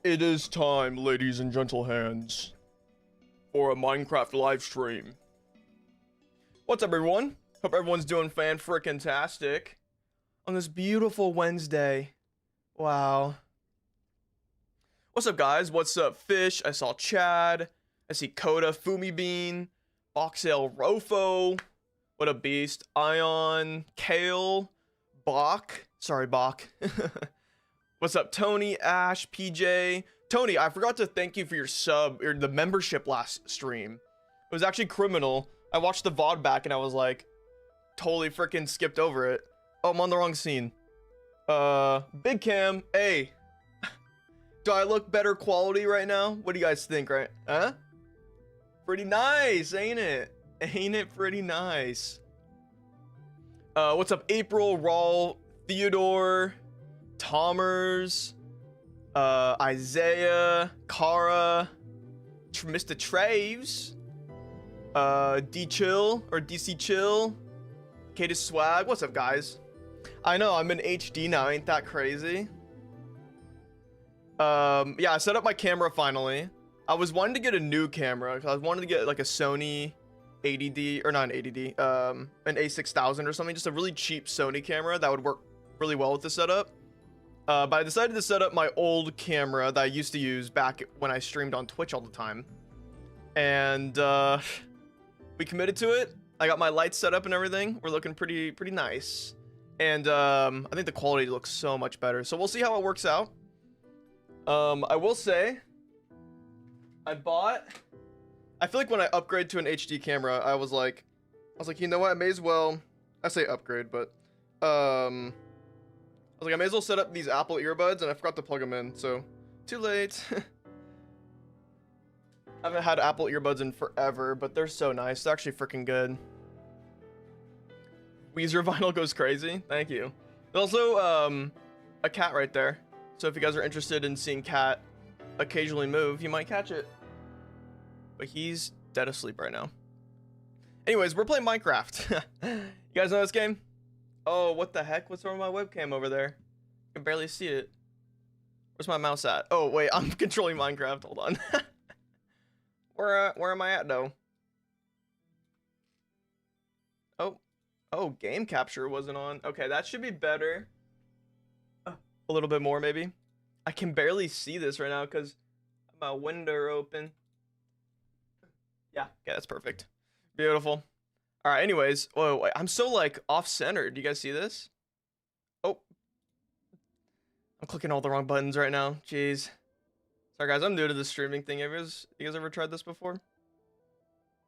It is time, ladies and gentle hands, for a Minecraft live stream. What's up, everyone? Hope everyone's doing fan-frickin-tastic on this beautiful Wednesday. Wow. What's up, guys? What's up, Fish? I saw Chad. I see Coda, Fumi Bean, Boxel, Rofo. What a beast. Ion, Kale, Bach. Sorry, Bach. What's up, Tony, Ash, PJ? Tony, I forgot to thank you for your sub, or the membership last stream. It was actually criminal. I watched the VOD back and I was like, totally freaking skipped over it. Oh, I'm on the wrong scene. Big Cam, hey. Do I look better quality right now? What do you guys think, right? Huh? Pretty nice, ain't it? Ain't it pretty nice? What's up, April, Raul, Theodore, Tomers, Isaiah, Kara, Mr. Traves, D Chill or DC Chill, Kata Swag. What's up, guys? I know I'm in HD now. Ain't that crazy? Yeah, I set up my camera finally. I was wanting to get a new camera because I wanted to get like a Sony 80D or not an 80D, an A6000 or something, just a really cheap Sony camera that would work really well with the setup. But I decided to set up my old camera that I used to use back when I streamed on Twitch all the time. And we committed to it. I got my lights set up and everything. We're looking pretty nice. And I think the quality looks so much better. So we'll see how it works out. I will say, I feel like when I upgrade to an HD camera, I was like, you know what? I may as well, I say upgrade, but I was like, I may as well set up these Apple earbuds, and I forgot to plug them in, so too late. I haven't had Apple earbuds in forever, but they're so nice. They're actually freaking good. Weezer vinyl goes crazy. Thank you. There's also a cat right there. So if you guys are interested in seeing cat occasionally move, you might catch it. But he's dead asleep right now. Anyways, we're playing Minecraft. You guys know this game? Oh, what the heck? What's wrong with my webcam over there? I can barely see it. Where's my mouse at? Oh, wait, I'm controlling Minecraft. Hold on. Where am I at, though? Oh, game capture wasn't on. Okay, that should be better. A little bit more, maybe. I can barely see this right now because my window open. Yeah, okay, that's perfect. Beautiful. All right, anyways. Whoa, wait, I'm so, like, off-centered. Do you guys see this? Oh. I'm clicking all the wrong buttons right now. Jeez. Sorry, guys. I'm new to the streaming thing. You guys ever tried this before?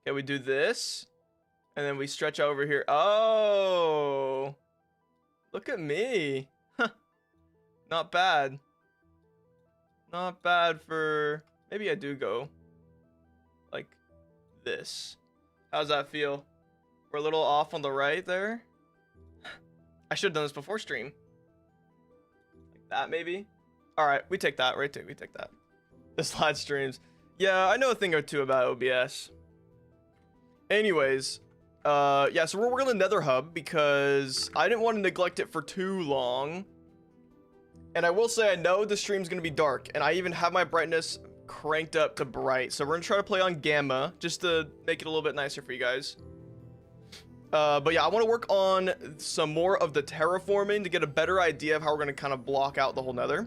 Okay, we do this. And then we stretch over here. Oh. Look at me. Huh. Not bad. Not bad for... Maybe I do go like this. How's that feel? We're a little off on the right there. I should have done this before stream. Like that, maybe? Alright, we take that, right? We take that. The slide streams. Yeah, I know a thing or two about OBS. Anyways, yeah, so we're working on the Nether hub because I didn't want to neglect it for too long. And I will say, I know the stream's going to be dark, and I even have my brightness cranked up to bright. So we're going to try to play on gamma just to make it a little bit nicer for you guys. But yeah, I want to work on some more of the terraforming to get a better idea of how we're going to kind of block out the whole Nether.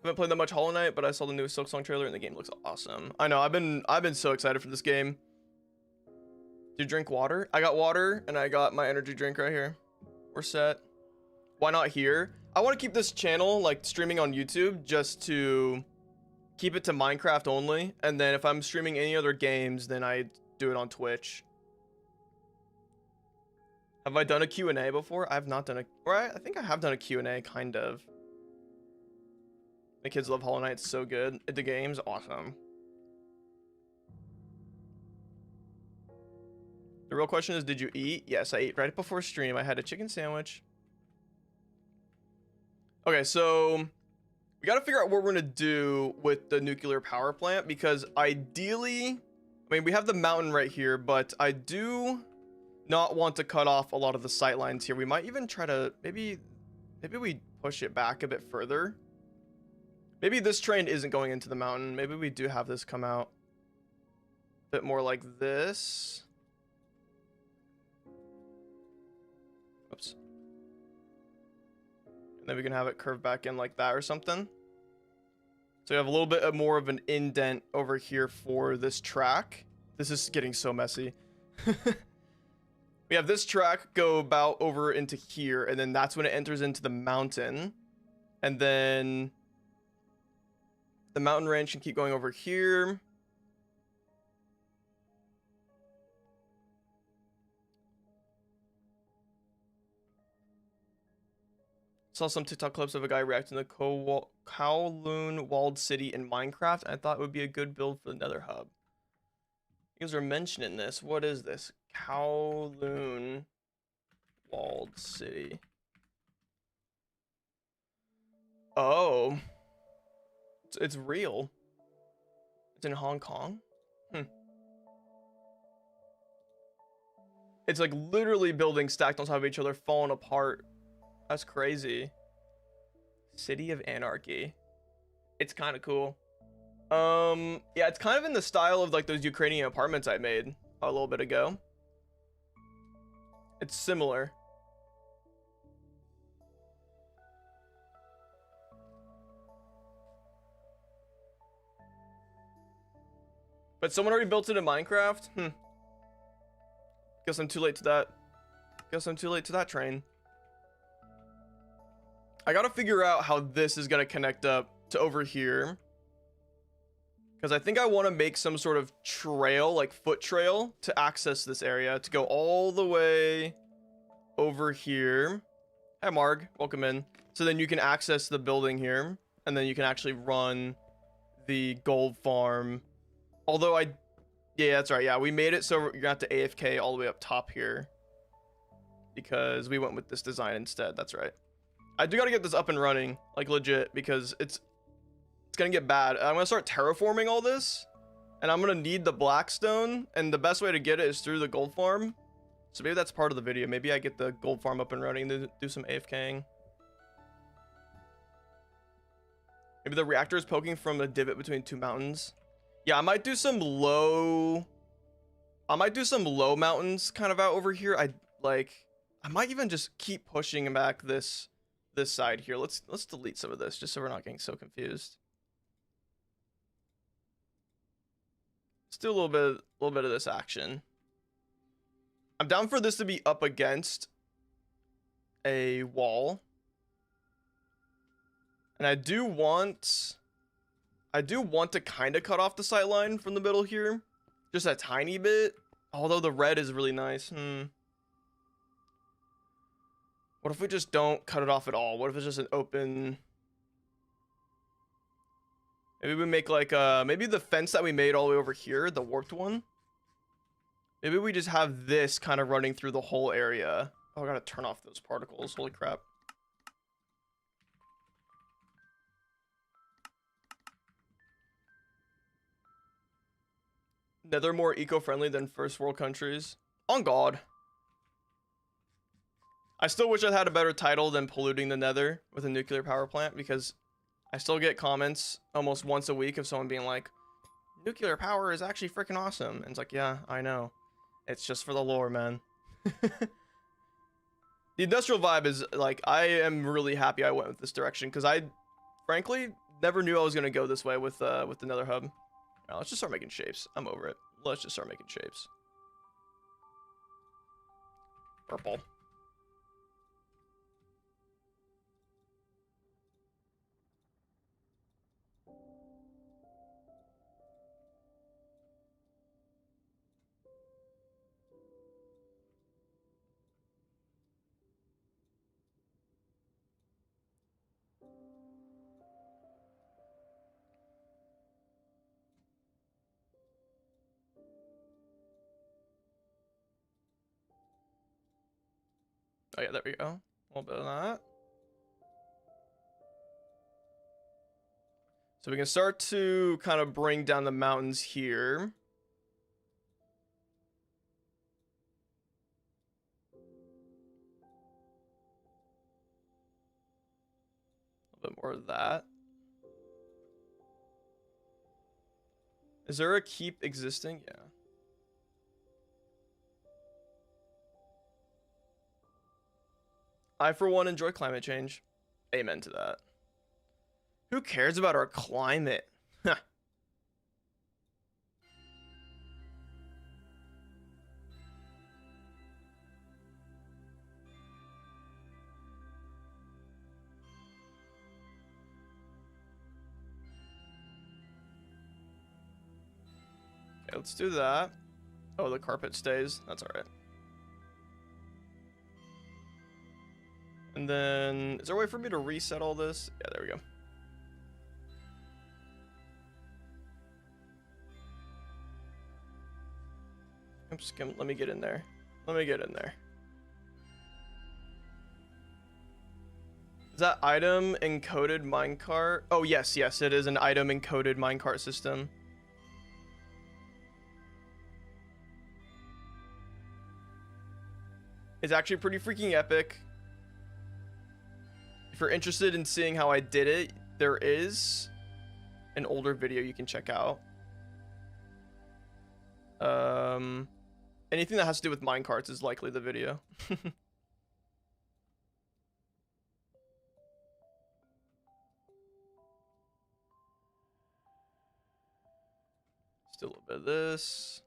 Haven't played that much Hollow Knight, but I saw the new Silksong trailer and the game looks awesome. I know, I've been so excited for this game. Do you drink water? I got water and I got my energy drink right here. We're set. Why not here? I want to keep this channel like streaming on YouTube just to keep it to Minecraft only. And then if I'm streaming any other games, then I do it on Twitch. Have I done a Q&A before? I've not done a, or I think I have done a Q&A kind of. The kids love Hollow Knight, it's so good. The game's awesome. The real question is, did you eat? Yes, I ate right before stream. I had a chicken sandwich. Okay, so we got to figure out what we're going to do with the nuclear power plant, because ideally, I mean, we have the mountain right here, but I do not want to cut off a lot of the sight lines here. We might even try to, maybe we push it back a bit further. Maybe this train isn't going into the mountain. Maybe we do have this come out a bit more like this. Oops. And then we can have it curve back in like that or something. So we have a little bit more of an indent over here for this track. This is getting so messy. We have this track go about over into here, and then that's when it enters into the mountain. And then the mountain range can keep going over here. Saw some TikTok clips of a guy reacting to Kowloon Walled City in Minecraft. I thought it would be a good build for the Nether hub. You guys are mentioning this. What is this? Kowloon Walled City. Oh. It's real. It's in Hong Kong? It's like literally buildings stacked on top of each other, falling apart. That's crazy. City of Anarchy. It's kind of cool. Yeah, it's kind of in the style of like those Ukrainian apartments I made a little bit ago. It's similar. But someone already built it in Minecraft? Guess I'm too late to that. Guess I'm too late to that train. I gotta figure out how this is gonna connect up to over here. Because I think I want to make some sort of trail, like foot trail, to access this area. To go all the way over here. Hi, Marg. Welcome in. So then you can access the building here. And then you can actually run the gold farm. Although yeah, that's right. Yeah, we made it so you're gonna have to AFK all the way up top here. Because we went with this design instead. That's right. I do gotta get this up and running, like legit, because it's gonna get bad. I'm gonna start terraforming all this, and I'm gonna need the blackstone, and the best way to get it is through the gold farm. So maybe that's part of the video. Maybe I get the gold farm up and running to do some AFKing. Maybe the reactor is poking from a divot between two mountains. Yeah, I might do some low mountains kind of out over here. I might even just keep pushing back this side here. Let's delete some of this just so we're not getting so confused. Let's do a little bit of this action. I'm down for this to be up against a wall. And I do want to kind of cut off the sight line from the middle here. Just a tiny bit. Although the red is really nice. What if we just don't cut it off at all? What if it's just an open... Maybe we make like maybe the fence that we made all the way over here, the warped one. Maybe we just have this kind of running through the whole area. Oh, I gotta turn off those particles. Holy crap. Nether more eco-friendly than first world countries. On God. I still wish I had a better title than polluting the Nether with a nuclear power plant, because I still get comments almost once a week of someone being like, nuclear power is actually freaking awesome. And it's like, yeah, I know. It's just for the lore, man. The industrial vibe is like, I am really happy I went with this direction, because frankly, Never knew I was gonna go this way with the Nether hub. Now, let's just start making shapes. I'm over it. Let's just start making shapes. Purple. Oh yeah, there we go. A little bit of that. So we can start to kind of bring down the mountains here. A little bit more of that. Is there a keep existing? Yeah. I, for one, enjoy climate change. Amen to that. Who cares about our climate? Okay, let's do that. Oh, the carpet stays. That's alright. And then, is there a way for me to reset all this? Yeah, there we go. Oops, let me get in there. Let me get in there. Is that item encoded minecart? Oh, yes, yes, it is an item encoded minecart system. It's actually pretty freaking epic. If you're interested in seeing how I did it, there is an older video you can check out. Anything that has to do with minecarts is likely the video. Still a little bit of this.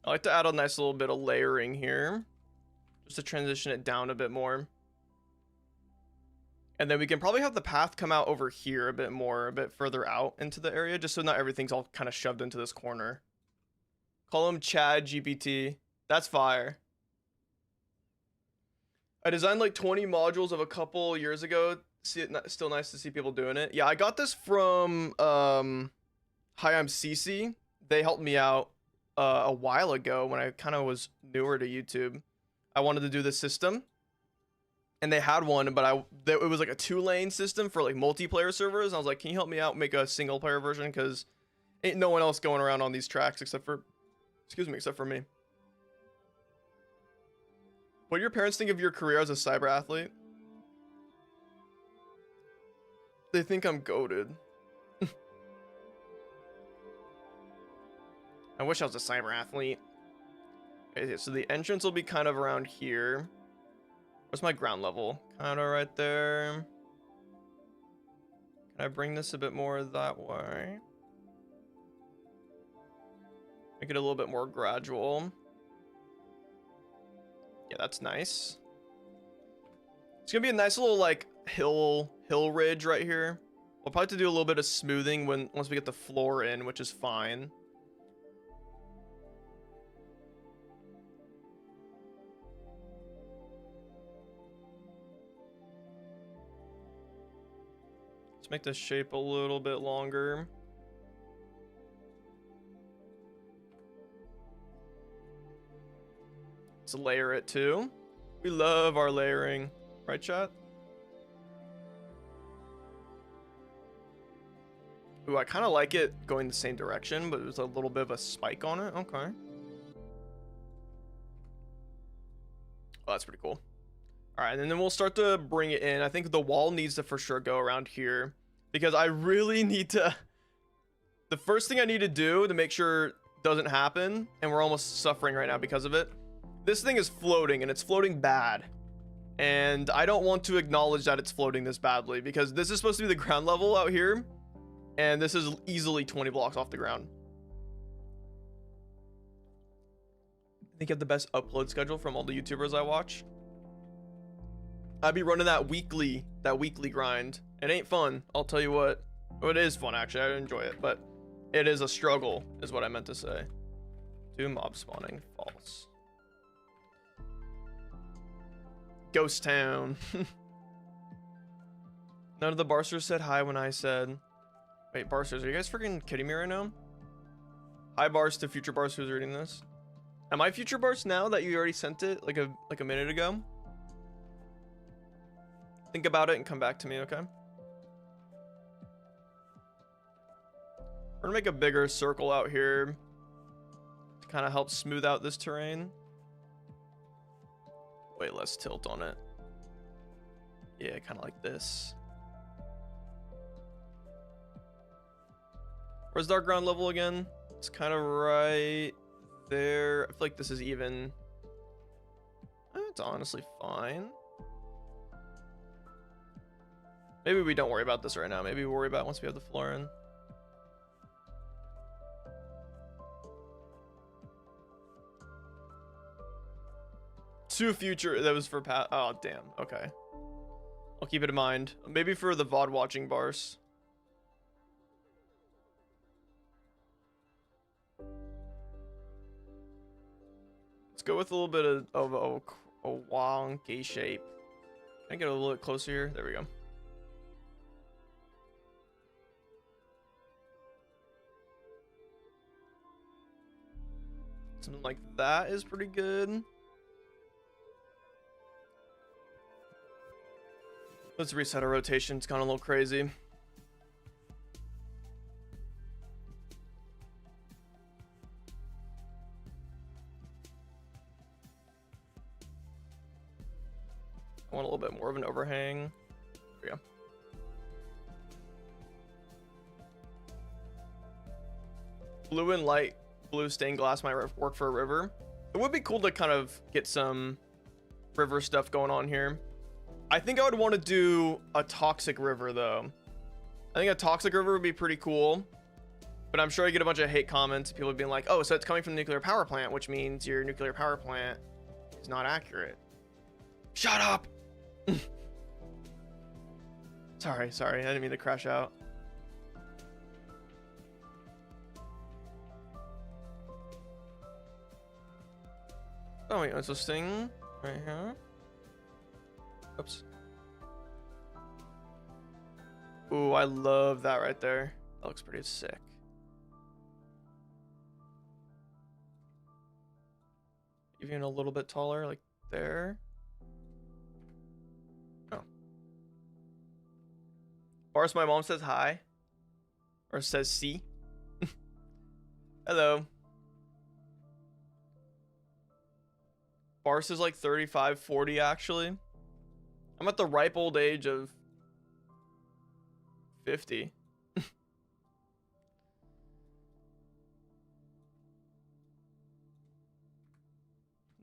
I like to add a nice little bit of layering here, just to transition it down a bit more. And then we can probably have the path come out over here a bit more, a bit further out into the area, just so not everything's all kind of shoved into this corner. Call him Chad GPT. That's fire. I designed like 20 modules of a couple years ago. See it, still nice to see people doing it. Yeah, I got this from Hi, I'm Cece. They helped me out a while ago when I kind of was newer to YouTube. I wanted to do this system, and they had one, but it was like a 2-lane system for like multiplayer servers. And I was like, can you help me out make a single player version? Because ain't no one else going around on these tracks except for, excuse me, except for me. What do your parents think of your career as a cyber athlete? They think I'm goated. I wish I was a cyber athlete. Okay, so the entrance will be kind of around here. What's my ground level? Kind of right there. Can I bring this a bit more that way? Make it a little bit more gradual. Yeah, that's nice. It's gonna be a nice little like hill ridge right here. We'll probably have to do a little bit of smoothing once we get the floor in, which is fine. Let's make this shape a little bit longer. Let's layer it too. We love our layering, right, chat? Ooh, I kind of like it going the same direction, but there's a little bit of a spike on it. Okay. Oh, that's pretty cool. All right, and then we'll start to bring it in. I think the wall needs to for sure go around here because I really need to. The first thing I need to do to make sure it doesn't happen, and we're almost suffering right now because of it. This thing is floating, and it's floating bad. And I don't want to acknowledge that it's floating this badly because this is supposed to be the ground level out here, and this is easily 20 blocks off the ground. I think you have the best upload schedule from all the YouTubers I watch. I'd be running that weekly grind. It ain't fun, I'll tell you what. Well, it is fun actually, I enjoy it, but it is a struggle, is what I meant to say. 2 mob spawning, false. Ghost town. None of the barcers said hi when I said. Wait, barcers, are you guys freaking kidding me right now? Hi barce to future barce who's reading this. Am I future barce now that you already sent it like a minute ago? Think about it and come back to me, okay? We're gonna make a bigger circle out here to kind of help smooth out this terrain. Way less tilt on it. Yeah, kind of like this. Where's our ground level again? It's kind of right there. I feel like this is even. It's honestly fine. Maybe we don't worry about this right now. Maybe we worry about it once we have the floor in. To future, that was for Pat. Oh, damn. Okay. I'll keep it in mind. Maybe for the VOD watching barce. Let's go with a little bit of a wonky shape. Can I get a little bit closer here? There we go. Something like that is pretty good. Let's reset our rotation. It's gone a little crazy. I want a little bit more of an overhang. There we go. Blue and light blue stained glass might work for a river. It would be cool to kind of get some river stuff going on here. I think I would want to do a toxic river though. I think a toxic river would be pretty cool, but I'm sure I get a bunch of hate comments, people being like, oh, so it's coming from the nuclear power plant, which means your nuclear power plant is not accurate. Shut up. Sorry, I didn't mean to crash out. Oh wait, it's a sting right here. Oops. Ooh, I love that right there. That looks pretty sick. Even a little bit taller, like there. Oh. Barce, my mom says hi. Or says see. Hello. Barce is like 35, 40 actually. I'm at the ripe old age of 50.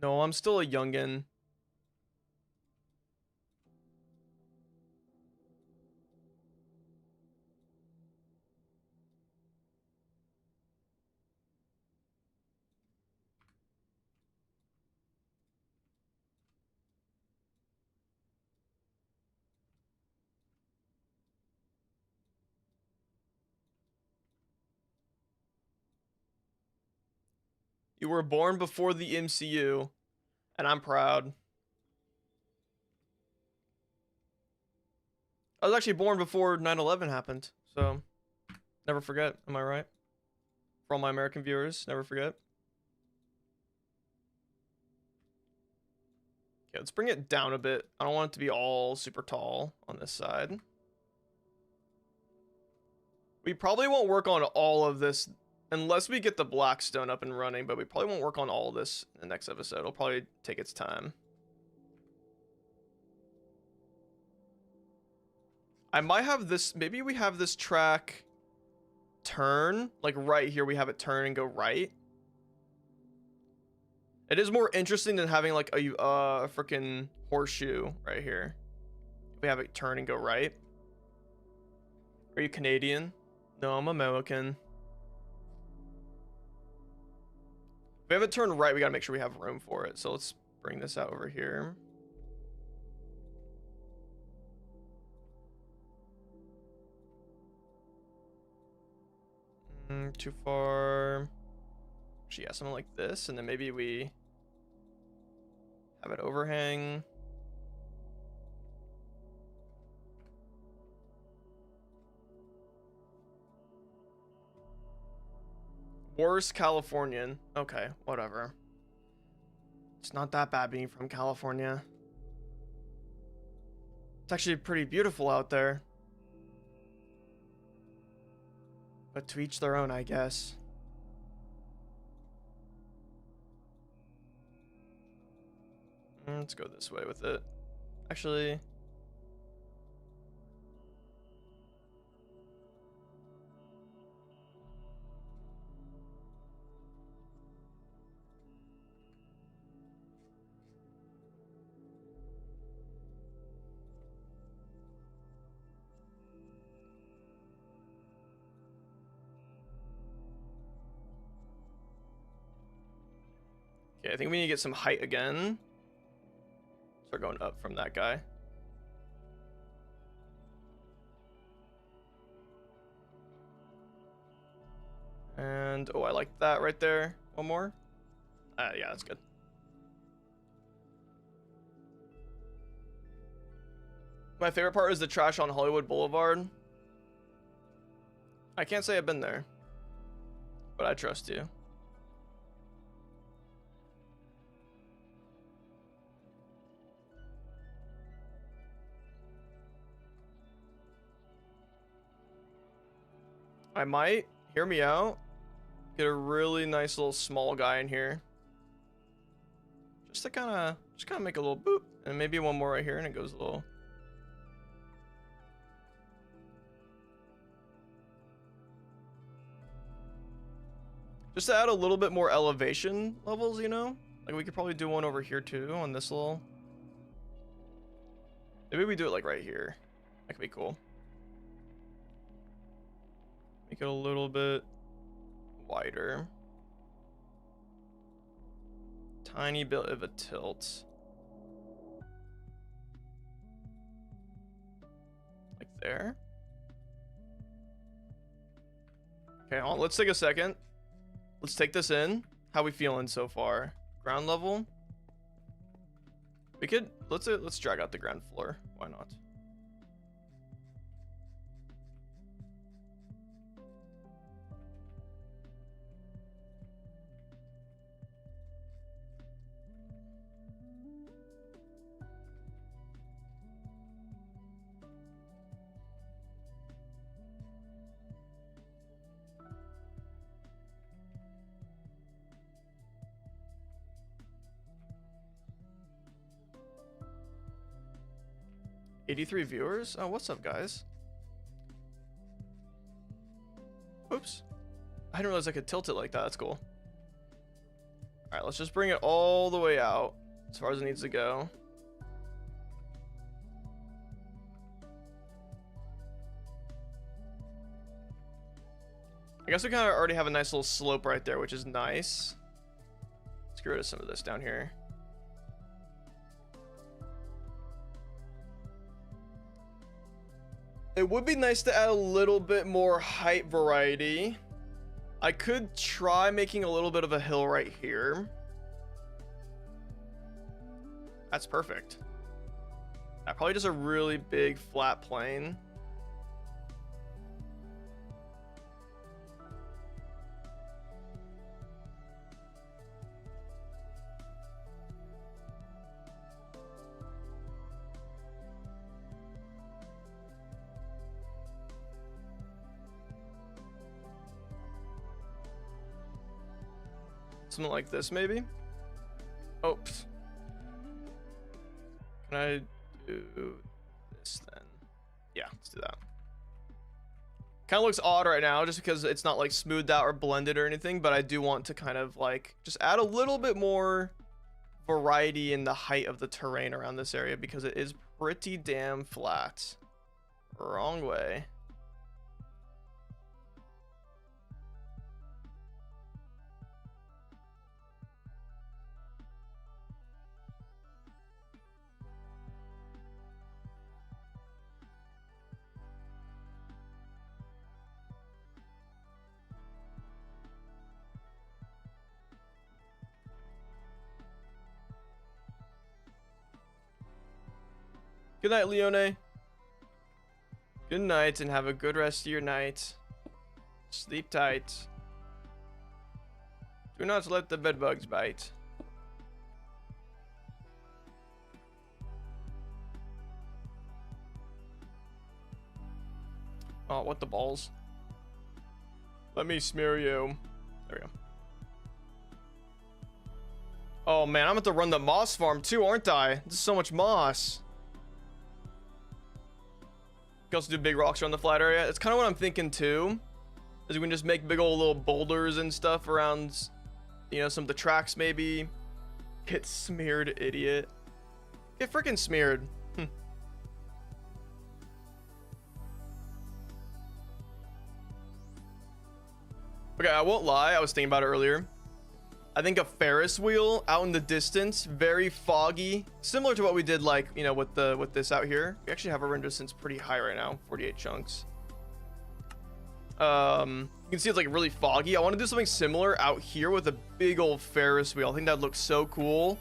No, I'm still a youngin'. You were born before the MCU, and I'm proud. I was actually born before 9/11 happened, so never forget, am I right? For all my American viewers, never forget. Okay, let's bring it down a bit. I don't want it to be all super tall on this side. We probably won't work on all of this unless we get the black stone up and running, but we probably won't work on all of this in the next episode. It'll probably take its time. I might have this, maybe we have this track turn, like right here we have it turn and go right. It is more interesting than having like a freaking horseshoe right here. We have it turn and go right. Are you Canadian? No, I'm American. If we have it turn right, we gotta make sure we have room for it. So let's bring this out over here. Too far. Actually, yeah, something like this, and then maybe we have it overhang. Worst Californian. Okay, whatever. It's not that bad being from California. It's actually pretty beautiful out there. But to each their own, I guess. Let's go this way with it. Actually, okay, I think we need to get some height again. Start going up from that guy. And, oh, I like that right there. One more. Yeah, that's good. My favorite part is the trash on Hollywood Boulevard. I can't say I've been there, but I trust you. I might, hear me out, get a really nice little small guy in here. Just to kind of make a little boop. And maybe one more right here and it goes a little. Just to add a little bit more elevation levels, you know? Like we could probably do one over here too on this little. Maybe we do it like right here. That could be cool. Make it a little bit wider. Tiny bit of a tilt. Like there. Okay, hold on, let's take a second. Let's take this in. How we feeling so far? Ground level? We could, let's drag out the ground floor. Why not? $83 viewers? Oh, what's up, guys? Oops. I didn't realize I could tilt it like that. That's cool. Alright, let's just bring it all the way out as far as it needs to go. I guess we kind of already have a nice little slope right there, which is nice. Let's get rid of some of this down here. It would be nice to add a little bit more height variety. I could try making a little bit of a hill right here. That's perfect. Probably just a really big flat plane. Something like this, maybe? Oops. Can I do this then? Yeah, Let's do that. Kind of looks odd right now just because it's not like smoothed out or blended or anything, but I do want to kind of like just add a little bit more variety in the height of the terrain around this area because it is pretty damn flat. Wrong way. Good night, Leone. Good night, and have a good rest of your night. Sleep tight. Do not let the bedbugs bite. Oh, what the balls? Let me smear you. There we go. Oh man, I'm about to run the moss farm too, aren't I? This is so much moss. You can also do big rocks around the flat area. It's kind of what I'm thinking too. Is we can just make big old little boulders and stuff around, you know, some of the tracks maybe. Get smeared, idiot. Get freaking smeared. Okay, I won't lie. I was thinking about it earlier. I think a Ferris wheel out in the distance, very foggy, similar to what we did, like, you know, with this out here. We actually have a render distance pretty high right now, 48 chunks. You can see it's like really foggy. I want to do something similar out here with a big old Ferris wheel. I think that looks so cool,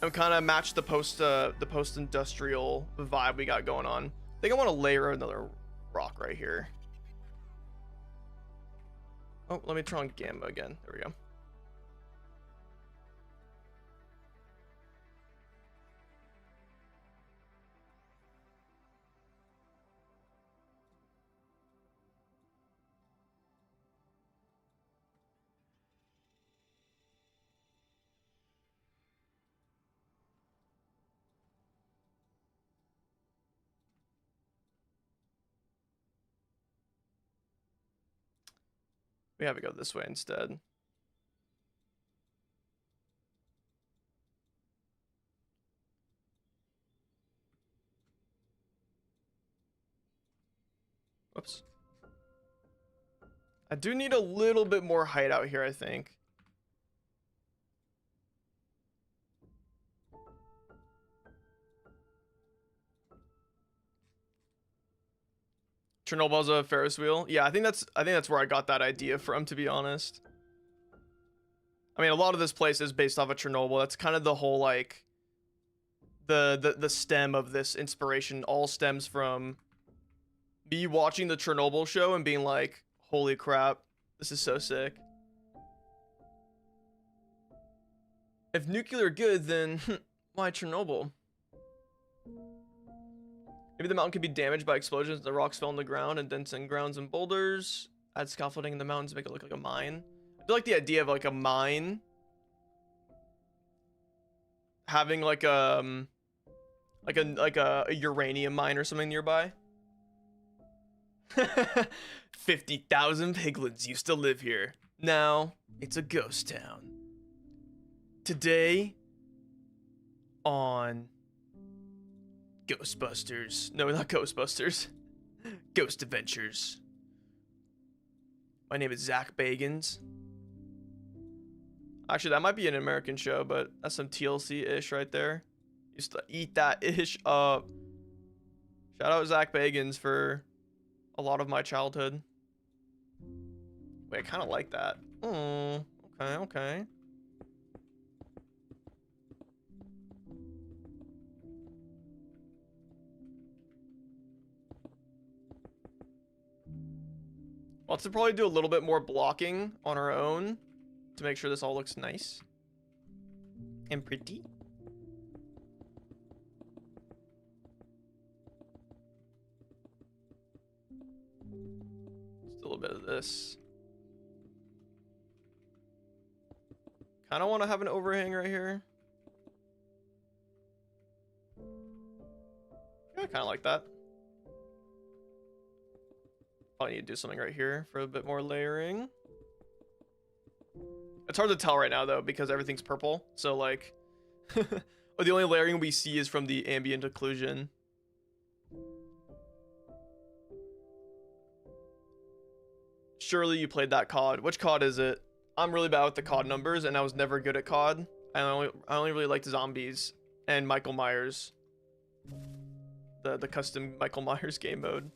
and kind of match the post-industrial vibe we got going on. I think I want to layer another rock right here. Oh, let me try on gamma again. There we go. We have to go this way instead. Whoops. I do need a little bit more height out here, I think. Chernobyl's a Ferris wheel. Yeah, I think that's where I got that idea from, to be honest. I mean, a lot of this place is based off of Chernobyl. That's kind of the whole, like, the stem of this inspiration all stems from me watching the Chernobyl show and being like, holy crap, this is so sick. If nuclear good, then why Chernobyl? Maybe the mountain could be damaged by explosions. The rocks fell on the ground and dents in grounds and boulders. Add scaffolding in the mountains to make it look like a mine. I feel like the idea of like a mine having like a uranium mine or something nearby. 50,000 piglins used to live here. Now it's a ghost town. Today on Ghostbusters. No, not Ghostbusters. Ghost Adventures. My name is Zach Bagans. Actually, that might be an American show, but that's some TLC-ish right there. Used to eat that ish up. Shout out Zach Bagans for a lot of my childhood. Wait, I kind of like that. Oh, okay, okay. We'll have to probably do a little bit more blocking on our own to make sure this all looks nice and pretty. Just a little bit of this. Kind of want to have an overhang right here. Yeah, I kind of like that. Probably need to do something right here for a bit more layering. It's hard to tell right now though because everything's purple. So like, the only layering we see is from the ambient occlusion. Surely you played that COD. Which COD is it? I'm really bad with the COD numbers, and I was never good at COD. I only really liked zombies and Michael Myers. The custom Michael Myers game mode.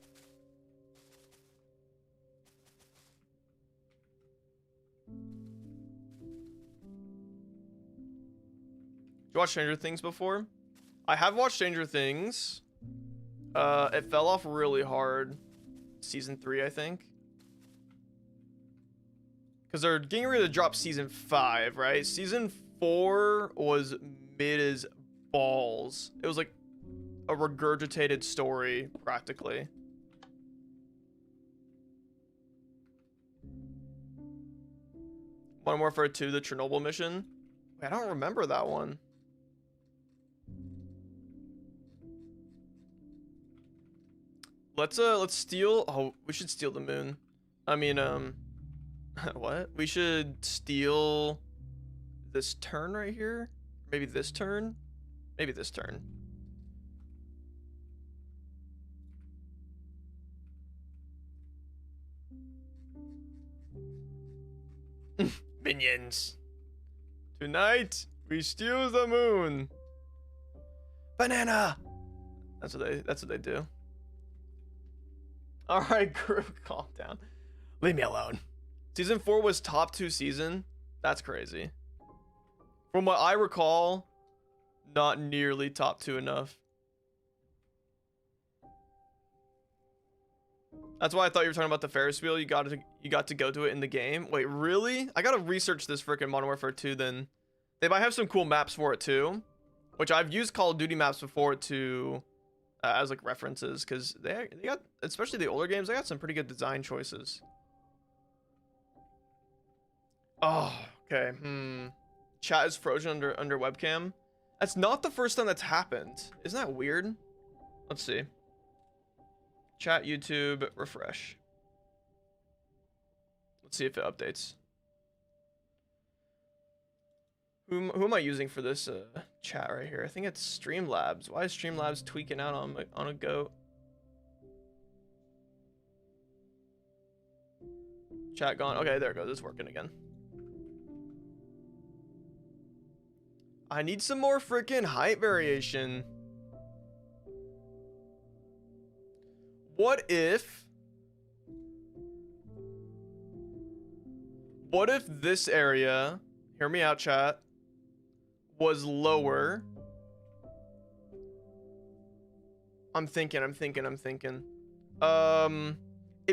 You watched Stranger Things before? I have watched Stranger Things. It fell off really hard. Season 3, I think. Because they're getting ready to drop season 5, right? Season 4 was mid as balls. It was like a regurgitated story, practically. Modern Warfare 2, the Chernobyl mission. Wait, I don't remember that one. Let's steal. Oh, we should steal the moon. I mean, what? We should steal this turn right here. Maybe this turn. Maybe this turn. Minions. Tonight we steal the moon. Banana. That's what they do. All right, group, calm down. Leave me alone. Season 4 was top 2 season. That's crazy. From what I recall, not nearly top 2 enough. That's why I thought you were talking about the Ferris wheel. You got to go to it in the game. Wait, really? I gotta research this freaking Modern Warfare 2 then. They might have some cool maps for it too, which I've used Call of Duty maps before to as like references, because they got, especially the older games, they got some pretty good design choices. Oh, okay. Chat is frozen under webcam. That's not the first time that's happened. Isn't that weird? Let's see. Chat, YouTube, refresh. Let's see if it updates. Who am I using for this chat right here? I think it's Streamlabs. Why is Streamlabs tweaking out on a goat? Chat gone. Okay, there it goes. It's working again. I need some more freaking height variation. What if this area, hear me out, chat, was lower? I'm thinking. It'd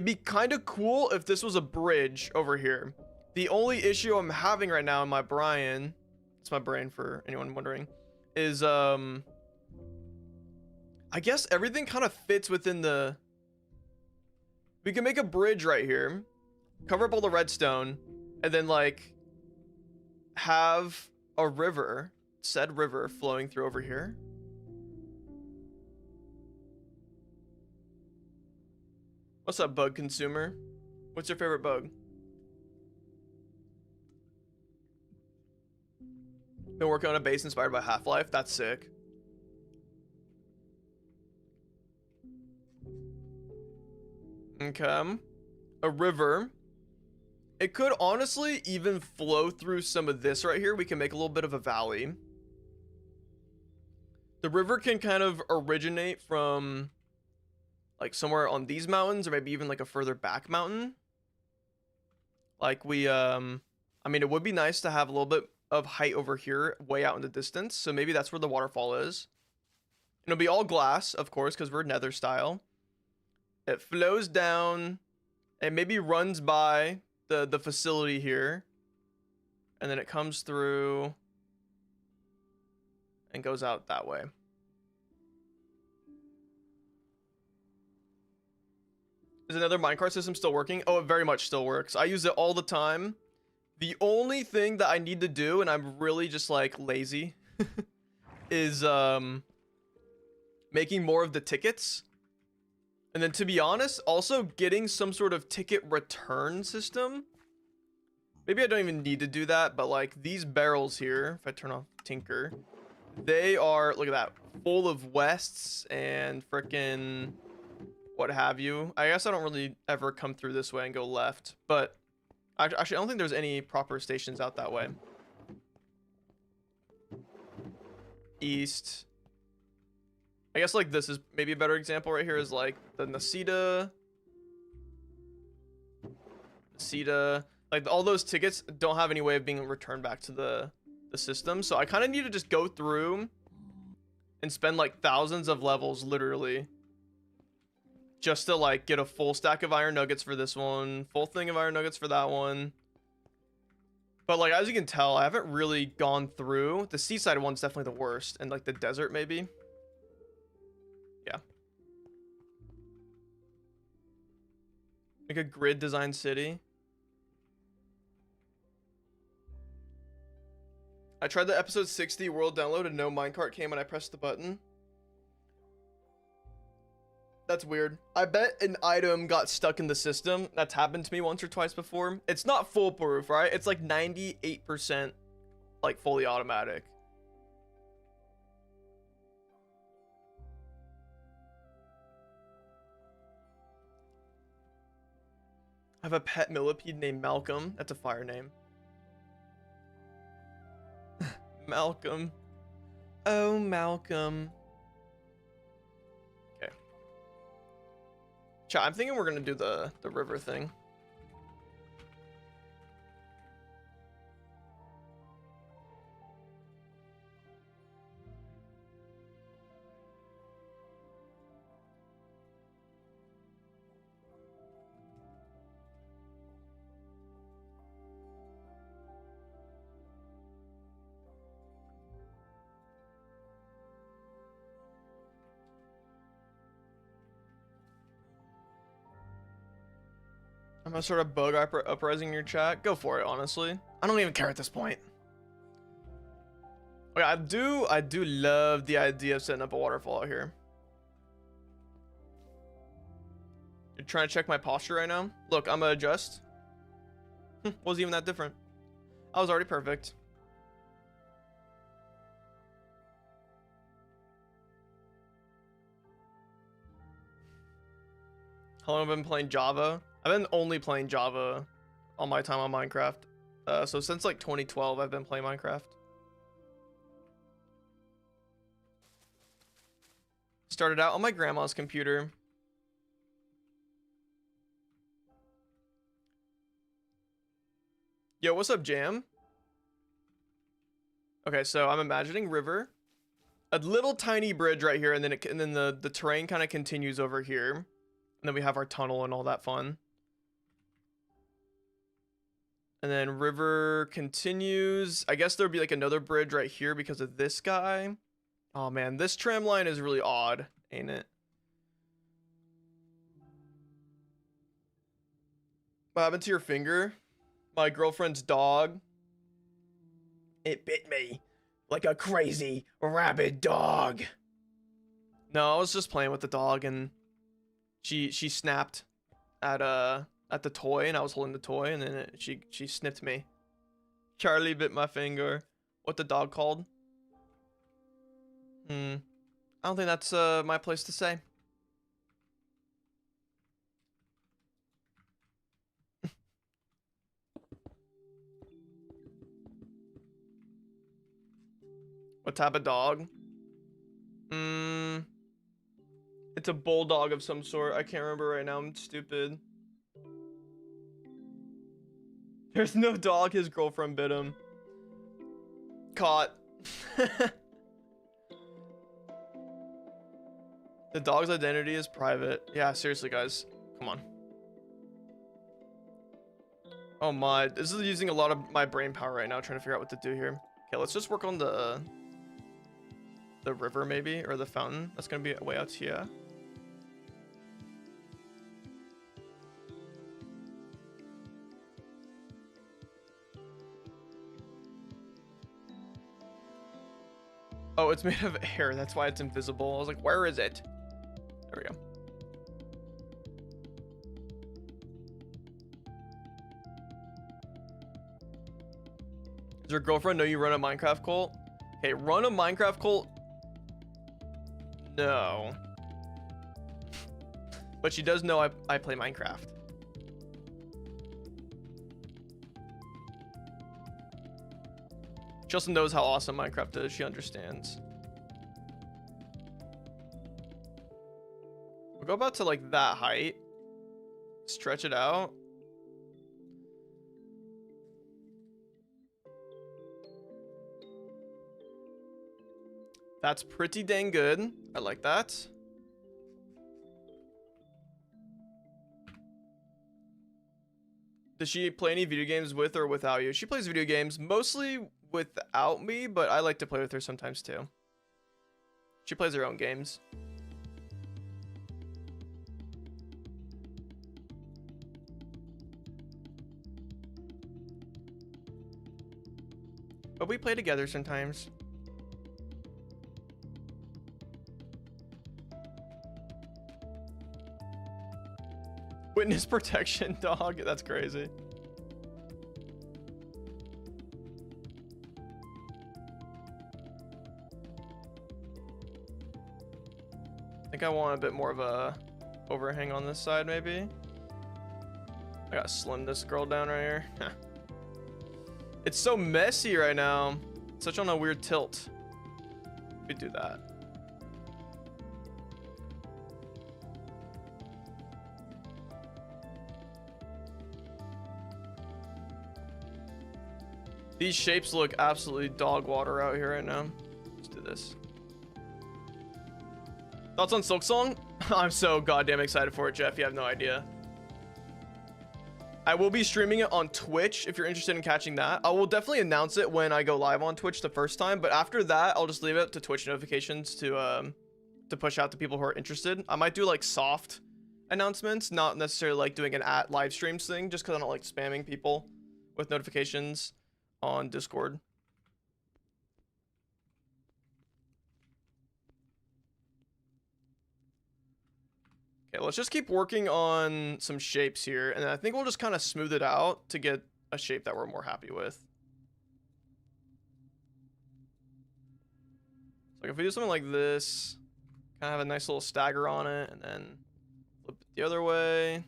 be kind of cool if this was a bridge over here. The only issue I'm having right now in my brain, it's my brain for anyone wondering, is I guess everything kind of fits within the. We can make a bridge right here, cover up all the redstone, and then like have a river, said river, flowing through over here. What's up, bug consumer? What's your favorite bug? Been working on a base inspired by Half-Life. That's sick. Okay. A river. It could honestly even flow through some of this right here. We can make a little bit of a valley. The river can kind of originate from like somewhere on these mountains, or maybe even like a further back mountain. Like we, I mean, it would be nice to have a little bit of height over here, way out in the distance. So maybe that's where the waterfall is. It'll be all glass, of course, because we're Nether style. It flows down and maybe runs by the facility here, and then it comes through and goes out that way. Is another minecart system still working? Oh, it very much still works. I use it all the time. The only thing that I need to do, and I'm really just like lazy, is making more of the tickets. And then to be honest, also getting some sort of ticket return system. Maybe I don't even need to do that, but like these barrels here, if I turn off Tinker, they are, look at that, full of Wests and frickin' what have you. I guess I don't really ever come through this way and go left, but actually I don't think there's any proper stations out that way. East. I guess like this is maybe a better example right here is like the Nasita. Like all those tickets don't have any way of being returned back to the system. So I kind of need to just go through and spend like thousands of levels literally just to like get a full stack of iron nuggets for this one, full thing of iron nuggets for that one. But like as you can tell, I haven't really gone through. The seaside one's definitely the worst, and like the desert maybe. Yeah. Make a grid design city. I tried the episode 60 world download and no minecart came when I pressed the button. That's weird. I bet an item got stuck in the system. That's happened to me once or twice before. It's not foolproof, right? It's like 98% like fully automatic. I have a pet millipede named Malcolm. That's a fire name. Malcolm. Oh, Malcolm. Okay. Chat, I'm thinking we're gonna do the river thing. I'm gonna start a bug uprising in your chat. Go for it, honestly. I don't even care at this point. Okay, I do love the idea of setting up a waterfall out here. You're trying to check my posture right now? Look, I'm gonna adjust. Wasn't even that different. I was already perfect. How long have I been playing Java? I've been only playing Java all my time on Minecraft. So since like 2012, I've been playing Minecraft. Started out on my grandma's computer. Yo, what's up, Jam? Okay, so I'm imagining river, a little tiny bridge right here, and then the terrain kind of continues over here, and then we have our tunnel and all that fun. And then river continues. I guess there'll be like another bridge right here because of this guy. Oh man, this tram line is really odd, ain't it? What happened to your finger? My girlfriend's dog. It bit me like a crazy rabid dog. No, I was just playing with the dog and she snapped at the toy, and I was holding the toy, and then she snipped me. Charlie bit my finger. What the dog called? I don't think that's my place to say. What type of dog? It's a bulldog of some sort. I can't remember right now. I'm stupid. There's no dog. His girlfriend bit him. Caught. The dog's identity is private. Yeah, seriously, guys. Come on. Oh my. This is using a lot of my brain power right now, trying to figure out what to do here. Okay, let's just work on the river maybe, or the fountain. That's gonna be way out here. Oh, it's made of air. That's why it's invisible. I was like, where is it? There we go. Does your girlfriend know you run a Minecraft cult? Okay, run a Minecraft cult? No. But she does know I play Minecraft. She also knows how awesome Minecraft is. She understands. We'll go about to like that height. Stretch it out. That's pretty dang good. I like that. Does she play any video games with or without you? She plays video games mostly without me, but I like to play with her sometimes too. She plays her own games. But we play together sometimes. Witness protection dog. That's crazy. I think I want a bit more of a overhang on this side, maybe. I gotta slim this girl down right here. It's so messy right now. Such on a weird tilt. We do that. These shapes look absolutely dog water out here right now. Let's do this. Thoughts on Silksong? I'm so goddamn excited for it, Jeff. You have no idea. I will be streaming it on Twitch if you're interested in catching that. I will definitely announce it when I go live on Twitch the first time, but after that, I'll just leave it to Twitch notifications to push out to people who are interested. I might do like soft announcements, not necessarily like doing an at live streams thing, just because I don't like spamming people with notifications on Discord. Okay, let's just keep working on some shapes here, and I think we'll just kind of smooth it out to get a shape that we're more happy with. So like if we do something like this, kind of have a nice little stagger on it, and then flip it the other way.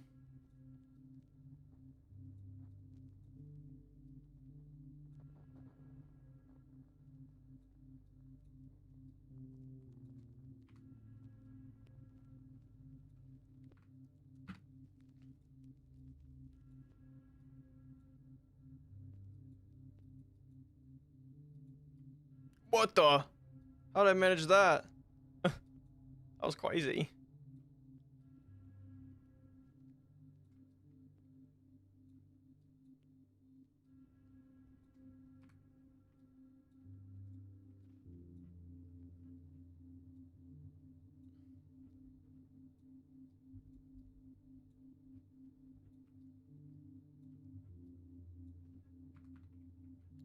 What the? How did I manage that? That was quite easy.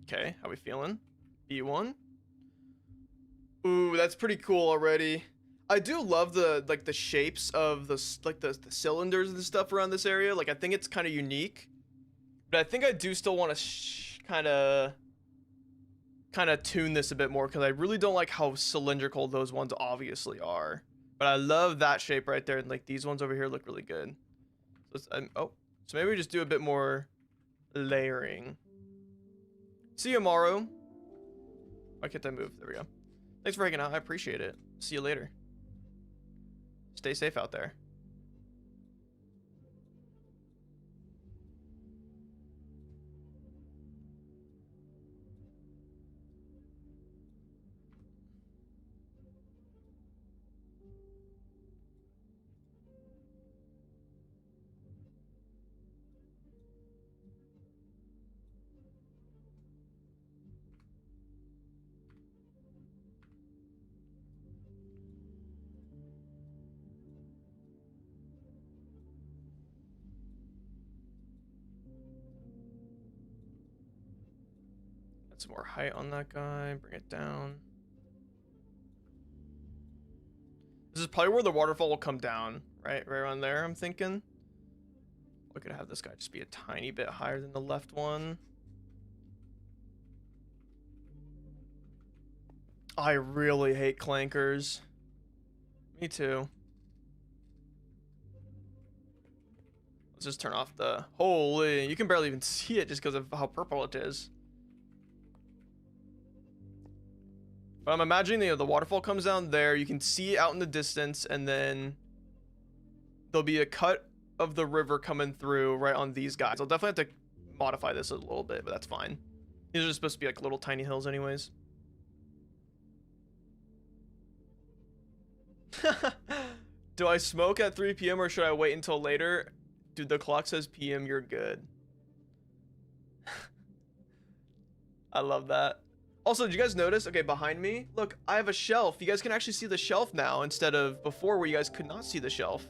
Okay, how we feeling? E1. Ooh, that's pretty cool already. I do love the like the shapes of the cylinders and stuff around this area. Like I think it's kind of unique, but I think I do still want to kind of tune this a bit more because I really don't like how cylindrical those ones obviously are. But I love that shape right there, and like these ones over here look really good. So so maybe we just do a bit more layering. See you, Maru. Why can't I move? There we go. Thanks for hanging out. I appreciate it. See you later. Stay safe out there. Some more height on that guy. Bring it down. This is probably where the waterfall will come down, right? Right around there, I'm thinking. We could have this guy just be a tiny bit higher than the left one. I really hate clankers. Me too. Let's just turn off the... Holy, you can barely even see it just because of how purple it is. But I'm imagining, you know, the waterfall comes down there. You can see it out in the distance, and then there'll be a cut of the river coming through right on these guys. I'll definitely have to modify this a little bit, but that's fine. These are just supposed to be like little tiny hills anyways. Do I smoke at 3 p.m. or should I wait until later? Dude, the clock says PM, you're good. I love that. Also, did you guys notice? Okay, behind me, look, I have a shelf. You guys can actually see the shelf now instead of before where you guys could not see the shelf.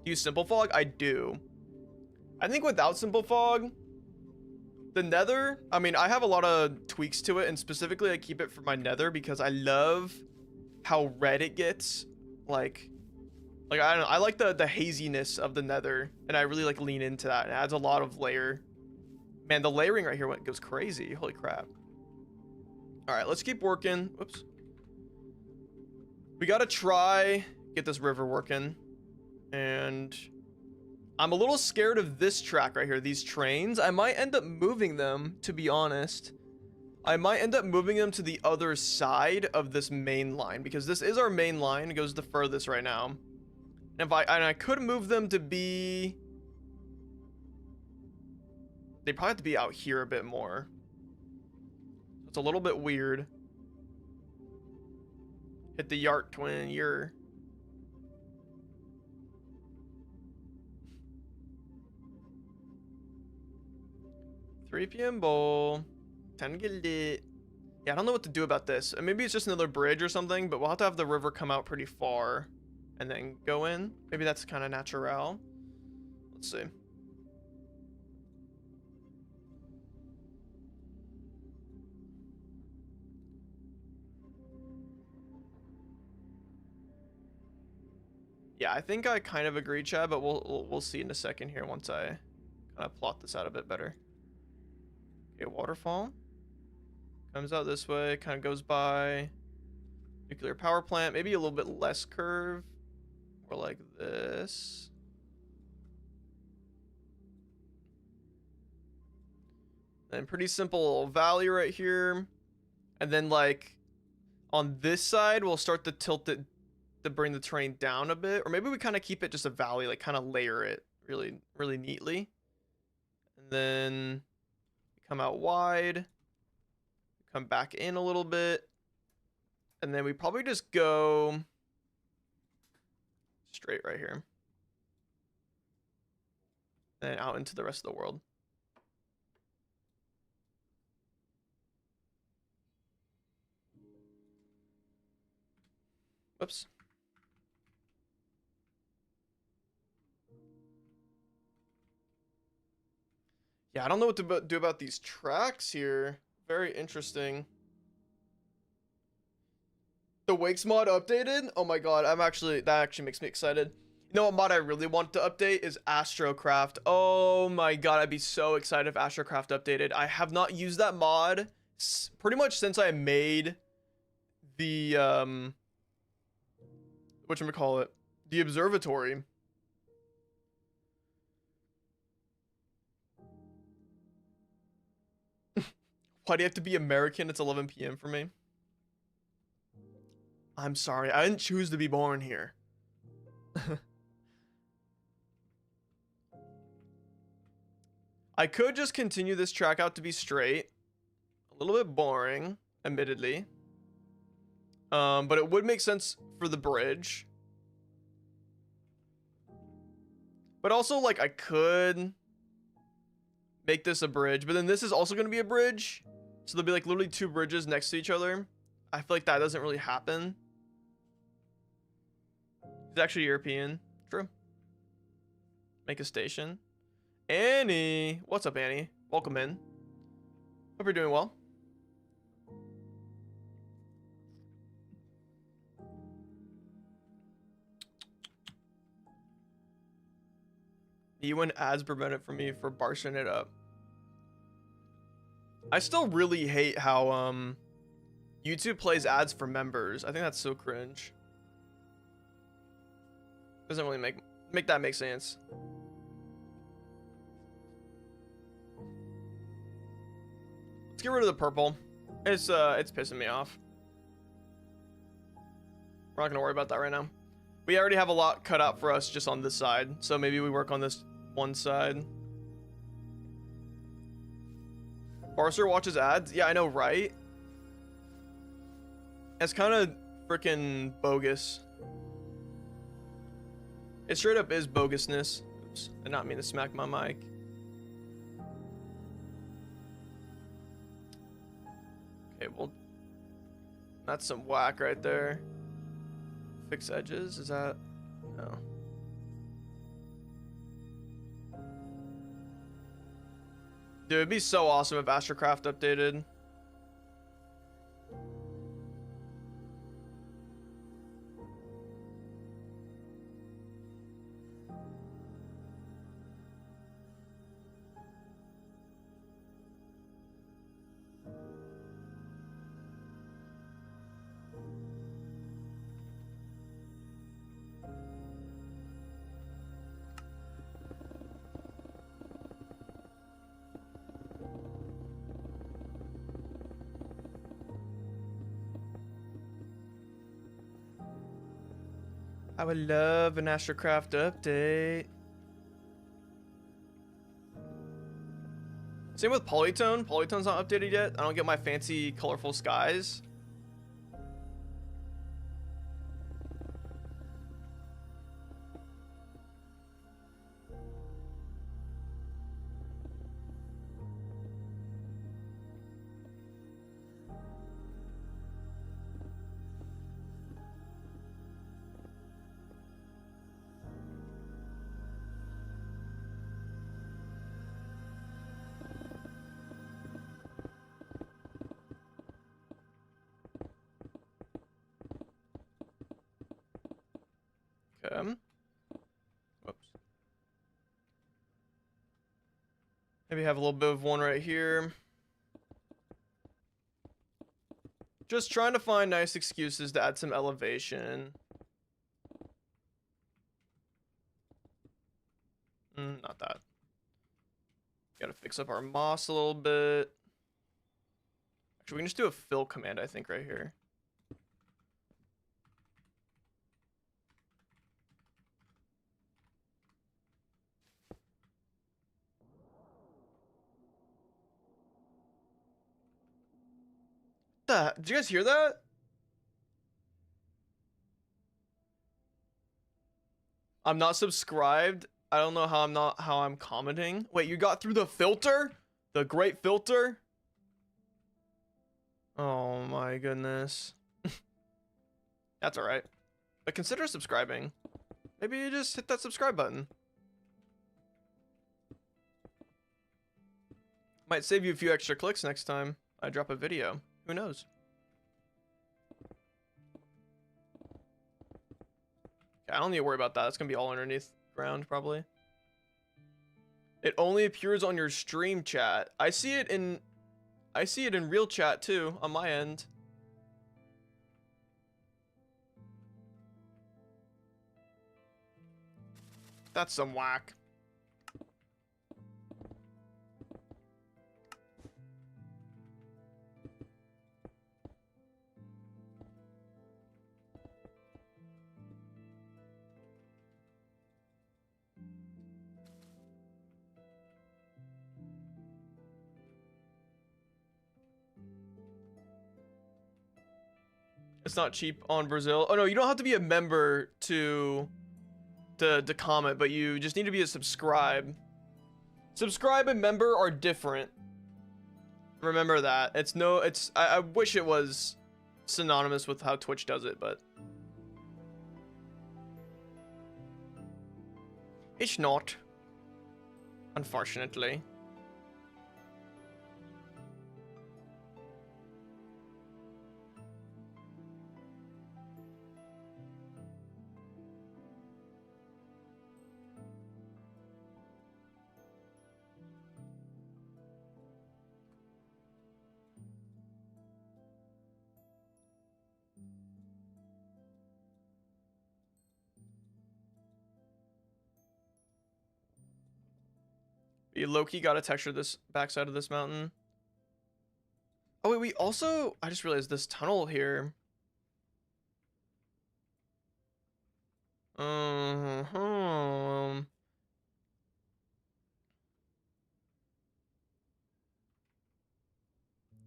Do you simple fog? I do. I think without simple fog, the nether, I mean, I have a lot of tweaks to it, and specifically I keep it for my nether because I love how red it gets. Like I don't know, I like the haziness of the nether, and I really like lean into that. It adds a lot of layer. Man, the layering right here goes crazy. Holy crap. All right, let's keep working. Whoops. We gotta try get this river working, and I'm a little scared of this track right here, these trains. I might end up moving them, to be honest. I might end up moving them to the other side of this main line, because this is our main line. It goes the furthest right now. And I could move them to be... They probably have to be out here a bit more. It's a little bit weird. Hit the Yark twin, you're... 3 p.m. bowl. Time to get lit. Yeah, I don't know what to do about this. Maybe it's just another bridge or something, but we'll have to have the river come out pretty far and then go in. Maybe that's kind of natural. Let's see. Yeah, I think I kind of agree, Chad, but we'll see in a second here once I kind of plot this out a bit better. Okay, waterfall. Comes out this way, kind of goes by. Nuclear power plant, maybe a little bit less curve. Or like this. Then pretty simple valley right here. And then like on this side, we'll start to tilt it to bring the terrain down a bit. Or maybe we kind of keep it just a valley, like kind of layer it really, really neatly. And then come out wide. Come back in a little bit. And then we probably just go straight right here. And out into the rest of the world. Whoops. Yeah, I don't know what to do about these tracks here. Very interesting. The Wakes mod updated? Oh my god, that actually makes me excited. You know what mod I really want to update is Astrocraft. Oh my god, I'd be so excited if Astrocraft updated. I have not used that mod pretty much since I made the whatchamacallit, the observatory. Why do you have to be American? It's 11 p.m. for me. I'm sorry, I didn't choose to be born here. I could just continue this track out to be straight. A little bit boring, admittedly. But it would make sense for the bridge. But also, like, I could make this a bridge, but then this is also going to be a bridge. So there'll be, like, literally 2 bridges next to each other. I feel like that doesn't really happen. It's actually European. True. Make a station. Annie. What's up, Annie? Welcome in. Hope you're doing well. You and ads prevented from me for barcing it up. I still really hate how YouTube plays ads for members. I think that's so cringe. Doesn't really make that make sense. Let's get rid of the purple. It's pissing me off. We're not gonna worry about that right now. We already have a lot cut out for us just on this side, so maybe we work on this one side. Barcer watches ads? Yeah, I know, right? It's kind of freaking bogus. It straight up is bogusness. Oops, I did not mean to smack my mic. Okay, well, that's some whack right there. Fix edges, is that? No. Dude, it'd be so awesome if Astrocraft updated. I would love an Astrocraft update. Same with Polytone. Polytone's not updated yet. I don't get my fancy colorful skies. Whoops. Maybe have a little bit of one right here. Just trying to find nice excuses to add some elevation. Not that. Gotta fix up our moss a little bit. Actually, we can just do a fill command, I think, right here. Did you guys hear that? I'm not subscribed. I don't know how I'm commenting. Wait, you got through the filter? The great filter? Oh my goodness. That's alright. But consider subscribing. Maybe you just hit that subscribe button. Might save you a few extra clicks next time I drop a video. Who knows? Okay, I don't need to worry about that. It's gonna be all underneath ground, probably. It only appears on your stream chat. I see it in real chat too, on my end. That's some whack. It's not cheap on Brazil. Oh no, you don't have to be a member to comment, but you just need to be a subscribe. Subscribe and member are different. Remember that. I wish it was synonymous with how Twitch does it, but it's not, unfortunately. You low-key gotta texture this backside of this mountain. Oh wait, we also, I just realized this tunnel here.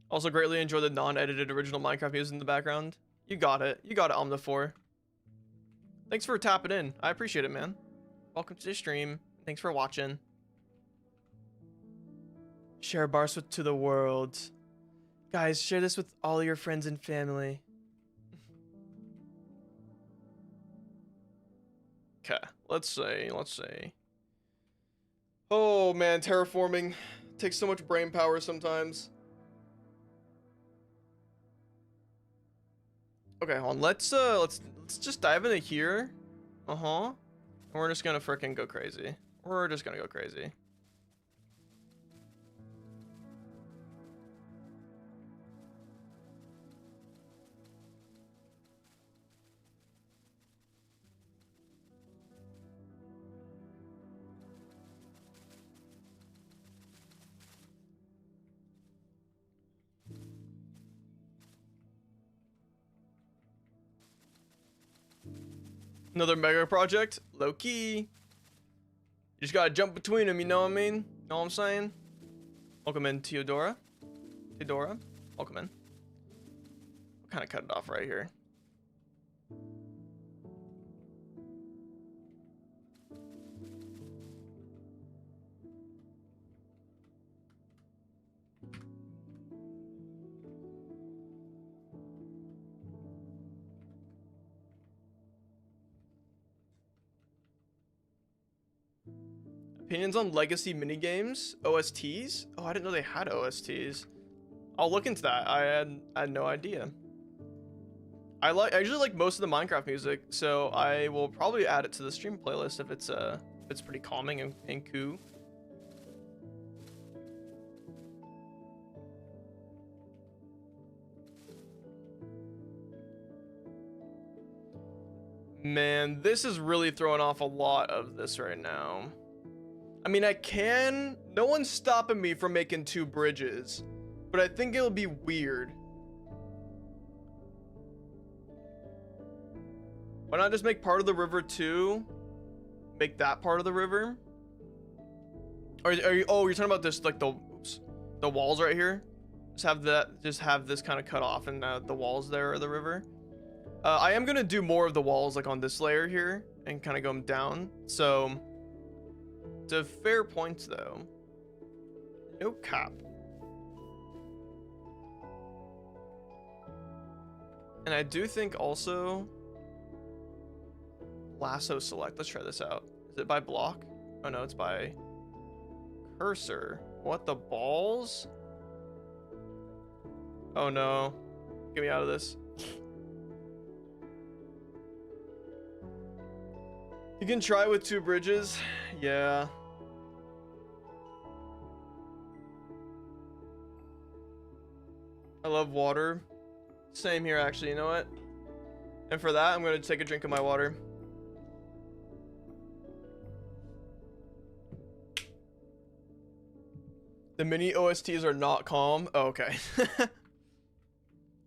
Also greatly enjoy the non-edited original Minecraft music in the background. You got it. You got it, Omnifor. Thanks for tapping in. I appreciate it, man. Welcome to the stream. Thanks for watching. Share barce to the world. Guys, share this with all your friends and family. Okay, let's see. Oh man, terraforming takes so much brain power sometimes. Okay, hold on. Let's just dive into here. And we're just gonna freaking go crazy. We're just gonna go crazy. Another mega project, low key. You just gotta jump between them, you know what I mean? Know what I'm saying? Welcome in, Teodora. Welcome in. I'll kind of cut it off right here. Opinions on legacy minigames? OSTs? Oh, I didn't know they had OSTs. I'll look into that. I had no idea. I usually like most of the Minecraft music, so I will probably add it to the stream playlist if it's pretty calming and cool. Man, this is really throwing off a lot of this right now. I mean, no one's stopping me from making 2 bridges, but I think it'll be weird. Why not just make part of the river too? Make that part of the river? Are you, oh, you're talking about this, like the walls right here? Just have this kind of cut off and the walls there are the river. I am gonna do more of the walls like on this layer here and kind of go down. So, it's a fair point though. No cap. And I do think also lasso select. Let's try this out. Is it by block? Oh no, it's by cursor. What the balls? Oh no. Get me out of this. You can try with 2 bridges. Yeah. I love water. Same here, actually. You know what? And for that, I'm going to take a drink of my water. The mini OSTs are not calm. Oh, okay. I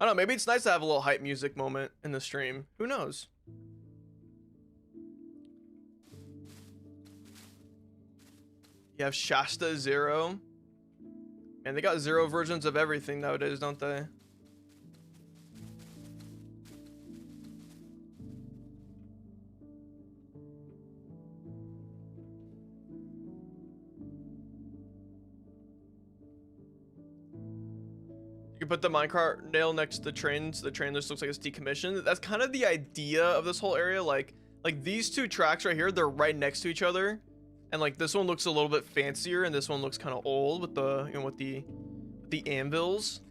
don't know. Maybe it's nice to have a little hype music moment in the stream. Who knows? You have Shasta 0. And they got 0 versions of everything nowadays, don't they? You can put the minecart nail next to the train so the train just looks like it's decommissioned. That's kind of the idea of this whole area. Like these 2 tracks right here, they're right next to each other. And like this one looks a little bit fancier and this one looks kind of old with the, you know, with the anvils.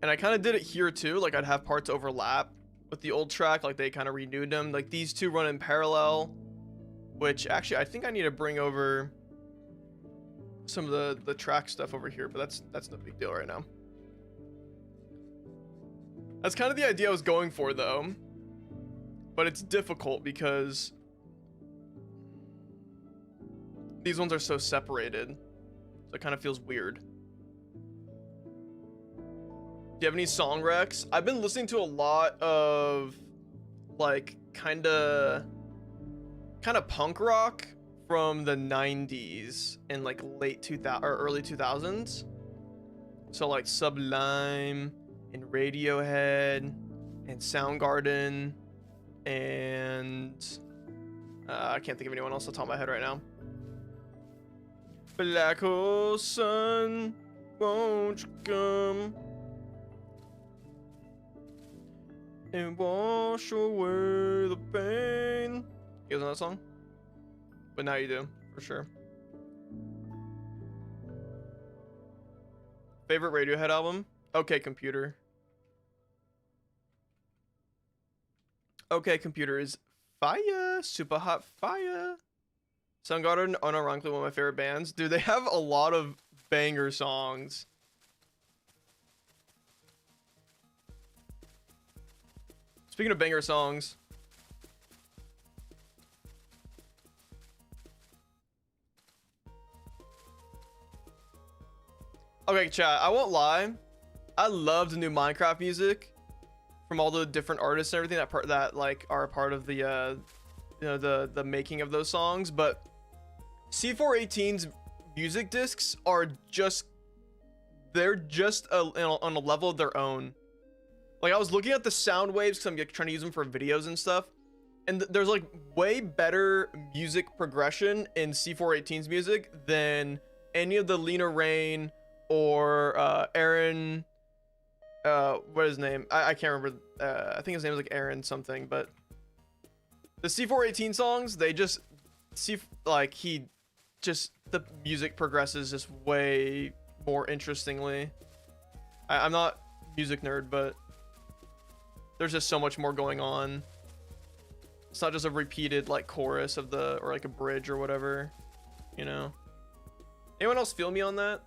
And I kind of did it here too. Like I'd have parts overlap with the old track. Like they kind of renewed them. Like these 2 run in parallel, which actually I think I need to bring over some of the track stuff over here, but that's no big deal right now. That's kind of the idea I was going for though, but it's difficult because These ones are so separated, so it kind of feels weird. Do you have any song recs? I've been listening to a lot of like kind of punk rock from the 90s and like late 2000 or early 2000s. So like Sublime and Radiohead and Soundgarden and I can't think of anyone else off the top of my head right now. Black hole sun, won't you come and wash away the pain? You guys know that song? But now you do, for sure. Favorite Radiohead album? Okay Computer. Okay Computer is fire, super hot fire. Soundgarden, unironically one of my favorite bands. Dude, they have a lot of banger songs. Speaking of banger songs, okay, chat, I won't lie. I love the new Minecraft music from all the different artists and everything that like are a part of the you know, the making of those songs, but C418's music discs are just, they're just on a level of their own. Like, I was looking at the sound waves because I'm like, trying to use them for videos and stuff, and there's like way better music progression in C418's music than any of the Lena Rain or Aaron, what is his name? I can't remember. I think his name is like Aaron something, but the C418 songs, they just like the music progresses just way more interestingly. I'm not music nerd, but there's just so much more going on. It's not just a repeated like chorus of the, or like a bridge or whatever, you know? Anyone else feel me on that?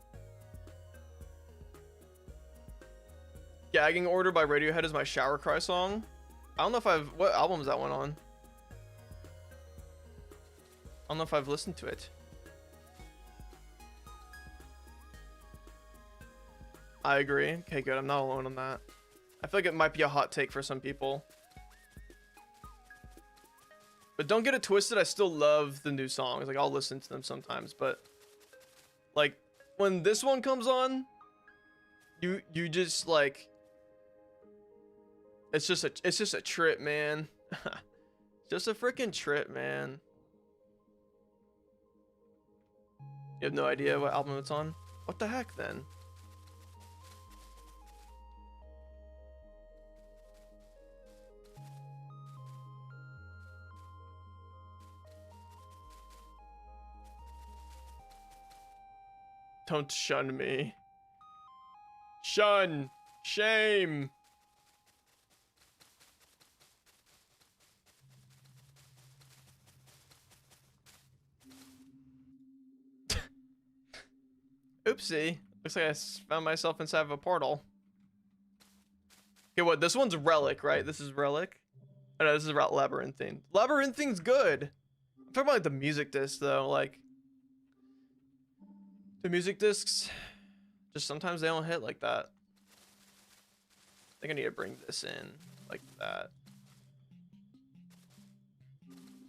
Gagging Order by Radiohead is my shower cry song. I don't know if what album is that one on? I don't know if I've listened to it. I agree. Okay, good. I'm not alone on that. I feel like it might be a hot take for some people. But don't get it twisted. I still love the new songs. Like, I'll listen to them sometimes. But, like, when this one comes on, you just, like... It's just a trip, man. Just a freaking trip, man. You have no idea what album it's on? What the heck, then? Don't shun me. Shun. Shame. Oopsie. Looks like I found myself inside of a portal. Okay, what? This one's Relic, right? This is Relic? Oh, no, this is about Labyrinthine. Labyrinthine's good. I'm talking about like the music disc, though. Like, the music discs, just sometimes they don't hit like that. I think I need to bring this in like that.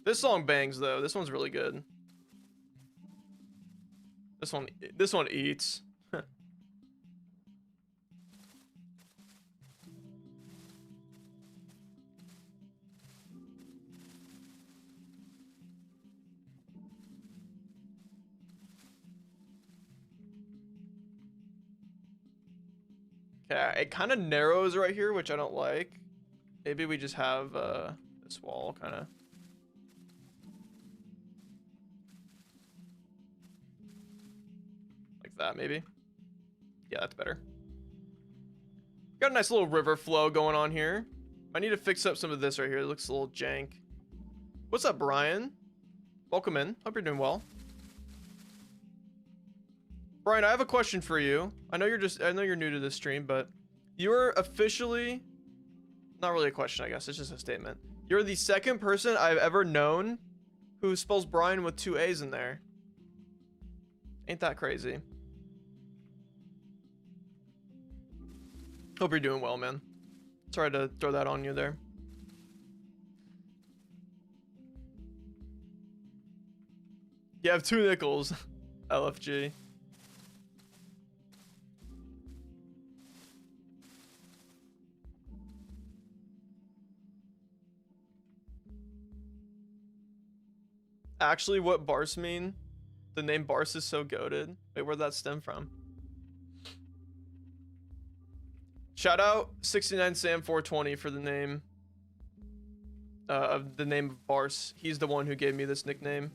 This song bangs, though. This one's really good. This one eats. Okay, it kind of narrows right here, which I don't like. Maybe we just have this wall kind of. That maybe. Yeah, that's better. Got a nice little river flow going on here. I need to fix up some of this right here. It looks a little jank. What's up, Brian? Welcome in. Hope you're doing well. Brian, I have a question for you. I know you're new to this stream, but you're officially, not really a question, I guess. It's just a statement. You're the second person I've ever known who spells Brian with 2 A's in there. Ain't that crazy. Hope you're doing well, man. Sorry to throw that on you there. You have 2 nickels. LFG. Actually, what barce mean? The name barce is so goated. Wait, where'd that stem from? Shout out 69 Sam 420 for the name of barce. He's the one who gave me this nickname.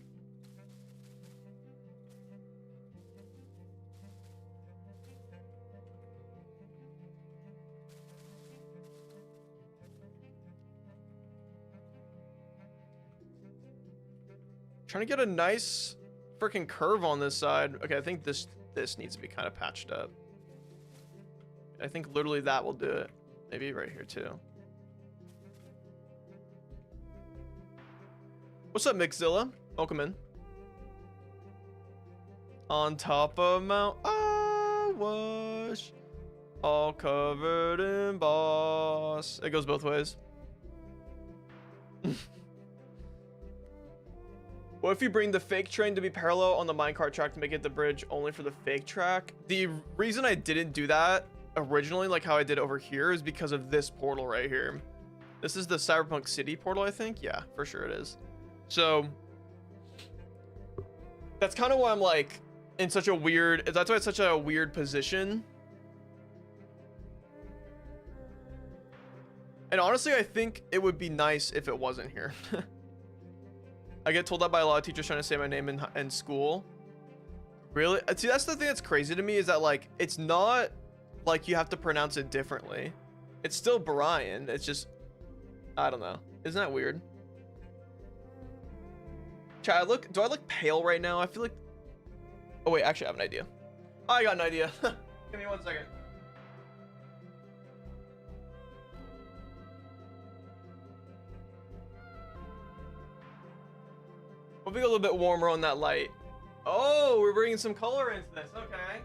Trying to get a nice freaking curve on this side. Okay, I think this needs to be kind of patched up. I think literally that will do it. Maybe right here too. What's up, Mixzilla? Welcome in. On top of Mount Awash, all covered in boss. It goes both ways. What if you bring the fake train to be parallel on the minecart track to make it the bridge only for the fake track? The reason I didn't do that originally, like how I did over here, is because of this portal right here. This is the Cyberpunk City portal, I think. Yeah, for sure it is. So that's kind of why I'm like in such a weird, that's why it's such a weird position. And honestly, I think it would be nice if it wasn't here. I get told that by a lot of teachers trying to say my name in school. Really? See, that's the thing that's crazy to me, is that like it's not like you have to pronounce it differently. It's still Brian. It's just, I don't know. Isn't that weird? Chat, do I look pale right now? I feel like, oh wait, actually I have an idea. I got an idea. Give me 1 second. We'll be a little bit warmer on that light. Oh, we're bringing some color into this. Okay.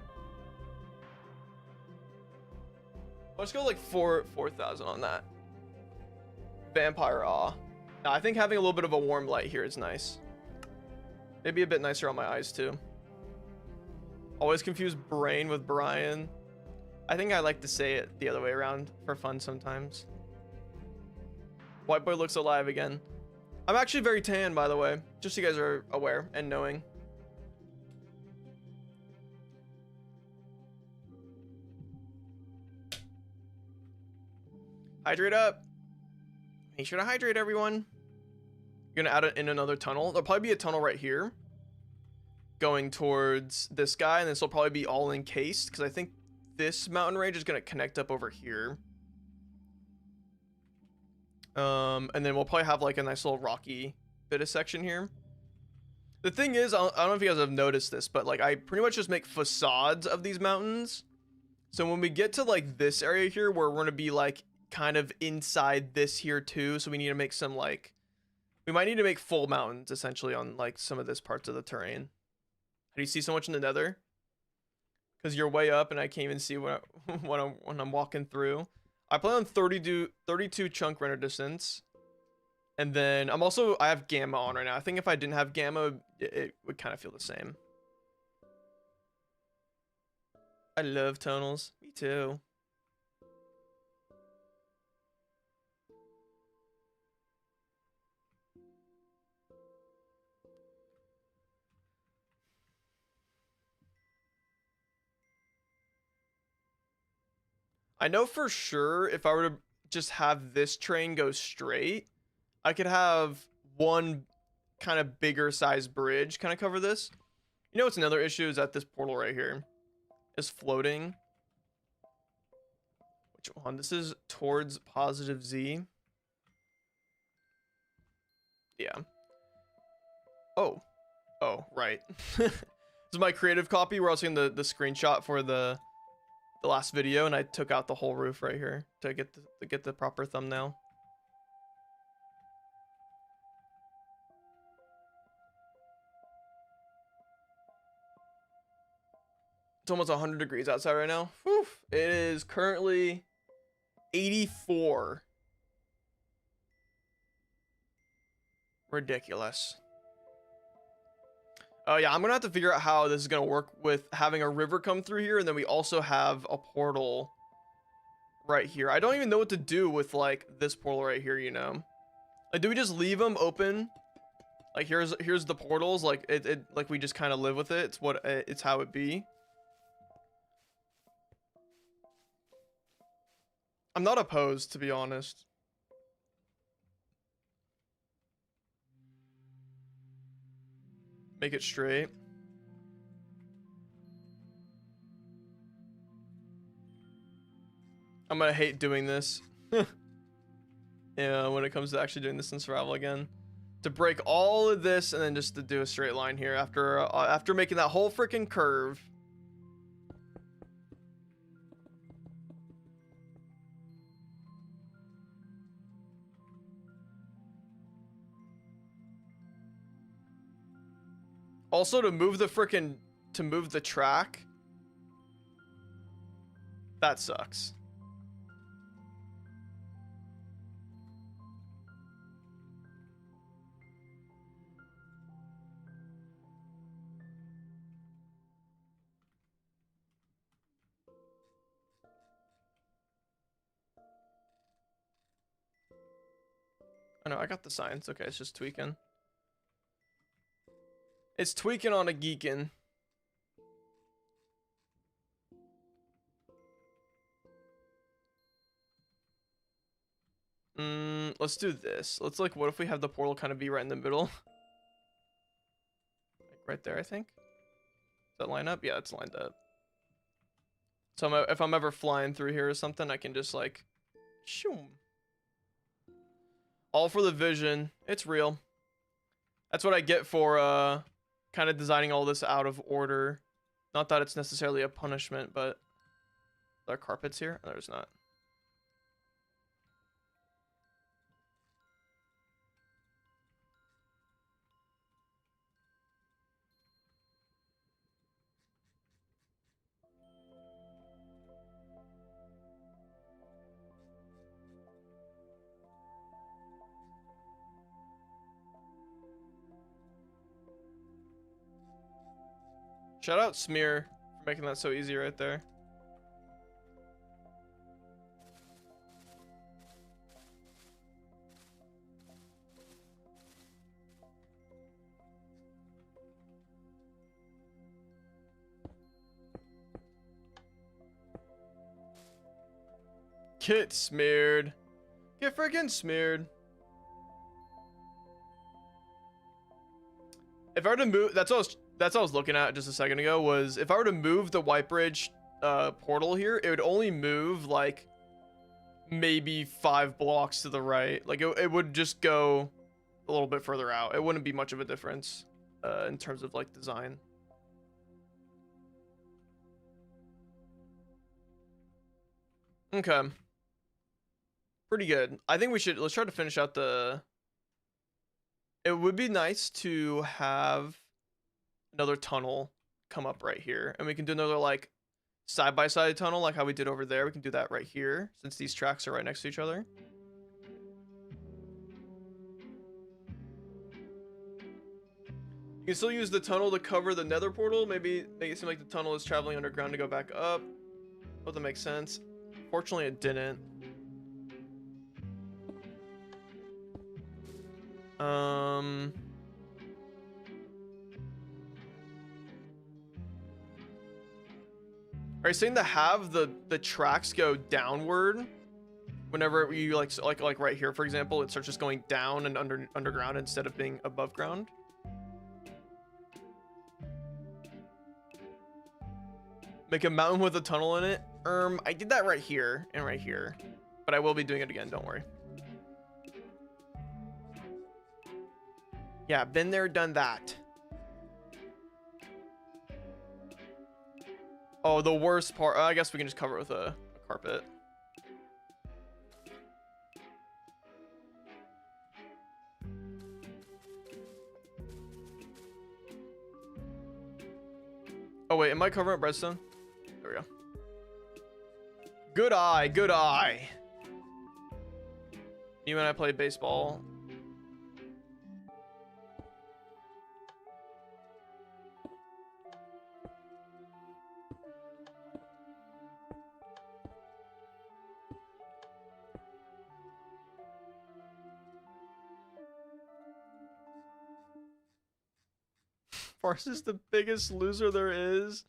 Let's go like 4,000 on that. Vampire awe. Now, I think having a little bit of a warm light here is nice. Maybe a bit nicer on my eyes too. Always confuse brain with Brian. I think I like to say it the other way around for fun sometimes. White boy looks alive again. I'm actually very tan, by the way, just so you guys are aware and knowing. Hydrate up. Make sure to hydrate, everyone. You're gonna add it in another tunnel. There'll probably be a tunnel right here going towards this guy, and this will probably be all encased because I think this mountain range is gonna connect up over here. And then we'll probably have like a nice little rocky bit of section here. The thing is, I don't know if you guys have noticed this, but like I pretty much just make facades of these mountains. So when we get to like this area here where we're gonna be like kind of inside this here too, so we need to make some like, we might need to make full mountains essentially on like some of this parts of the terrain. Do you see so much in the nether? Because you're way up and I can't even see what when I'm walking through. I play on 32 chunk render distance. And then I have gamma on right now. I think if I didn't have gamma, it would kind of feel the same. I love tonals. Me too. I know for sure if I were to just have this train go straight, I could have one kind of bigger size bridge kind of cover this. You know what's another issue is that this portal right here is floating. Which one? This is towards positive Z. Yeah. Oh, right. This is my creative copy. We're also in the screenshot for the last video, and I took out the whole roof right here to get the proper thumbnail. It's almost 100 degrees outside right now. Whew. It is currently 84. Ridiculous. Oh yeah, I'm gonna have to figure out how this is gonna work with having a river come through here, and then we also have a portal right here. I don't even know what to do with like this portal right here, you know? Like, do we just leave them open? Like, here's the portals. Like it like we just kind of live with it. It's how it be. I'm not opposed, to be honest. Make it straight. I'm gonna hate doing this. Yeah, when it comes to actually doing this in survival again. To break all of this and then just to do a straight line here after making that whole freaking curve. Also, to move the track, that sucks. I know, I got the signs. Okay, it's just tweaking. It's tweaking on a geekin'. Let's do this. Let's like, what if we have the portal kind of be right in the middle? Like right there, I think. Does that line up? Yeah, it's lined up. So if I'm ever flying through here or something, I can just like, shoom. All for the vision. It's real. That's what I get for kind of designing all this out of order. Not that it's necessarily a punishment, but there are carpets here? No, there's not. Shout out Smear for making that so easy right there. Get smeared. Get freaking smeared. If I were to move, that's what I was looking at just a second ago, was if I were to move the White Bridge portal here, it would only move like maybe 5 blocks to the right. Like it would just go a little bit further out. It wouldn't be much of a difference in terms of like design. Okay. Pretty good. I think let's try to finish out the... It would be nice to have another tunnel come up right here. And we can do another like side-by-side tunnel like how we did over there. We can do that right here since these tracks are right next to each other. You can still use the tunnel to cover the nether portal. Maybe make it seem like the tunnel is traveling underground to go back up. Hope that makes sense. Fortunately, it didn't. Are you saying to have the tracks go downward whenever you like right here, for example, it starts just going down and underground instead of being above ground? Make a mountain with a tunnel in it. I did that right here and right here, but I will be doing it again. Don't worry. Yeah, been there, done that. Oh, the worst part. I guess we can just cover it with a carpet. Oh wait, am I covering up redstone? There we go. Good eye, good eye. You and I played baseball. Barce is the biggest loser there is.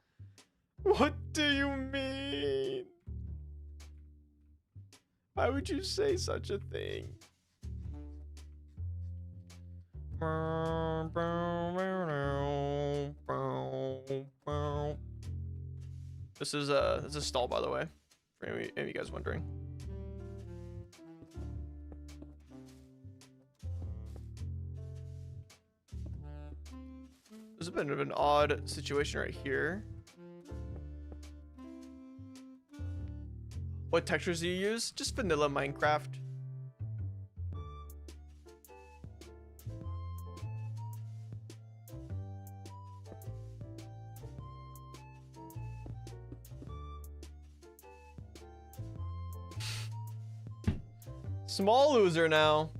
What do you mean? Why would you say such a thing? This is a stall, by the way, for any of you guys wondering. There's a bit of an odd situation right here. What textures do you use? Just vanilla Minecraft. Small loser now.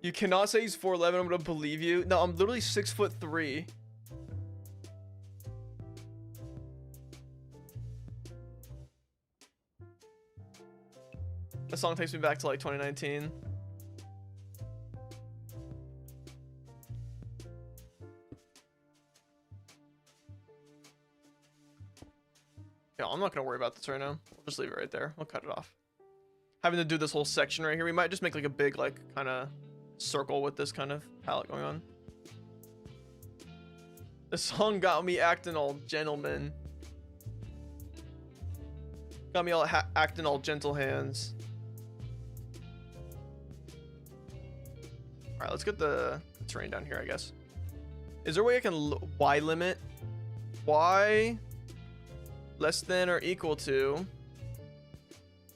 You cannot say he's 4'11". I'm gonna believe you. No, I'm literally 6'3". The song takes me back to like 2019. Yeah, I'm not gonna worry about this right now. We'll just leave it right there. We'll cut it off. Having to do this whole section right here, we might just make like a big like kind of circle with this kind of palette going on. The song got me acting all gentleman. Got me all acting all gentle hands. All right, let's get the terrain down here, I guess. Is there a way I can Y limit? Y less than or equal to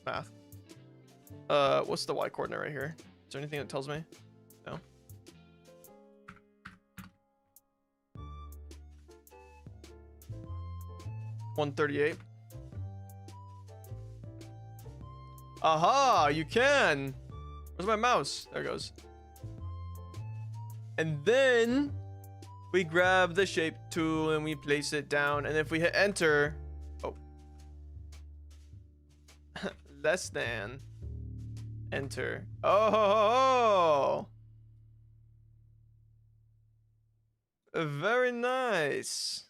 math. What's the Y coordinate right here? Is there anything that tells me? No. $138. Aha! You can. Where's my mouse? There it goes. And then we grab the shape tool and we place it down. And if we hit enter, oh, less than, enter. Oh, very nice.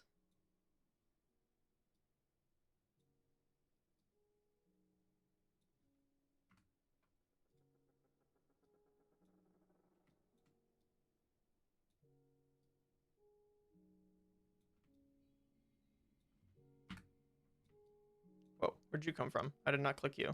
Whoa, where'd you come from? I did not click you.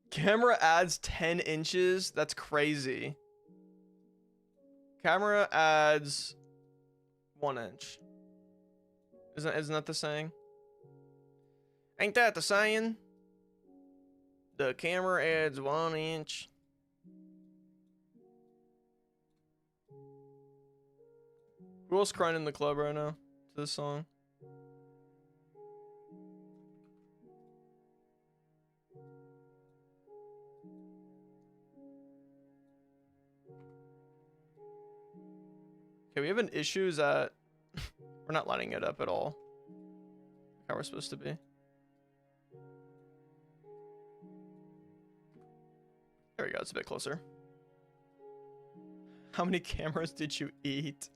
Camera adds 10 inches. That's crazy. Camera adds 1 inch. Isn't that the saying? Ain't that the saying? The camera adds 1 inch. Who else crying in the club right now to this song? Okay, we have an issue is that we're not lining it up at all. How we're supposed to be. There we go, it's a bit closer. How many cameras did you eat?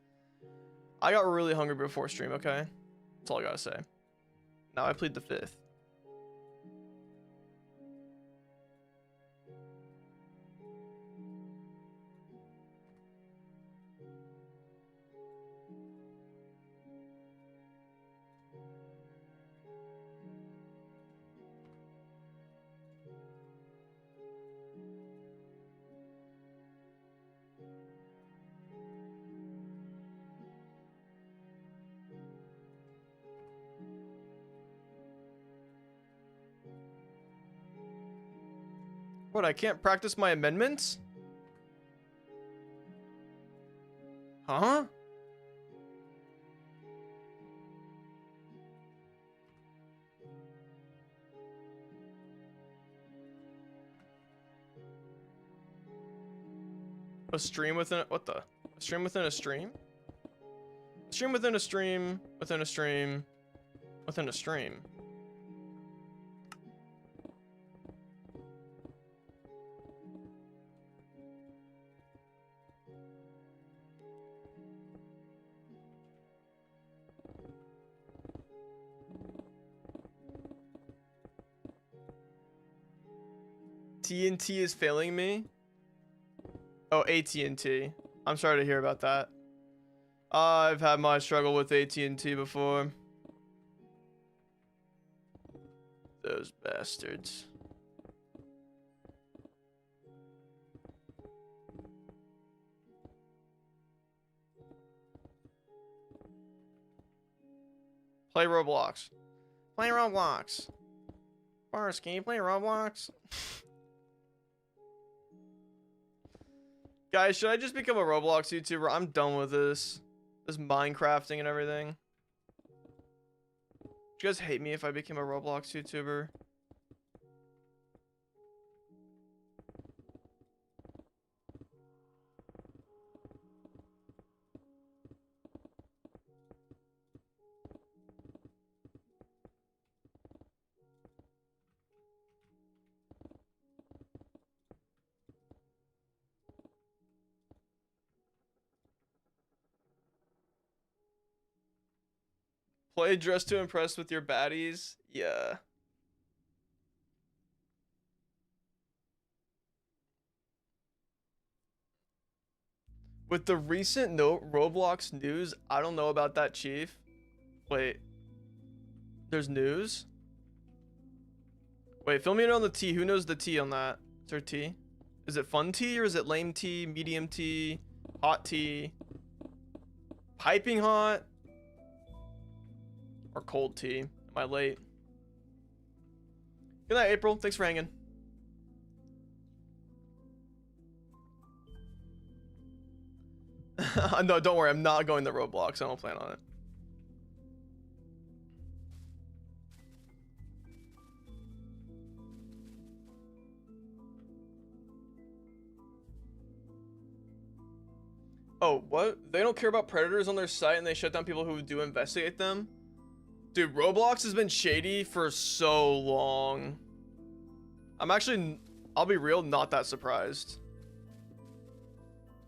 I got really hungry before stream, okay? That's all I gotta say. Now I plead the fifth. What, I can't practice my amendments? Huh? A stream within a, what the? A stream within a stream? A stream within a stream, within a stream, within a stream. TNT is failing me? Oh, AT&T. I'm sorry to hear about that. I've had my struggle with AT&T before. Those bastards. Play Roblox. Play Roblox. Barce, can you play Roblox? Guys, should I just become a Roblox YouTuber? I'm done with this. This Minecrafting and everything. Would you guys hate me if I became a Roblox YouTuber? Play Dress to Impress with your baddies? Yeah. With the recent Roblox news, I don't know about that, Chief. Wait. There's news? Wait, fill me in on the tea. Who knows the tea on that? Is there tea? Is it fun tea or is it lame tea, medium tea, hot tea, piping hot, or cold tea? Am I late? Good night, April. Thanks for hanging. No, don't worry. I'm not going to Roblox. I don't plan on it. Oh, what? They don't care about predators on their site and they shut down people who do investigate them? Dude, Roblox has been shady for so long. I'm actually, I'll be real, not that surprised.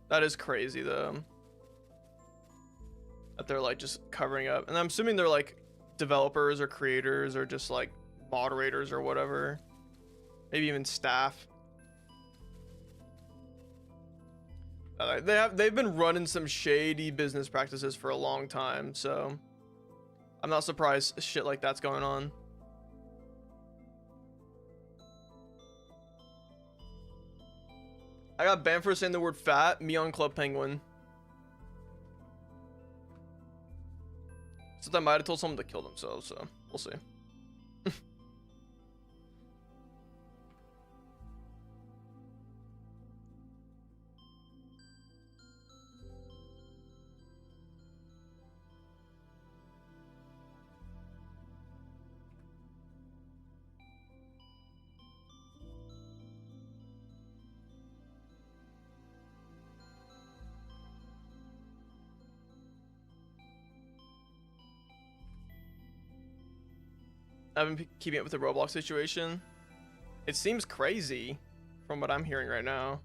That is crazy though. That they're like just covering up. And I'm assuming they're like developers or creators or just like moderators or whatever. Maybe even staff. They've been running some shady business practices for a long time, so I'm not surprised shit like that's going on. I got banned for saying the word fat, me on Club Penguin. So I might have told someone to kill themselves, so we'll see. I've been keeping up with the Roblox situation. It seems crazy from what I'm hearing right now.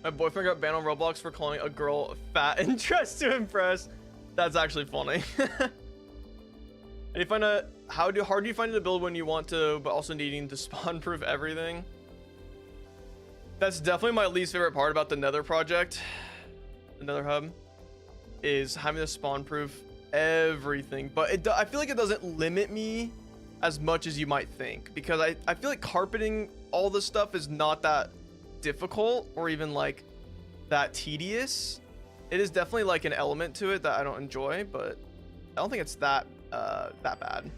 My boyfriend got banned on Roblox for calling a girl fat and dressed to impress. That's actually funny. And you find a hard do you find it to build when you want to, but also needing to spawn proof everything? That's definitely my least favorite part about the Nether project. The Nether hub is having to spawn proof everything, but I feel like it doesn't limit me as much as you might think, because I feel like carpeting all this stuff is not that difficult or even like that tedious. It is definitely like an element to it that I don't enjoy, but I don't think it's that bad.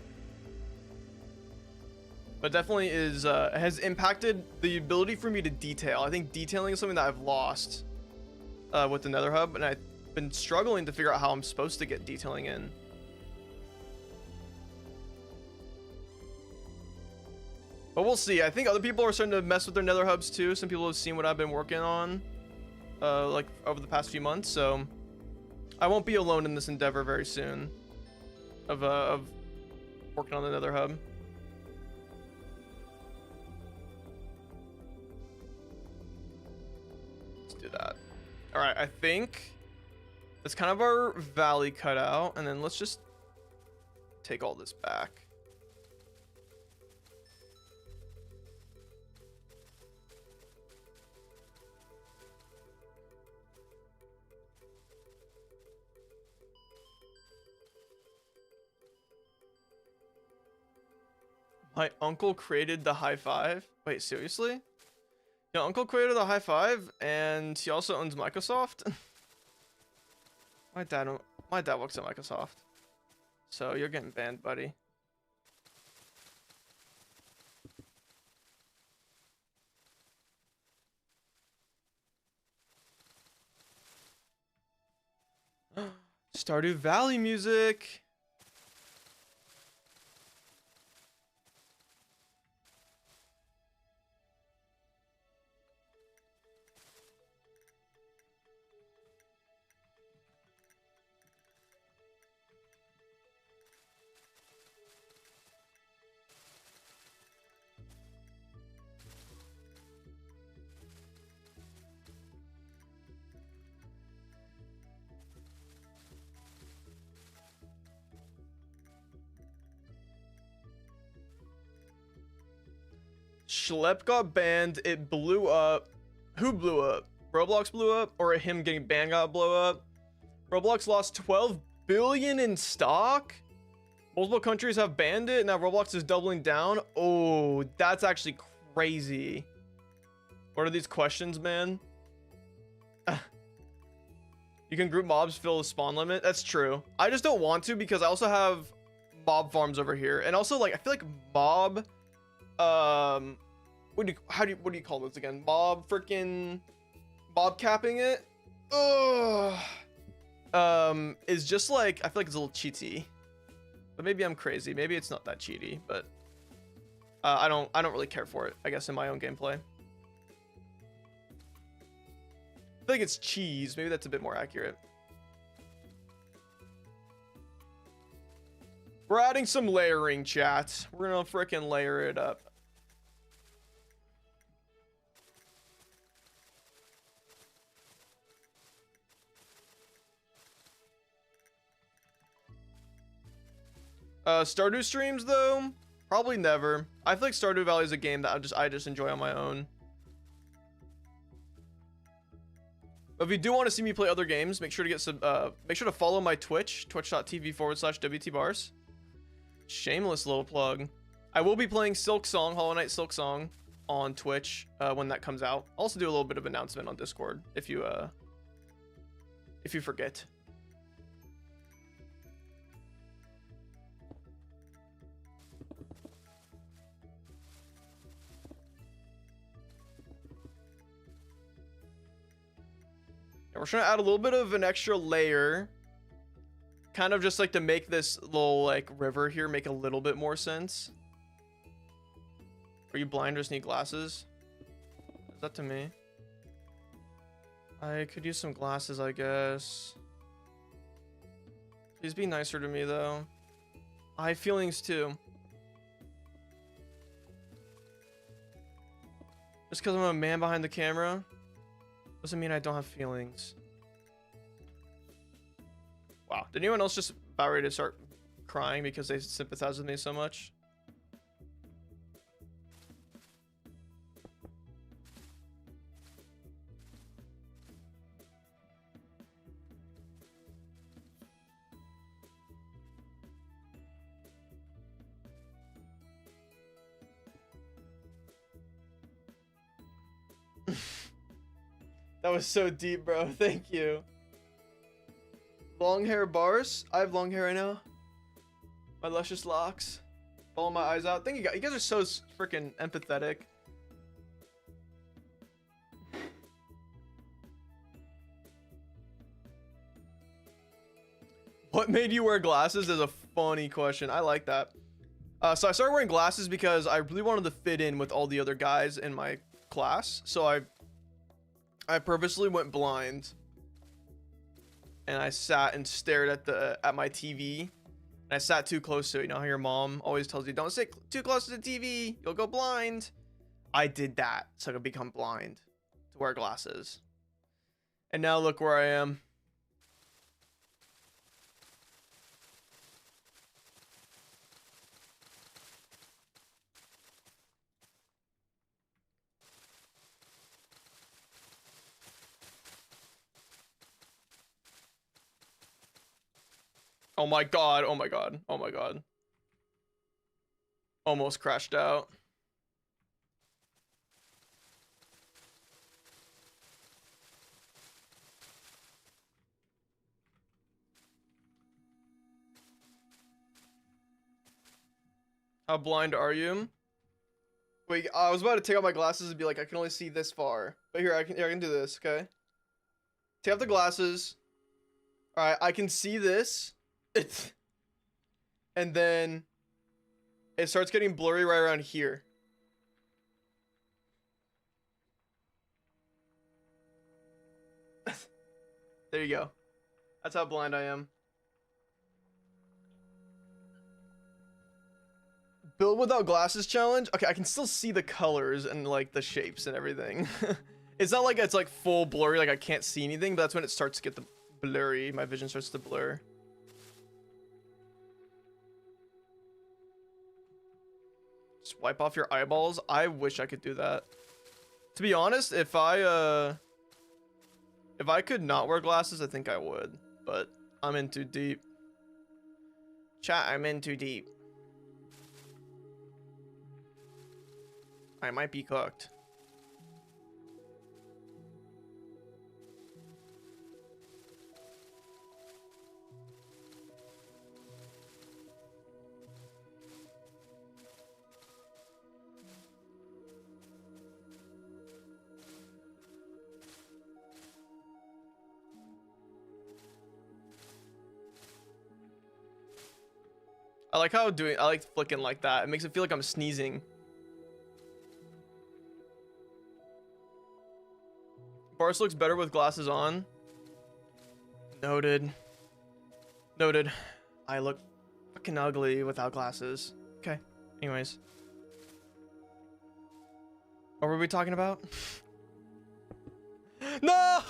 But definitely is has impacted the ability for me to detail. I think detailing is something that I've lost with the Nether hub, and I've been struggling to figure out how I'm supposed to get detailing in. But we'll see. I think other people are starting to mess with their Nether hubs too. Some people have seen what I've been working on like over the past few months, so I won't be alone in this endeavor very soon of working on the Nether hub. Let's do that. All right, I think that's kind of our valley cut out, and then let's just take all this back. My uncle created the high five. Wait, seriously? Your uncle created the high five, and he also owns Microsoft. My dad works at Microsoft, so you're getting banned, buddy. Stardew Valley music. Schlep got banned. It blew up. Who blew up? Roblox blew up, or him getting banned got blow up? Roblox lost 12 billion in stock. Multiple countries have banned it. Now Roblox is doubling down. Oh, that's actually crazy. What are these questions, man? You can group mobs, fill the spawn limit. That's true. I just don't want to, because I also have mob farms over here, and also like I feel like mob what do you call this again? Mob capping it. Ugh. Is just like, I feel like it's a little cheaty, but maybe I'm crazy. Maybe it's not that cheaty, but I don't really care for it, I guess, in my own gameplay. I think it's cheese. Maybe that's a bit more accurate. We're adding some layering, chat. We're gonna frickin' layer it up. Stardew streams though, probably never. I feel like Stardew Valley is a game that I just enjoy on my own. But if you do want to see me play other games, make sure to follow my Twitch, twitch.tv/WTBarce. Shameless little plug. I will be playing Silksong, Hollow Knight Silksong on Twitch when that comes out. I'll also do a little bit of announcement on Discord if you forget. And we're trying to add a little bit of an extra layer, kind of just like to make this little like river here make a little bit more sense. Are you blind or just need glasses? Is that to me? I could use some glasses, I guess. Please be nicer to me though. I have feelings too. Just because I'm a man behind the camera. Doesn't mean I don't have feelings. Wow. Did anyone else just about ready to start crying because they sympathize with me so much? That was so deep, bro. Thank you. Long hair barce. I have long hair right now. My luscious locks. Bawling my eyes out. Thank you guys. You guys are so freaking empathetic. What made you wear glasses is a funny question. I like that. So I started wearing glasses because I really wanted to fit in with all the other guys in my class. So I purposely went blind. And I sat and stared at my TV. And I sat too close to it. You know how your mom always tells you, don't sit too close to the TV, you'll go blind. I did that so I could become blind to wear glasses. And now look where I am. Oh my god, oh my god, oh my god. Almost crashed out. How blind are you? Wait, I was about to take out my glasses and be like, I can only see this far. But here, I can do this, okay? Take off the glasses. Alright, I can see this. And then it starts getting blurry right around here. There you go. That's how blind I am. Build without glasses challenge? Okay, I can still see the colors and like the shapes and everything. It's not like it's like full blurry, like I can't see anything, but that's when it starts to get the blurry. My vision starts to blur. Just wipe off your eyeballs. I wish I could do that. To be honest, if I could not wear glasses, I think I would. But I'm in too deep. Chat, I'm in too deep. I might be cooked. I like how I like flicking like that. It makes it feel like I'm sneezing. Barce looks better with glasses on. Noted. Noted. I look fucking ugly without glasses. Okay. Anyways. What were we talking about? No!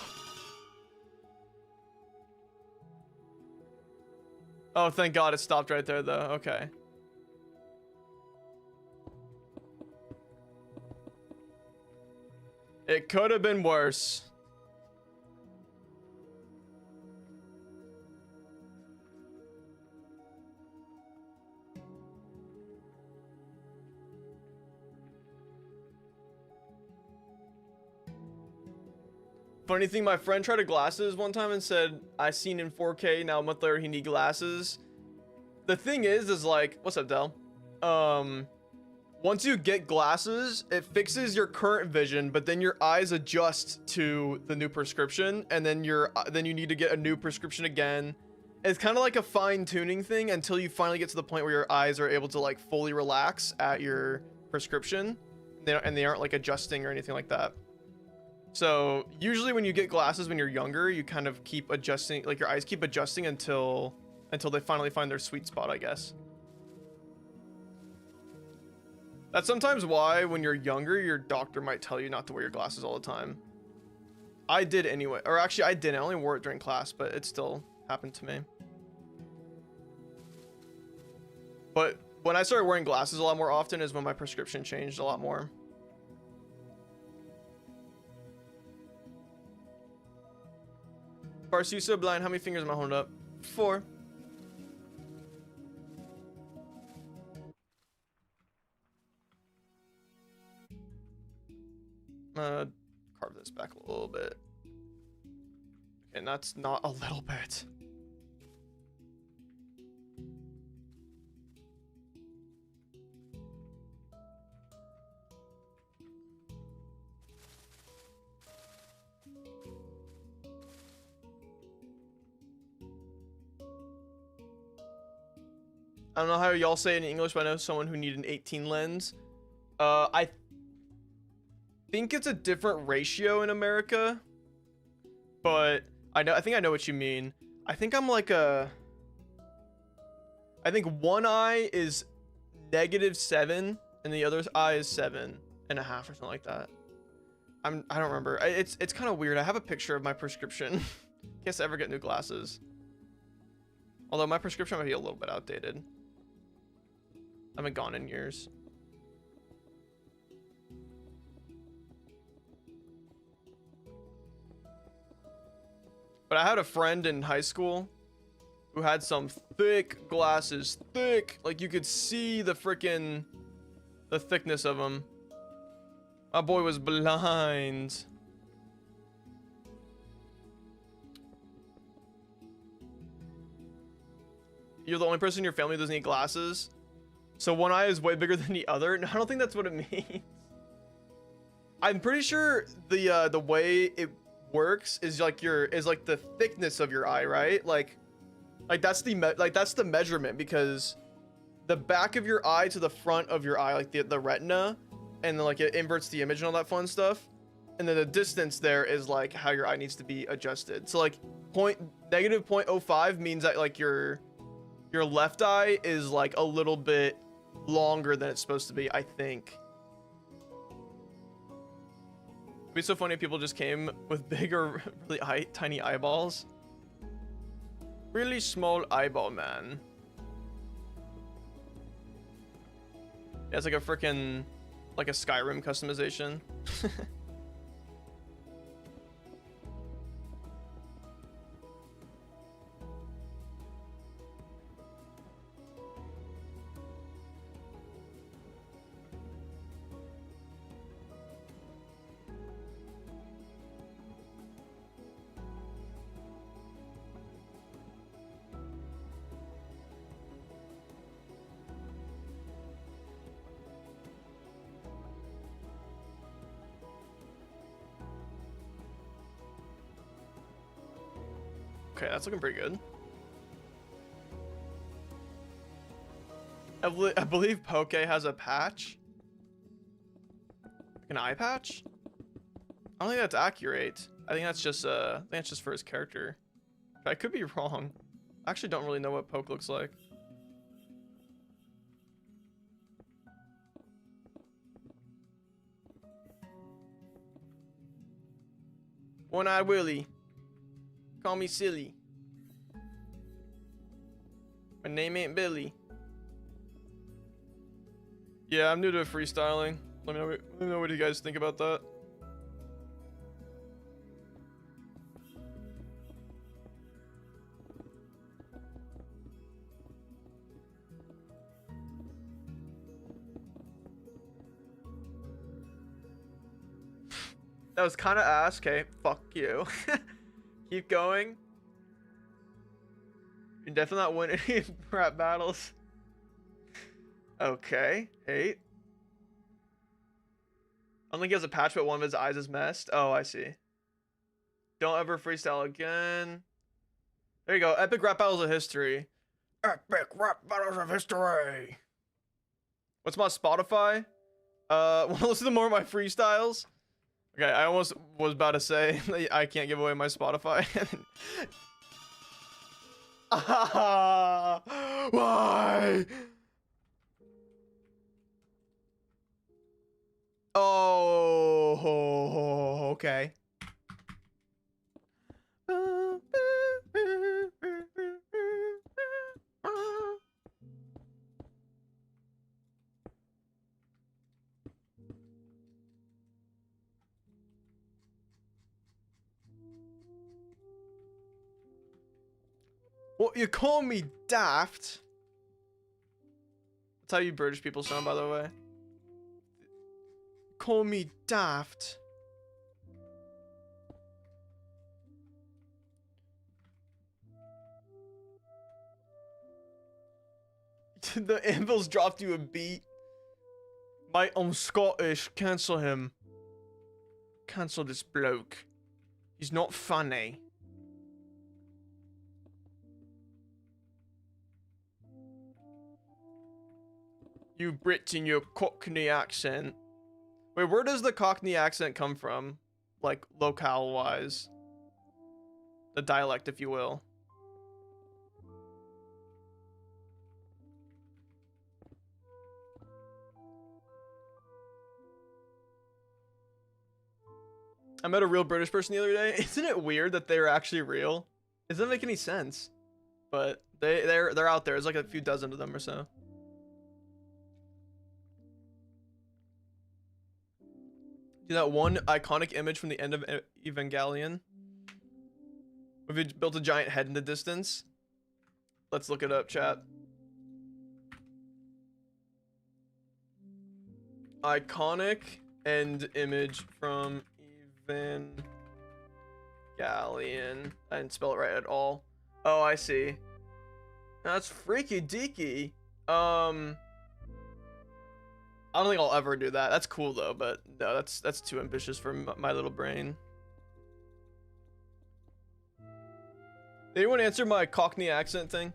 Oh, thank God it stopped right there, though. Okay. It could have been worse. Funny thing, my friend tried glasses one time and said, I seen in 4K, now a month later he need glasses. The thing is like, what's up, Del? Once you get glasses, it fixes your current vision, but then your eyes adjust to the new prescription, and then then you need to get a new prescription again. It's kind of like a fine-tuning thing until you finally get to the point where your eyes are able to like fully relax at your prescription, and they aren't like adjusting or anything like that. So usually when you get glasses when you're younger, you kind of keep adjusting, like your eyes keep adjusting until they finally find their sweet spot, I guess. That's sometimes why when you're younger, your doctor might tell you not to wear your glasses all the time. I did anyway. Or actually, I didn't. I only wore it during class, but it still happened to me. But when I started wearing glasses a lot more often is when my prescription changed a lot more. Barce, you so blind. How many fingers am I holding up? 4. Carve this back a little bit. Okay, and that's not a little bit. I don't know how y'all say it in English, but I know someone who needed an 18 lens. I think it's a different ratio in America, but I think I know what you mean. I think I'm like I think one eye is -7 and the other eye is 7.5 or something like that. I don't remember. It's kind of weird. I have a picture of my prescription. In case I ever get new glasses. Although my prescription might be a little bit outdated. I haven't gone in years. But I had a friend in high school who had some thick glasses. Thick! Like you could see the thickness of them. My boy was blind. You're the only person in your family who doesn't need glasses? So one eye is way bigger than the other? No, I don't think that's what it means. I'm pretty sure the way it works is like the thickness of your eye, right? Like that's the measurement, because the back of your eye to the front of your eye, like the retina, and then like it inverts the image and all that fun stuff, and then the distance there is like how your eye needs to be adjusted. So like -0.05 means that like your left eye is like a little bit longer than it's supposed to be, I think. It'd be so funny if people just came with big or really tiny eyeballs. Really small eyeball, man. Yeah, it's like a freaking, like a Skyrim customization. Okay, that's looking pretty good. I believe Poke has a patch. Like an eye patch? I don't think that's accurate. I think that's just for his character. But I could be wrong. I actually don't really know what Poke looks like. One-eyed Willie. Call me silly. My name ain't Billy. Yeah, I'm new to freestyling. Let me know what you guys think about that. That was kind of ass. Okay, fuck you. Keep going. You're definitely not winning any rap battles. Okay, 8. I don't think he has a patch, but one of his eyes is messed. Oh, I see. Don't ever freestyle again. There you go. Epic rap battles of history. Epic rap battles of history. What's my Spotify? Want to listen to more of my freestyles? Okay, I almost was about to say I can't give away my Spotify. Why? Oh, okay. Well, you call me daft. That's how you British people sound, by the way. Call me daft. The anvils dropped you a beat. Mate, I'm Scottish. Cancel him. Cancel this bloke. He's not funny. You Brits in your Cockney accent. Wait, where does the Cockney accent come from? Like, locale-wise. The dialect, if you will. I met a real British person the other day. Isn't it weird that they're actually real? It doesn't make any sense. But they're out there. There's like a few dozen of them or so. Do that one iconic image from the end of Evangelion? If it built a giant head in the distance. Let's look it up, chat. Iconic end image from Evangelion. I didn't spell it right at all. Oh, I see. That's freaky deaky. I don't think I'll ever do that. That's cool though, but no, that's too ambitious for my little brain. Did anyone answer my Cockney accent thing?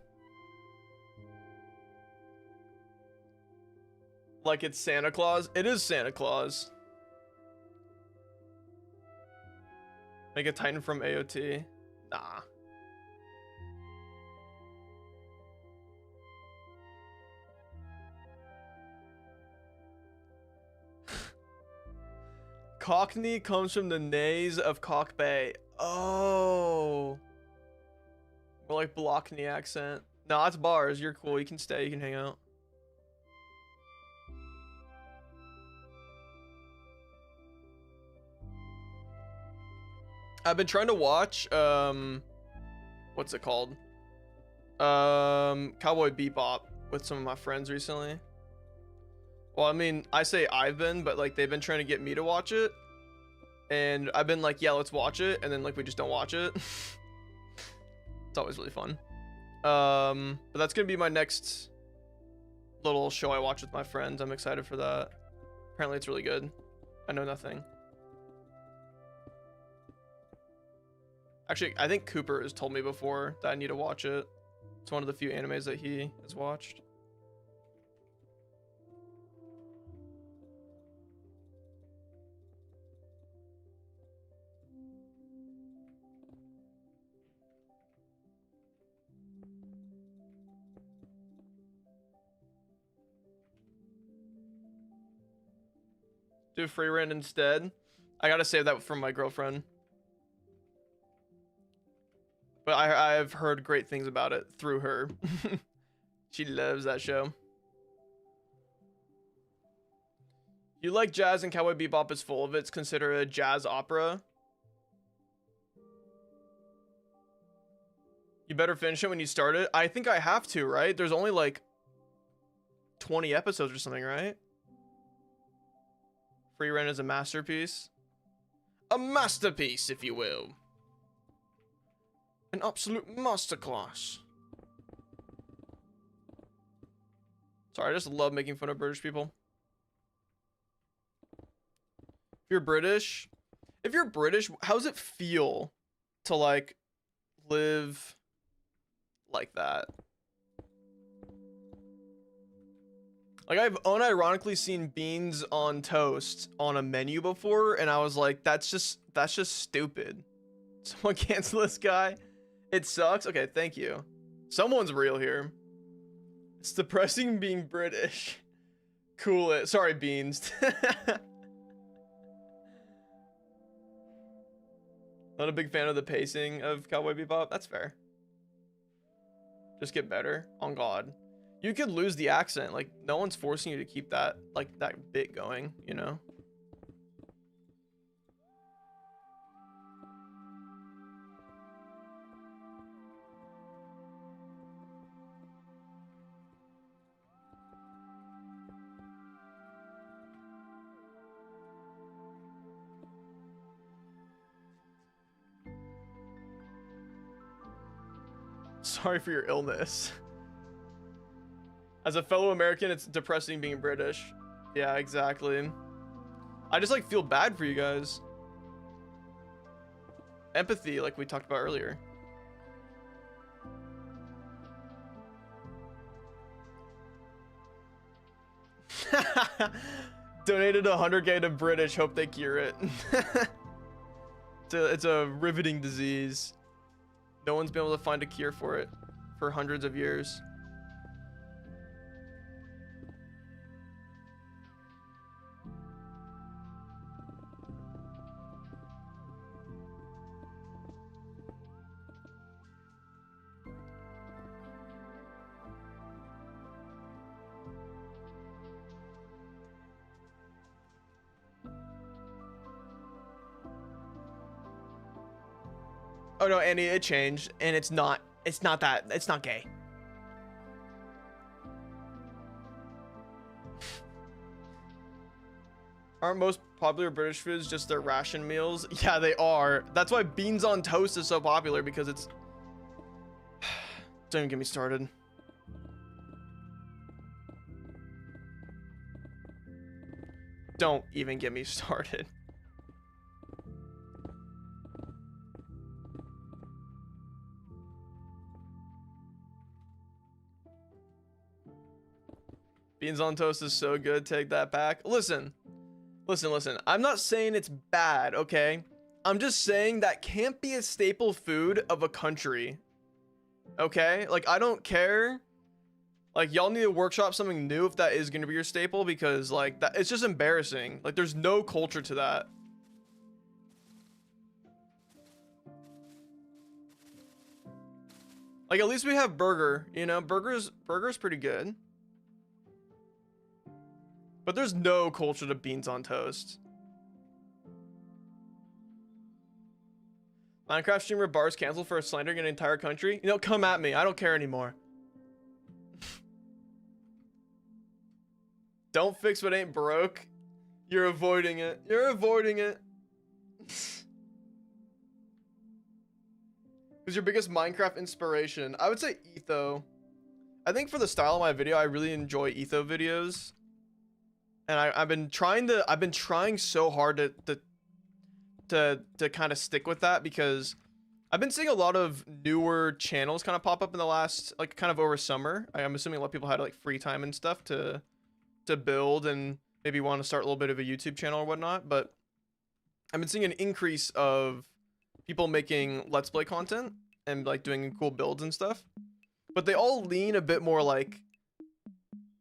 Like it's Santa Claus? It is Santa Claus. Make a Titan from AOT? Nah. Cockney comes from the nays of Cock Bay. Oh. More like Blockney accent. No, it's bars. You're cool. You can stay. You can hang out. I've been trying to watch, what's it called? Cowboy Bebop with some of my friends recently. Well, I mean, I say I've been, but like they've been trying to get me to watch it. And I've been like, yeah, let's watch it. And then like we just don't watch it. It's always really fun. But that's gonna be my next little show I watch with my friends. I'm excited for that. Apparently it's really good. I know nothing. Actually, I think Cooper has told me before that I need to watch it. It's one of the few animes that he has watched. Do free rent instead. I gotta save that from my girlfriend. But I've heard great things about it through her. She loves that show. You like jazz and Cowboy Bebop is full of it. It's considered a jazz opera. You better finish it when you start it. I think I have to, right? There's only like 20 episodes or something, right? Free Rent is a masterpiece. A masterpiece, if you will. An absolute masterclass. Sorry, I just love making fun of British people. If you're British, how does it feel to like live like that? Like I've unironically seen beans on toast on a menu before, and I was like, that's just stupid. Someone cancel this guy. It sucks. Okay, thank you. Someone's real here. It's depressing being British. Cool it. Sorry, beans. Not a big fan of the pacing of Cowboy Bebop. That's fair. Just get better. On God. You could lose the accent. Like, no one's forcing you to keep that, like, that bit going, you know? Sorry for your illness. As a fellow American, it's depressing being British. Yeah, exactly. I just like feel bad for you guys. Empathy, like we talked about earlier. Donated 100K to British, hope they cure it. It's a riveting disease. No one's been able to find a cure for it for hundreds of years. Oh no, Annie, it changed, and it's not gay. Aren't most popular British foods just their ration meals? Yeah, they are. That's why beans on toast is so popular, because it's... Don't even get me started. Don't even get me started. Beans on toast is so good. Take that back. Listen. I'm not saying it's bad, okay? I'm just saying that can't be a staple food of a country. Okay? Like, I don't care. Like, y'all need to workshop something new if that is going to be your staple, because, like, that it's just embarrassing. Like, there's no culture to that. Like, at least we have burger, you know? Burger's pretty good. But there's no culture to beans on toast. Minecraft streamer Barce canceled for slandering an entire country. You know, come at me. I don't care anymore. Don't fix what ain't broke. You're avoiding it. You're avoiding it. Who's your biggest Minecraft inspiration? I would say Etho. I think for the style of my video, I really enjoy Etho videos. And I've been trying so hard to kind of stick with that, because I've been seeing a lot of newer channels kind of pop up in the last, like, kind of over summer. I'm assuming a lot of people had like free time and stuff to build and maybe want to start a little bit of a YouTube channel or whatnot. But I've been seeing an increase of people making Let's Play content and like doing cool builds and stuff. But they all lean a bit more like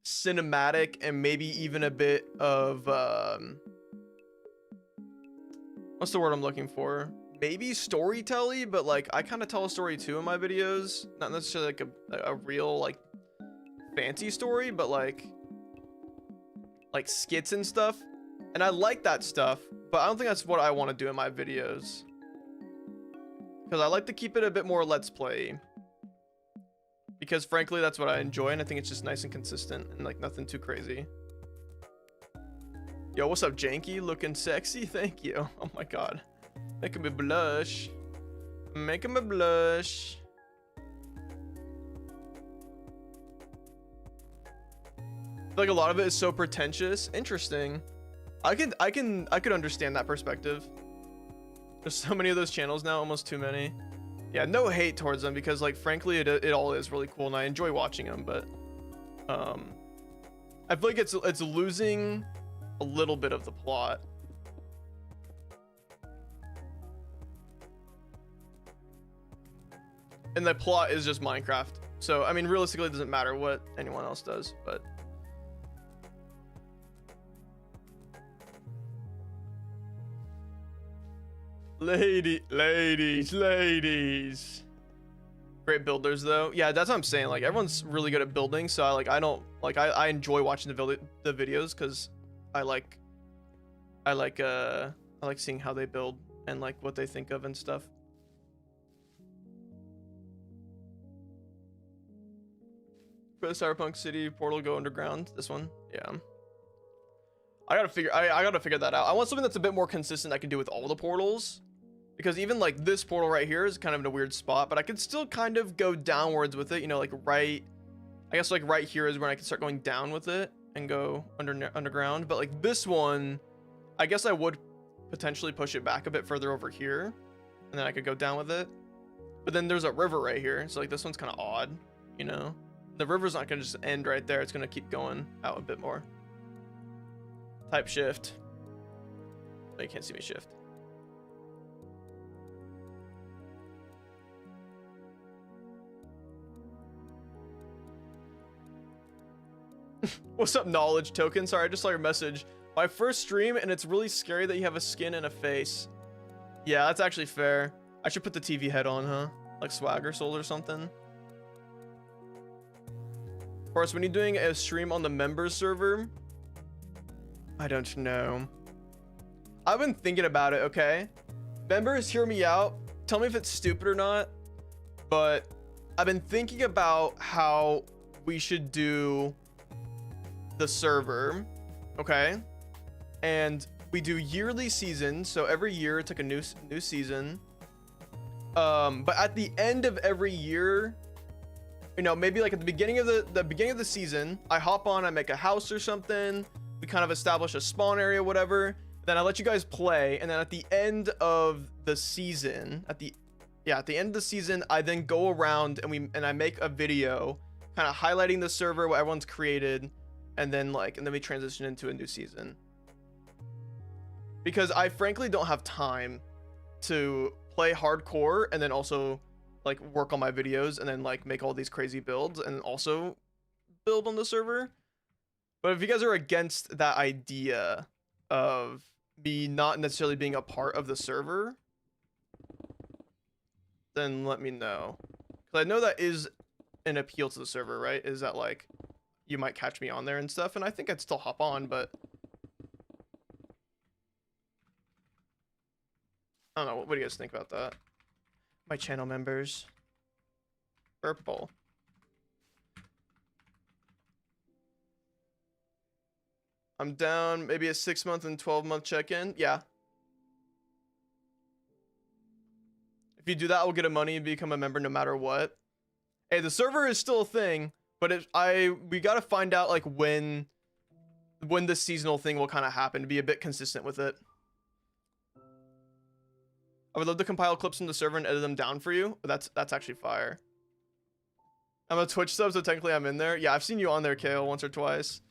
cinematic and maybe even a bit of what's the word I'm looking for? Maybe storytelling, but like I kind of tell a story too in my videos, not necessarily like a real like fancy story, but like skits and stuff. And I like that stuff, but I don't think that's what I want to do in my videos, because I like to keep it a bit more Let's Play. Because frankly, that's what I enjoy, and I think it's just nice and consistent and like nothing too crazy. Yo, what's up, Janky? Looking sexy? Thank you. Oh my god. Making me blush. Making me blush. I feel like a lot of it is so pretentious. Interesting. I could understand that perspective. There's so many of those channels now, almost too many. Yeah, no hate towards them, because like frankly it all is really cool and I enjoy watching them, but I feel like it's losing a little bit of the plot. And the plot is just Minecraft. So I mean, realistically it doesn't matter what anyone else does, but ladies. Great builders though. Yeah, that's what I'm saying. Like everyone's really good at building, so I enjoy watching the videos, because I like seeing how they build and like what they think of and stuff. For the Cyberpunk City portal go underground. This one, yeah. I gotta figure that out. I want something that's a bit more consistent I can do with all the portals. Because even like this portal right here is kind of in a weird spot, but I could still kind of go downwards with it, you know, like right, I guess like right here is when I can start going down with it and go underground. But like this one, I guess I would potentially push it back a bit further over here, and then I could go down with it. But then there's a river right here, so like this one's kind of odd, you know. The river's not gonna just end right there, it's gonna keep going out a bit more. Type shift. Oh, you can't see me shift. What's up, knowledge token? Sorry, I just saw your message. My first stream, and it's really scary that you have a skin and a face. Yeah, that's actually fair. I should put the TV head on, huh? Like Swagger Soul or something. Of course, when you're doing a stream on the members server, I don't know. I've been thinking about it, okay? Members, hear me out. Tell me if it's stupid or not. But I've been thinking about how we should do the server, okay? And we do yearly seasons, so every year it's like a new season. But at the end of every year, you know, maybe like at the beginning of the beginning of the season, I hop on, I make a house or something. We kind of establish a spawn area, whatever. Then I let you guys play, and then at the end of the season, at the end of the season, I then go around and I make a video, kind of highlighting the server, what everyone's created, and then we transition into a new season. Because I frankly don't have time to play hardcore and then also like work on my videos and then like make all these crazy builds and also build on the server. But if you guys are against that idea of me not necessarily being a part of the server, then let me know. Because I know that is an appeal to the server, right? Is that like you might catch me on there and stuff, and I think I'd still hop on, but I don't know. What do you guys think about that? My channel members. Purple. I'm down. Maybe a 6-month and 12-month check-in. Yeah. If you do that, I will get a money and become a member no matter what. Hey, the server is still a thing, but we gotta find out like when the seasonal thing will kind of happen to be a bit consistent with it. I would love to compile clips from the server and edit them down for you. That's actually fire. I'm a Twitch sub, so technically I'm in there. Yeah, I've seen you on there, Kale, once or twice.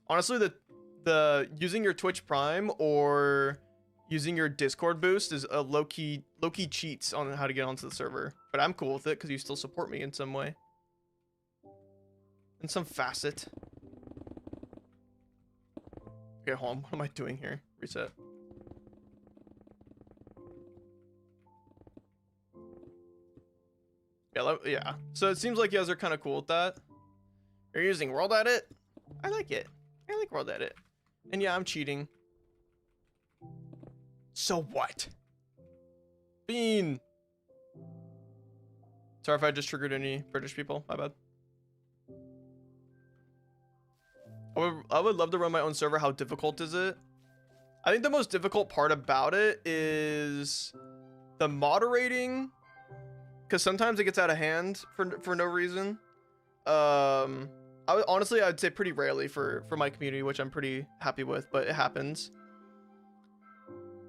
Honestly, the using your Twitch Prime or using your Discord boost is a low-key cheats on how to get onto the server. But I'm cool with it because you still support me in some way. In some facet. Okay, hold on. What am I doing here? Reset. Yeah. So it seems like you guys are kind of cool with that. You're using World Edit? I like it. I like World Edit. And yeah, I'm cheating. So what? Bean. Sorry if I just triggered any British people. My bad. I would love to run my own server. How difficult is it? I think the most difficult part about it is the moderating. Because sometimes it gets out of hand for no reason. Honestly, I'd say pretty rarely for my community, which I'm pretty happy with, but it happens.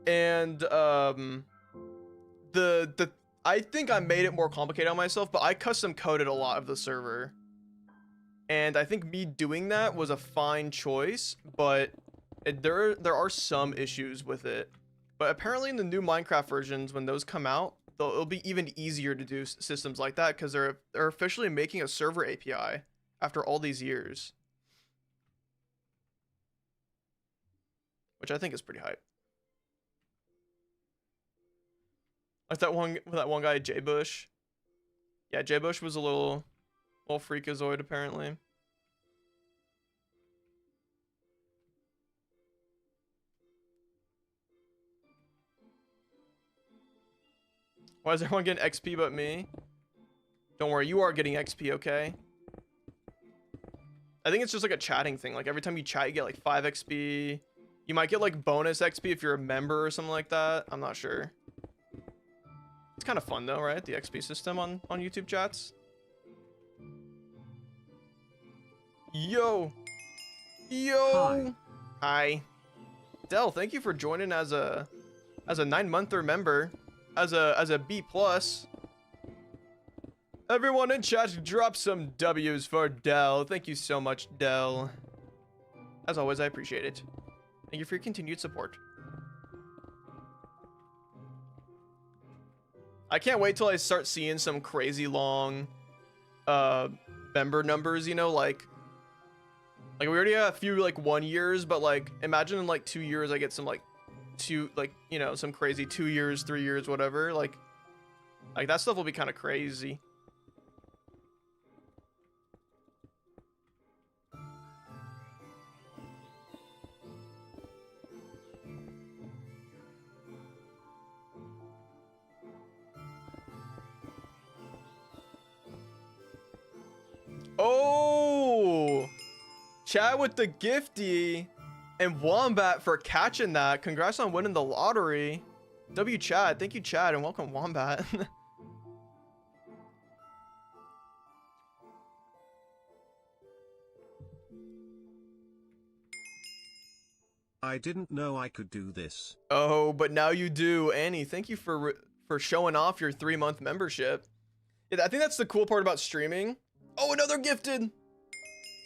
And I think I made it more complicated on myself, but I custom coded a lot of the server. And I think me doing that was a fine choice, but there are some issues with it. But apparently in the new Minecraft versions, when those come out, it'll be even easier to do systems like that because they're officially making a server API after all these years, which I think is pretty hype. Like that one guy, J Bush. Yeah, J Bush was a little freakazoid apparently. Why is everyone getting XP but me? Don't worry, you are getting XP, okay? I think it's just like a chatting thing. Like every time you chat, you get like 5 XP. You might get like bonus XP if you're a member or something like that. I'm not sure. It's kind of fun though, right? The XP system on YouTube chats. Yo. Hi. Dell, thank you for joining as a 9-monther member, as a B plus. Everyone in chat, drop some W's for Dell. Thank you so much, Dell. As always, I appreciate it. Thank you for your continued support. I can't wait till I start seeing some crazy long member numbers, you know, like we already have a few like 1 years, but like imagine in like 2 years I get some like you know, some crazy 2 years, 3 years, whatever. Like that stuff will be kind of crazy. Oh, chat with the gifty and Wombat for catching that. Congrats on winning the lottery. W Chad, thank you Chad, and welcome Wombat. I didn't know I could do this. Oh, but now you do. Annie, thank you for showing off your 3-month membership. Yeah, I think that's the cool part about streaming. Oh, another gifted.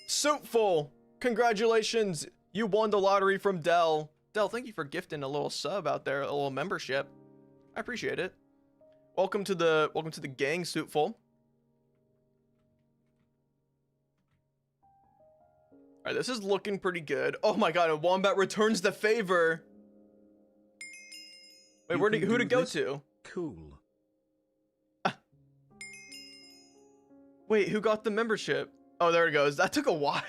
Soupful. Congratulations. You won the lottery from Dell. Dell, thank you for gifting a little sub out there, a little membership. I appreciate it. Welcome to the gang, Soupful. All right, this is looking pretty good. Oh my god, a Wombat returns the favor. Wait, who to go to? Cool. Wait, who got the membership? Oh, there it goes. That took a while.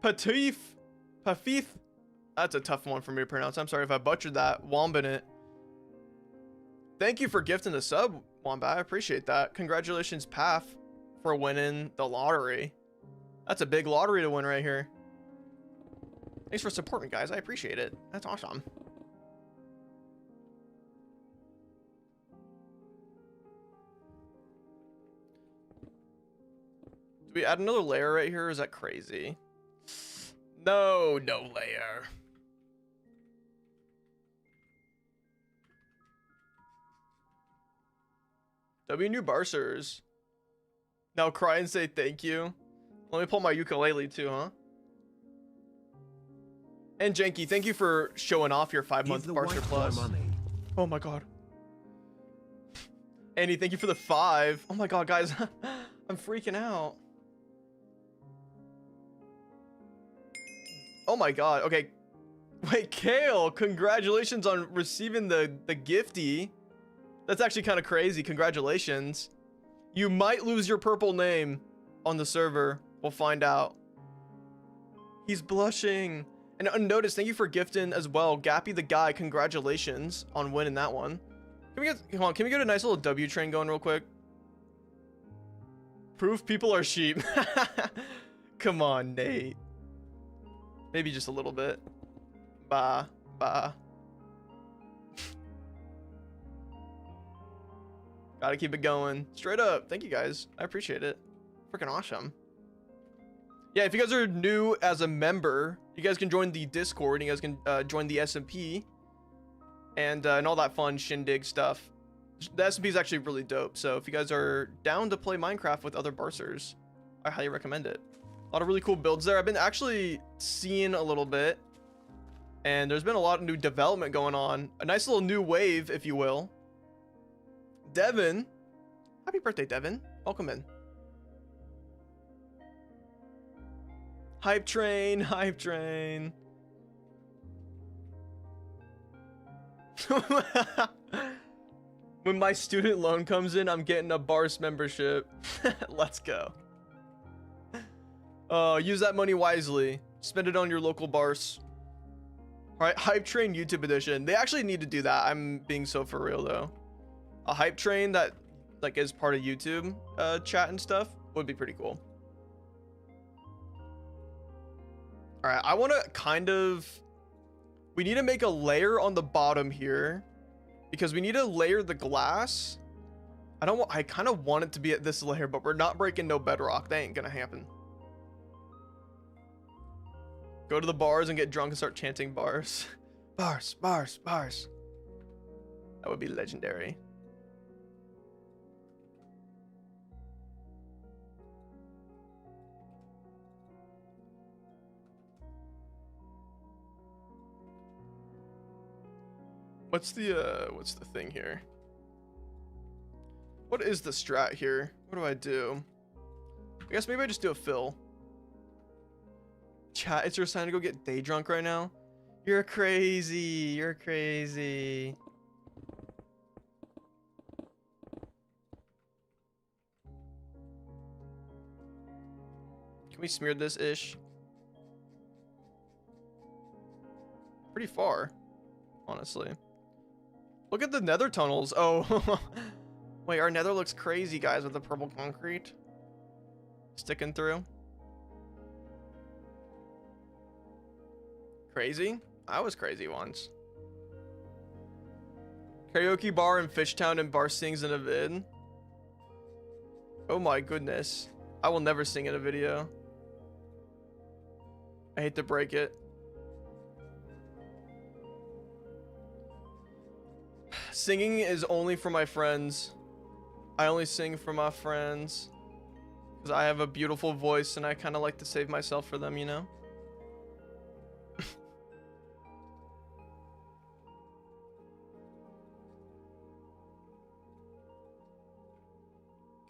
Pafith. That's a tough one for me to pronounce. I'm sorry if I butchered that. Wombat. Thank you for gifting the sub, Wombat. I appreciate that. Congratulations, Paf, for winning the lottery. That's a big lottery to win right here. Thanks for supporting, guys. I appreciate it. That's awesome. Do we add another layer right here, or is that crazy? No layer. W new Barcers. Now cry and say thank you. Let me pull my ukulele too, huh? And Janky, thank you for showing off your 5-month Barcer Plus. Oh my god. Andy, thank you for the 5. Oh my god, guys. I'm freaking out. Oh my god. Okay. Wait, Kale, congratulations on receiving the gifty. That's actually kind of crazy. Congratulations. You might lose your purple name on the server. We'll find out. He's blushing. And unnoticed, thank you for gifting as well. Gappy the guy, congratulations on winning that one. Come on, can we get a nice little W train going real quick? Proof people are sheep. Come on, Nate. Maybe just a little bit. Bah. Gotta keep it going. Straight up. Thank you guys. I appreciate it. Freaking awesome. Yeah, if you guys are new as a member, you guys can join the Discord. You guys can join the SMP and all that fun shindig stuff. The SMP is actually really dope. So if you guys are down to play Minecraft with other Barcers, I highly recommend it. A lot of really cool builds there. I've been actually seeing a little bit, and there's been a lot of new development going on. A nice little new wave, if you will. Devin, happy birthday, Devin. Welcome in. Hype train. When my student loan comes in, I'm getting a Barce membership. Let's go. Use that money wisely. Spend it on your local Barce. All right, Hype Train YouTube edition. They actually need to do that. I'm being so for real though. A Hype Train that like is part of YouTube chat and stuff would be pretty cool. All right, I want to we need to make a layer on the bottom here because we need to layer the glass. I kind of want it to be at this layer, but we're not breaking no bedrock. That ain't gonna happen. Go to the bars and get drunk and start chanting bars. Bars, bars, bars. That would be legendary. What's the thing here? What is the strat here? What do I do? I guess maybe I just do a fill. Chat, it's your sign to go get day drunk right now? You're crazy. You're crazy. Can we smear this ish? Pretty far, honestly. Look at the nether tunnels. Oh, wait, our nether looks crazy, guys, with the purple concrete sticking through. Crazy? I was crazy once. Karaoke bar in Fishtown and bar sings in a vid. Oh my goodness. I will never sing in a video. I hate to break it. Singing is only for my friends. I only sing for my friends because I have a beautiful voice and I kind of like to save myself for them, you know?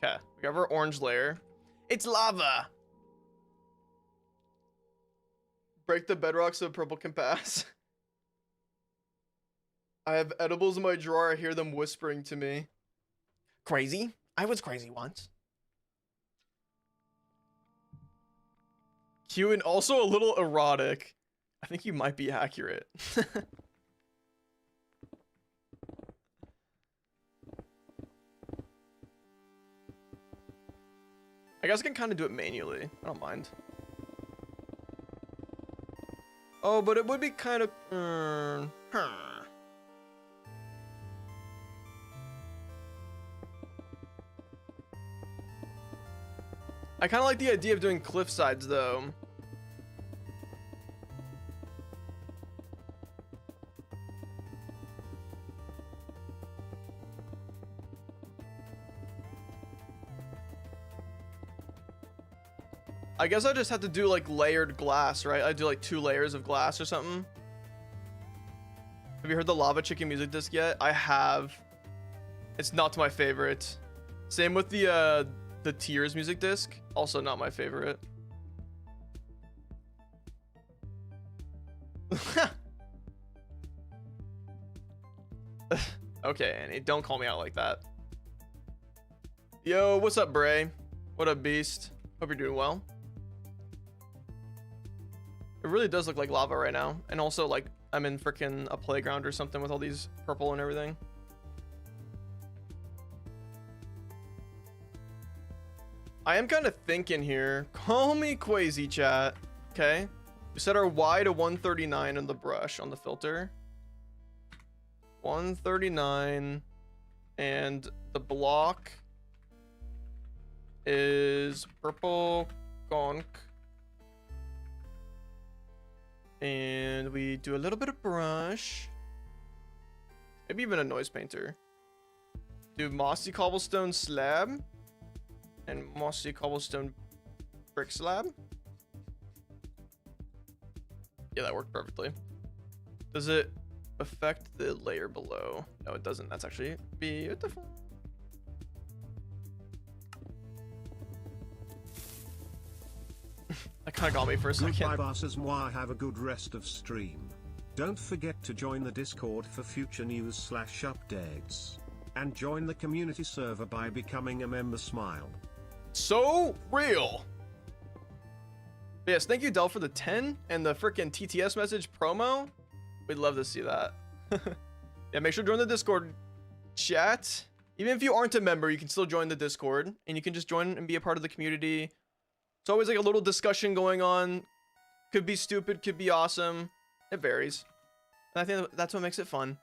Okay, we have our orange layer. It's lava. Break the bedrock so purple can pass. I have edibles in my drawer. I hear them whispering to me. Crazy? I was crazy once. Cute and also a little erotic. I think you might be accurate. I guess I can kind of do it manually. I don't mind. Oh, but it would be kind of... I kind of like the idea of doing cliffsides, though. I guess I just have to do like layered glass, right? I do like 2 layers of glass or something. Have you heard the Lava Chicken music disc yet? I have. It's not my favorite. Same with the Tears music disc. Also not my favorite. Okay, Annie, don't call me out like that. Yo, what's up, Bray? What up, Beast? Hope you're doing well. It really does look like lava right now. And also, like, I'm in freaking a playground or something with all these purple and everything. I am kind of thinking here. Call me crazy, chat. Okay. We set our Y to 139 on the brush on the filter. 139. And the block is purple conch. And we do a little bit of brush. Maybe even a noise painter. Do mossy cobblestone slab. And mossy cobblestone brick slab. Yeah, that worked perfectly. Does it affect the layer below? No, it doesn't. That's actually beautiful. That kind of got me for a second. Goodbye, bosses. Moi, have a good rest of stream. Don't forget to join the Discord for future news/updates. And join the community server by becoming a member. Smile. So real. But yes, thank you, Del, for the 10 and the freaking TTS message promo. We'd love to see that. Yeah, make sure to join the Discord chat. Even if you aren't a member, you can still join the Discord and you can just join and be a part of the community. It's always like a little discussion going on. Could be stupid, could be awesome. It varies. And I think that's what makes it fun.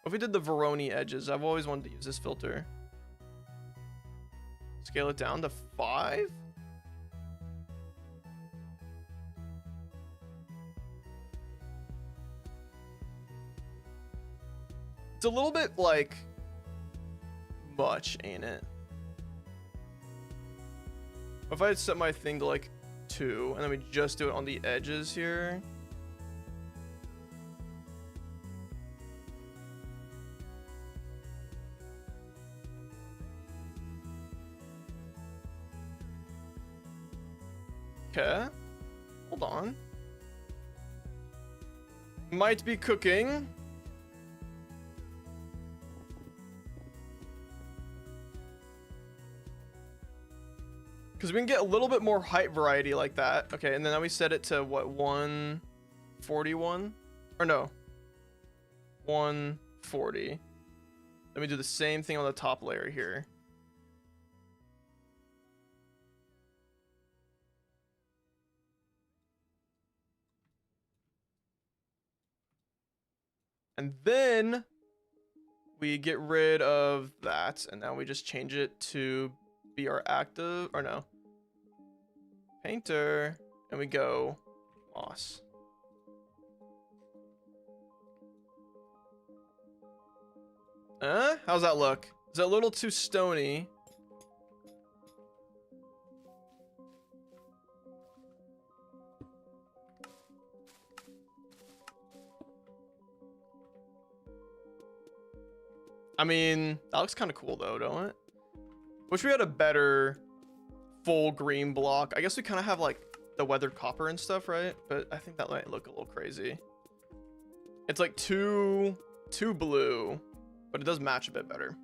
What if we did the Veroni edges? I've always wanted to use this filter. Scale it down to 5? It's a little bit like much, ain't it? If I had set my thing to like 2 and then we just do it on the edges here. Okay, hold on. Might be cooking. Because we can get a little bit more height variety like that. Okay, and then now we set it to what, 141? Or no, 140. Let me do the same thing on the top layer here. And then we get rid of that, and now we just change it to be our active, or no, painter, and we go moss. How's that look? Is that a little too stony? I mean, that looks kind of cool though, don't it? Wish we had a better full green block. I guess we kind of have like the weathered copper and stuff, right? But I think that might look a little crazy. It's like too blue, but it does match a bit better.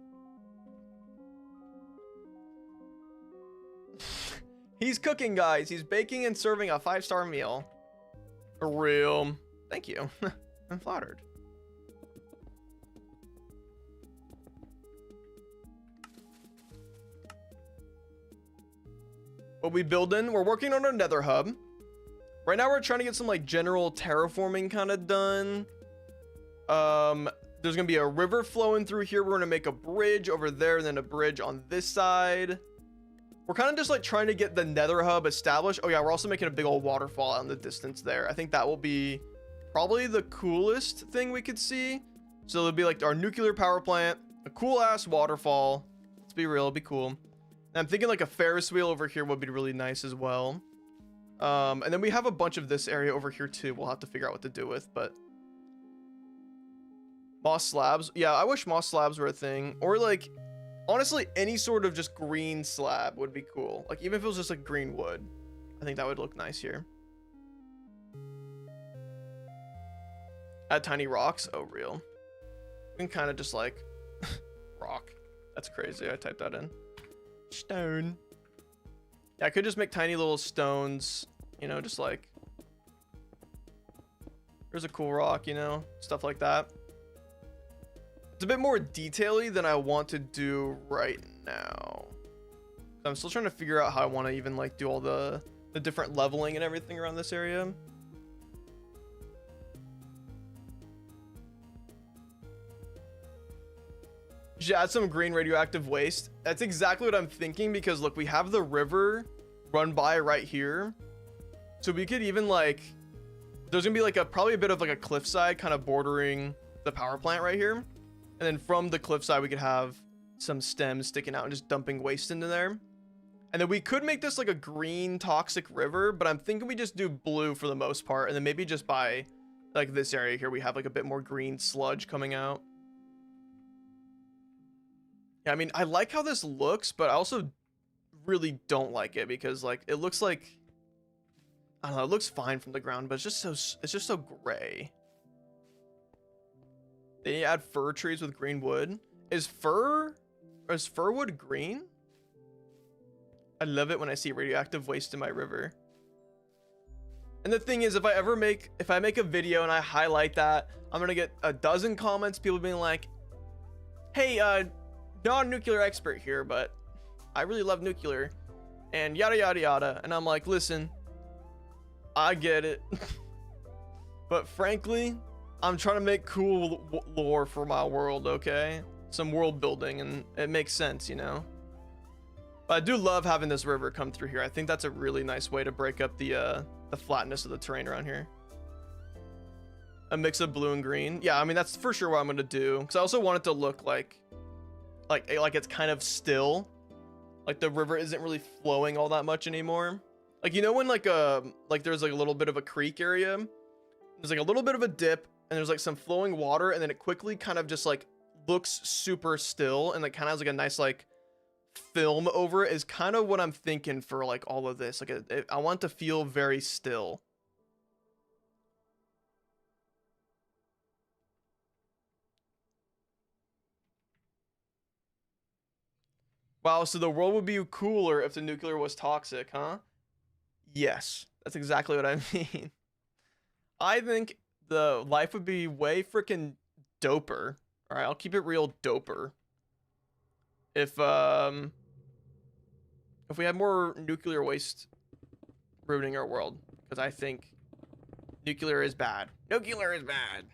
He's cooking, guys. He's baking and serving a 5-star meal. For real. Thank you. I'm flattered. What we building? We're working on our Nether hub. Right now we're trying to get some like general terraforming kind of done. There's gonna be a river flowing through here. We're gonna make a bridge over there and then a bridge on this side. We're kind of just like trying to get the Nether hub established. Oh yeah, we're also making a big old waterfall out in the distance there. I think that will be probably the coolest thing we could see. So it'll be like our nuclear power plant, a cool ass waterfall. Let's be real, it'll be cool. And I'm thinking like a Ferris wheel over here would be really nice as well. And then we have a bunch of this area over here too. We'll have to figure out what to do with, but moss slabs. Yeah, I wish moss slabs were a thing, or like honestly any sort of just green slab would be cool. Like even if it was just like green wood, I think that would look nice here. Add tiny rocks. Oh, real. We can kind of just like rock. That's crazy. I typed that in. Stone. Yeah, I could just make tiny little stones, you know, just like here's a cool rock, you know, stuff like that. It's a bit more detail-y than I want to do right now. I'm still trying to figure out how I want to even like do all the different leveling and everything around this area. You should add some green radioactive waste. That's exactly what I'm thinking, because look, we have the river run by right here, so we could even like, there's gonna be like probably a bit of like a cliffside kind of bordering the power plant right here, and then from the cliffside we could have some stems sticking out and just dumping waste into there. And then we could make this like a green toxic river, but I'm thinking we just do blue for the most part, and then maybe just by like this area here we have like a bit more green sludge coming out. Yeah, I mean, I like how this looks, but I also really don't like it because like it looks like, I don't know, it looks fine from the ground, but it's just so gray. Then you add fir trees with green wood. Is fir wood green? I love it when I see radioactive waste in my river. And the thing is, if I make a video and I highlight that, I'm gonna get a dozen comments, people being like, hey, not a nuclear expert here, but I really love nuclear and yada yada yada. And I'm like, listen, I get it. But frankly, I'm trying to make cool lore for my world, okay? Some world building, and it makes sense, you know? But I do love having this river come through here. I think that's a really nice way to break up the flatness of the terrain around here. A mix of blue and green. Yeah, I mean, that's for sure what I'm gonna do. Because I also want it to look like it's kind of still. Like the river isn't really flowing all that much anymore. Like, you know when like there's like a little bit of a creek area? There's like a little bit of a dip, and there's like some flowing water, and then it quickly kind of just like looks super still, and like kind of has like a nice like film over it, is kind of what I'm thinking for like all of this. Like I want it to feel very still. Wow, so the world would be cooler if the nuclear was toxic, huh? Yes, that's exactly what I mean. I think the life would be way freaking doper. All right, I'll keep it real doper. If we had more nuclear waste ruining our world, because I think nuclear is bad. Nuclear is bad.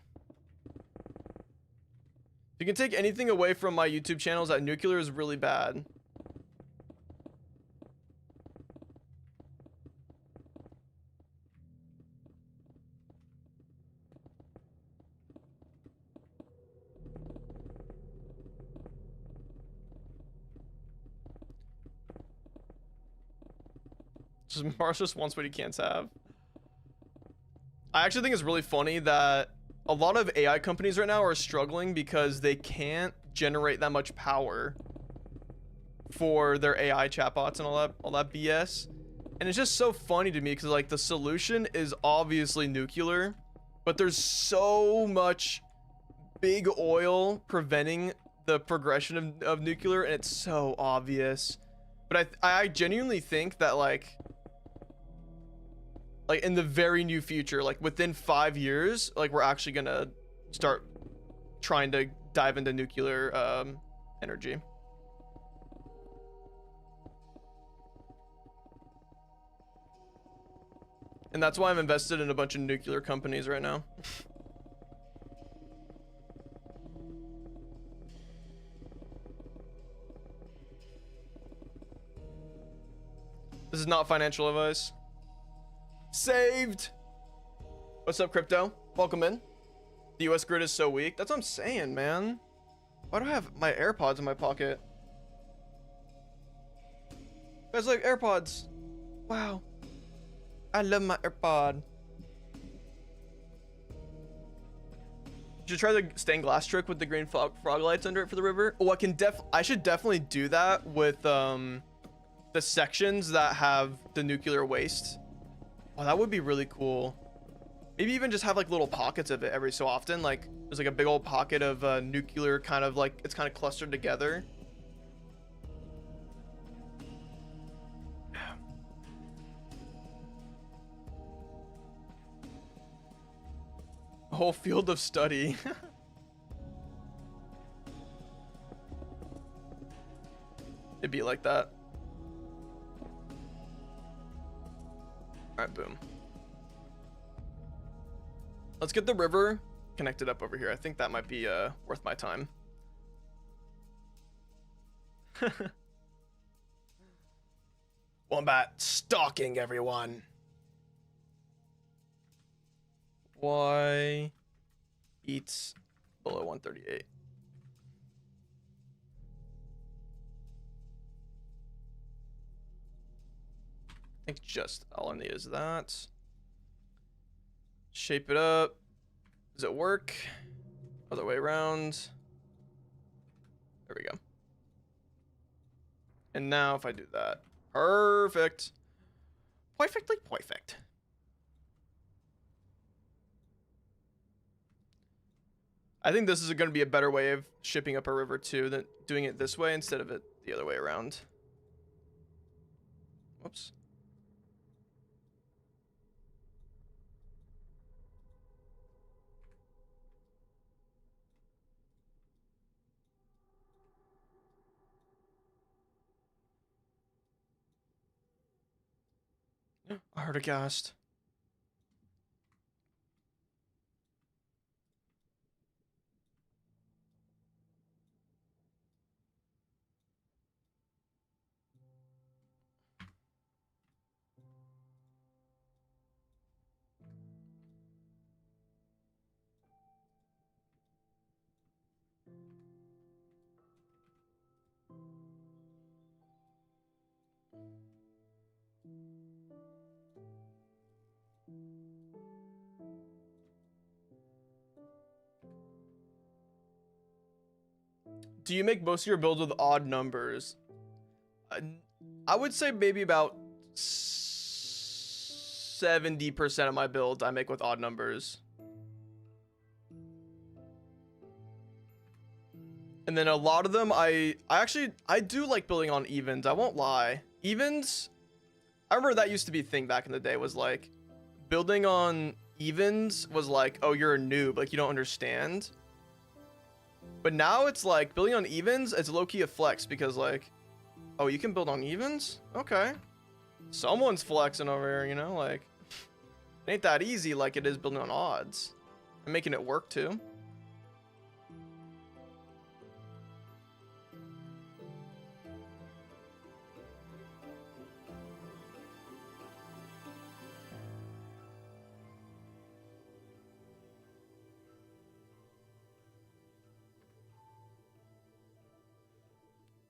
If you can take anything away from my YouTube channels, that nuclear is really bad. Mars just wants what he can't have. I actually think it's really funny that a lot of AI companies right now are struggling because they can't generate that much power for their AI chatbots and all that BS. And it's just so funny to me because like the solution is obviously nuclear, but there's so much big oil preventing the progression of nuclear, and it's so obvious. But I genuinely think that like in the very near future, like within 5 years, like we're actually gonna start trying to dive into nuclear energy. And that's why I'm invested in a bunch of nuclear companies right now. This is not financial advice. Saved. What's up, crypto? Welcome in. The US grid is so weak. That's what I'm saying, man. Why do I have my AirPods in my pocket? Guys, like AirPods. Wow. I love my AirPod. Should try the stained glass trick with the green frog lights under it for the river. Oh, I should definitely do that with the sections that have the nuclear waste. Oh, that would be really cool. Maybe even just have like little pockets of it every so often. Like there's like a big old pocket of nuclear, kind of like it's kind of clustered together. A whole field of study. It'd be like that. All right, boom. Let's get the river connected up over here. I think that might be worth my time. Wombat stalking everyone. Why eats below 138? I think just all I need is that. Shape it up. Does it work? Other way around. There we go. And now if I do that. Perfect. Perfectly perfect. I think this is going to be a better way of shipping up a river too than doing it this way instead of it the other way around. Whoops. I heard a ghast. Do you make most of your builds with odd numbers? I would say maybe about 70% of my builds I make with odd numbers. And then a lot of them I do like building on evens. I won't lie. Evens, I remember that used to be a thing back in the day, was like building on evens was like, oh, you're a noob, like you don't understand. But now it's like building on evens, it's low-key a flex because like, oh, you can build on evens? Okay. Someone's flexing over here, you know, like it ain't that easy like it is building on odds and making it work too.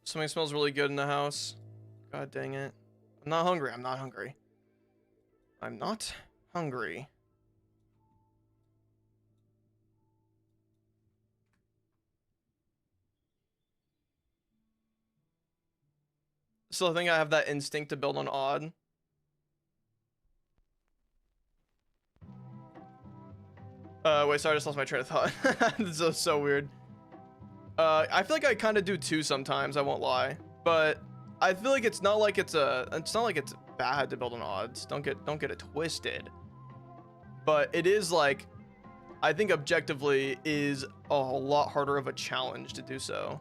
Something smells really good in the house. God dang it. I'm not hungry. I'm not hungry. I'm not hungry. Still think I have that instinct to build on odd. Wait, sorry, I just lost my train of thought. This is so weird. I feel like I kind of do too sometimes, I won't lie. But I feel like it's not like it's bad to build on odds. Don't get it twisted. But it is like, I think objectively is a lot harder of a challenge to do so.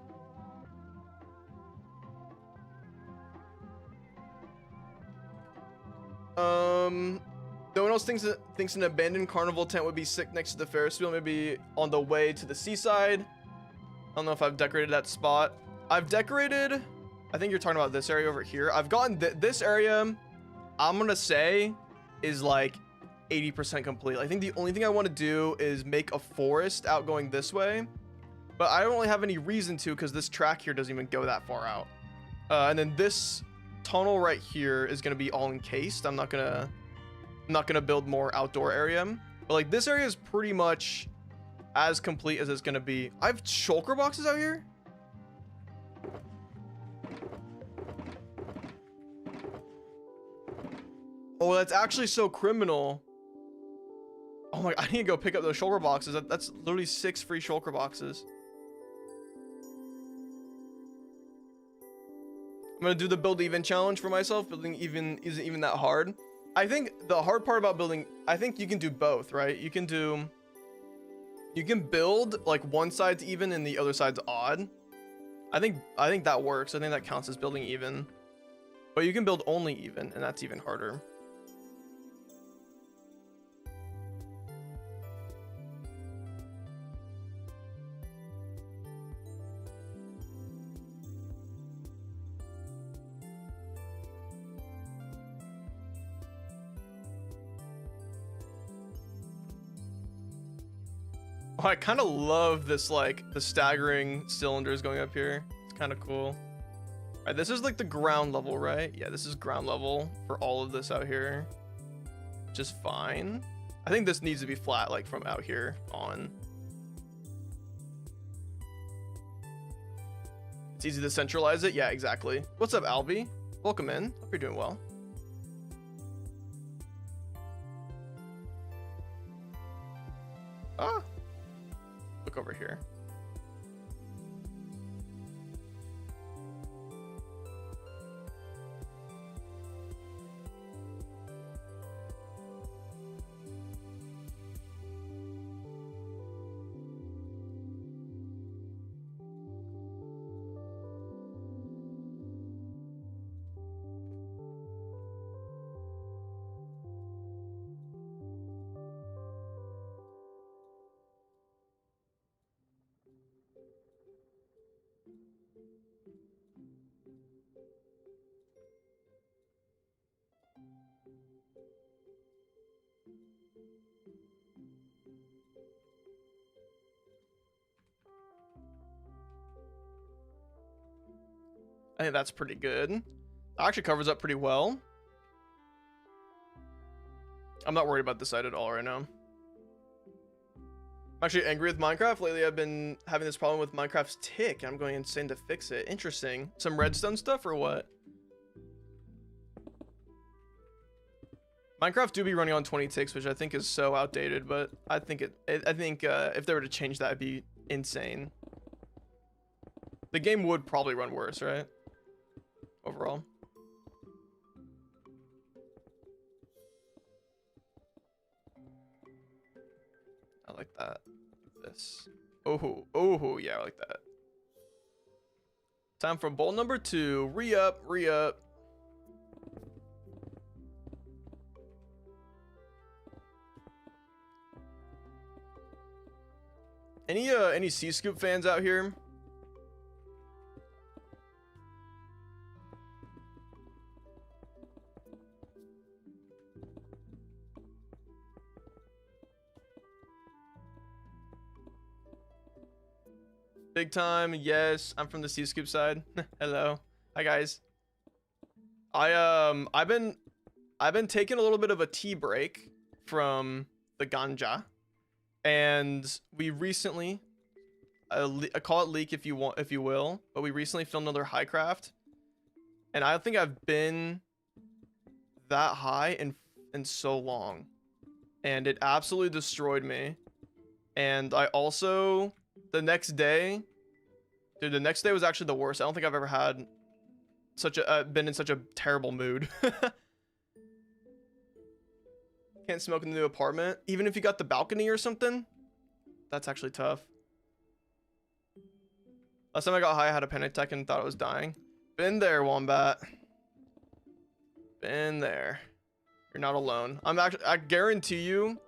No one else thinks an abandoned carnival tent would be sick next to the Ferris wheel, maybe on the way to the seaside. I don't know if I've decorated that spot. I've decorated, I think you're talking about this area over here. I've gotten this area, I'm gonna say, is like 80% complete. I think the only thing I want to do is make a forest out going this way, but I don't really have any reason to because this track here doesn't even go that far out. And then this tunnel right here is gonna be all encased. I'm not gonna build more outdoor area, but like this area is pretty much as complete as it's gonna be. I have shulker boxes out here. Oh, that's actually so criminal. Oh my, I need to go pick up those shulker boxes. That's literally 6 free shulker boxes. I'm gonna do the build even challenge for myself. Building even isn't even that hard. I think the hard part about building, I think you can do both, right? You can build like one side's even and the other side's odd. I think that works. I think that counts as building even. But you can build only even, and that's even harder. Oh, I kind of love this, like, the staggering cylinders going up here. It's kind of cool. All right, this is like the ground level, right? Yeah, this is ground level for all of this out here. Which is fine. I think this needs to be flat, like, from out here on. It's easy to centralize it. Yeah, exactly. What's up, Albie? Welcome in. Hope you're doing well. Ah. Look over here. I think that's pretty good. It actually covers up pretty well. I'm not worried about the site at all right now. I'm actually angry with Minecraft. Lately, I've been having this problem with Minecraft's tick. I'm going insane to fix it. Interesting. Some redstone stuff or what? Minecraft do be running on 20 ticks, which I think is so outdated, but I think if they were to change that, it'd be insane. The game would probably run worse, right? Overall. I like that. This. Oh, yeah, I like that. Time for bolt number 2. Re-up, re-up. Any sea scoop fans out here? Big time, yes. I'm from the sea scoop side. Hello, hi guys. I've been taking a little bit of a tea break from the ganja, and we recently, I call it leak if you want, if you will, but we recently filmed another Highcraft, and I don't think I've been that high in so long, and it absolutely destroyed me. And I also, the next day, dude, the next day was actually the worst. I don't think I've ever had such a been in such a terrible mood. Can't smoke in the new apartment, even if you got the balcony or something. That's actually tough. Last time I got high, I had a panic attack and thought I was dying. Been there, Wombat. Been there. You're not alone. I guarantee you,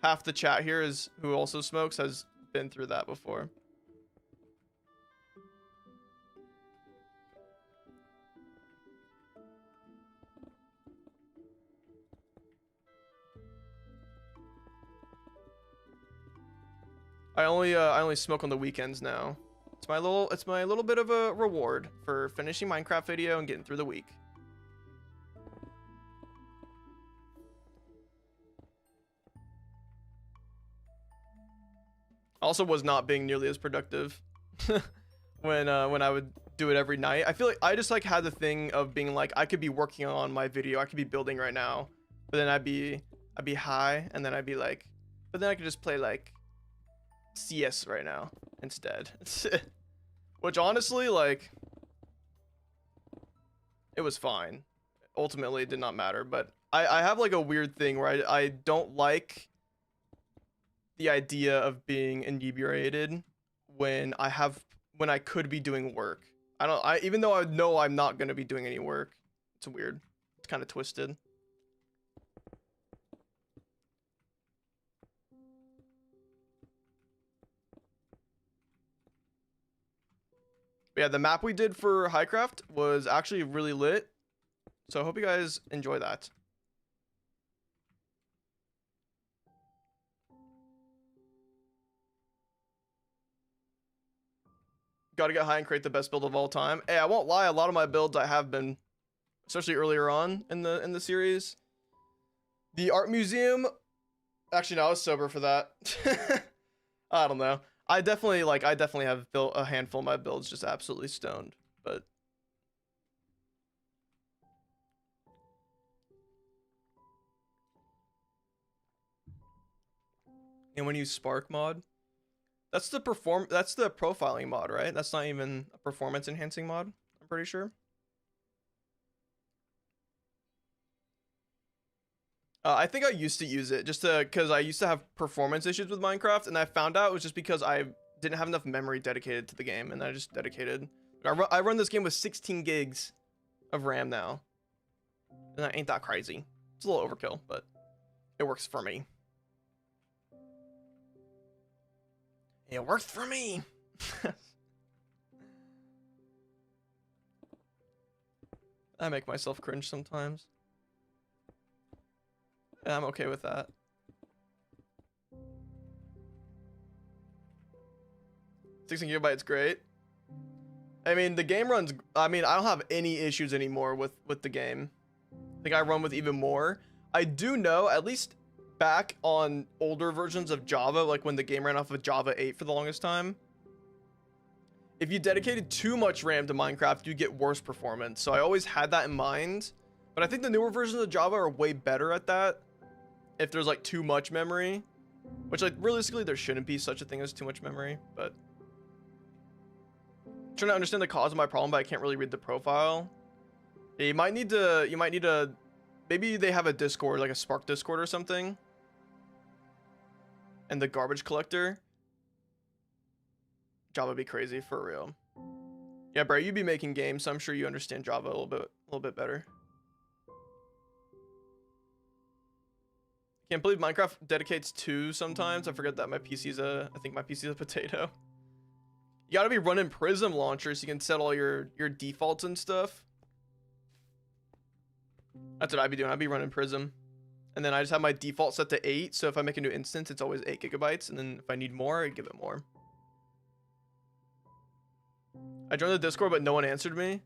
half the chat here is who also smokes has been through that before. I only smoke on the weekends now. It's my little bit of a reward for finishing Minecraft video and getting through the week. Also was not being nearly as productive when I would do it every night. I feel like I just like had the thing of being like, I could be working on my video, I could be building right now, but then I'd be high, and then I'd be like, but then I could just play like CS right now instead. Which honestly, like, it was fine. Ultimately, it did not matter, but I have like a weird thing where I don't like the idea of being inebriated when I could be doing work. Even though I know I'm not going to be doing any work. It's weird. It's kind of twisted. But yeah, the map we did for Highcraft was actually really lit. So I hope you guys enjoy that. Gotta get high and create the best build of all time. Hey, I won't lie, a lot of my builds I have been, especially earlier on in the series. The art museum, actually no, I was sober for that. I don't know. I definitely have built a handful of my builds just absolutely stoned, but and when you use Spark mod, that's the profiling mod, right? That's not even a performance enhancing mod, I'm pretty sure. I think I used to use it just because I used to have performance issues with Minecraft, and I found out it was just because I didn't have enough memory dedicated to the game, and I just dedicated. I run this game with 16 gigs of RAM now, and that ain't that crazy. It's a little overkill, but it works for me. It works for me. I make myself cringe sometimes. And I'm okay with that. $16 GB, great. I mean, the game runs. I mean, I don't have any issues anymore with the game. I think I run with even more. I do know, at least back on older versions of Java, like when the game ran off of Java 8 for the longest time, if you dedicated too much RAM to Minecraft, you get worse performance. So I always had that in mind. But I think the newer versions of Java are way better at that. If there's like too much memory, which like realistically there shouldn't be such a thing as too much memory, but I'm trying to understand the cause of my problem, but I can't really read the profile. Yeah, you might need to, maybe they have a Discord, like a Spark Discord or something. And the garbage collector. Java be crazy for real. Yeah, bro, you be making games, so I'm sure you understand Java a little bit better. Can't believe Minecraft dedicates 2 sometimes. I forget that my PC's I think my PC's a potato. You gotta be running Prism launcher so you can set all your defaults and stuff. That's what I'd be doing. I'd be running Prism. And then I just have my default set to 8. So if I make a new instance, it's always 8 GB. And then if I need more, I give it more. I joined the Discord, but no one answered me. You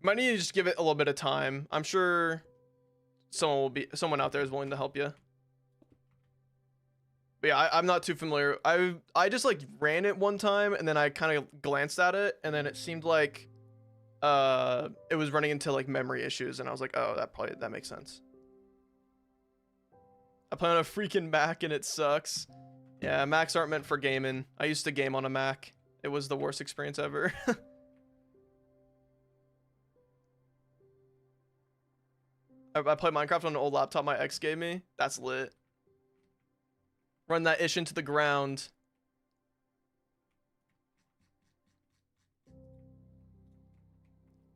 might need to just give it a little bit of time. I'm sure someone out there is willing to help you. But yeah, I'm not too familiar. I just like ran it one time and then I kind of glanced at it and then it seemed like it was running into like memory issues and I was like, oh, that makes sense. I play on a freaking Mac and it sucks. Yeah, Macs aren't meant for gaming. I used to game on a Mac. It was the worst experience ever. I play Minecraft on an old laptop my ex gave me. That's lit. Run that ish into the ground.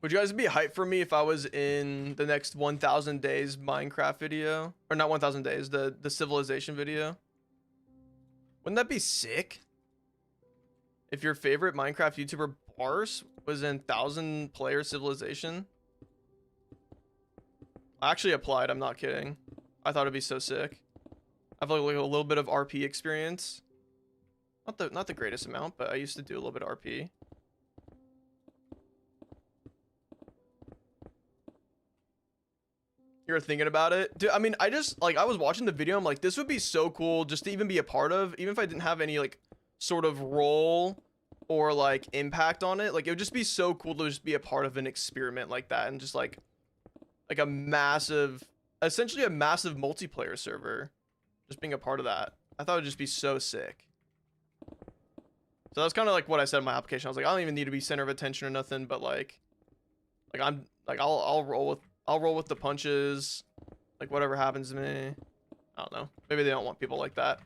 Would you guys be hyped for me if I was in the next 1000 days Minecraft video? Or not 1000 days, the civilization video? Wouldn't that be sick? If your favorite Minecraft YouTuber Barce was in 1000 player civilization? I actually applied, I'm not kidding. I thought it'd be so sick. I've like a little bit of RP experience. Not the greatest amount, but I used to do a little bit of RP. You're thinking about it? Dude, I mean, I was watching the video, I'm like, this would be so cool just to even be a part of, even if I didn't have any like sort of role or like impact on it. Like it would just be so cool to just be a part of an experiment like that and just like a massive, essentially a massive multiplayer server. Just being a part of that. I thought it would just be so sick. So that's kind of like what I said in my application. I was like, I don't even need to be center of attention or nothing, but I'll roll with the punches. Like whatever happens to me. I don't know. Maybe they don't want people like that.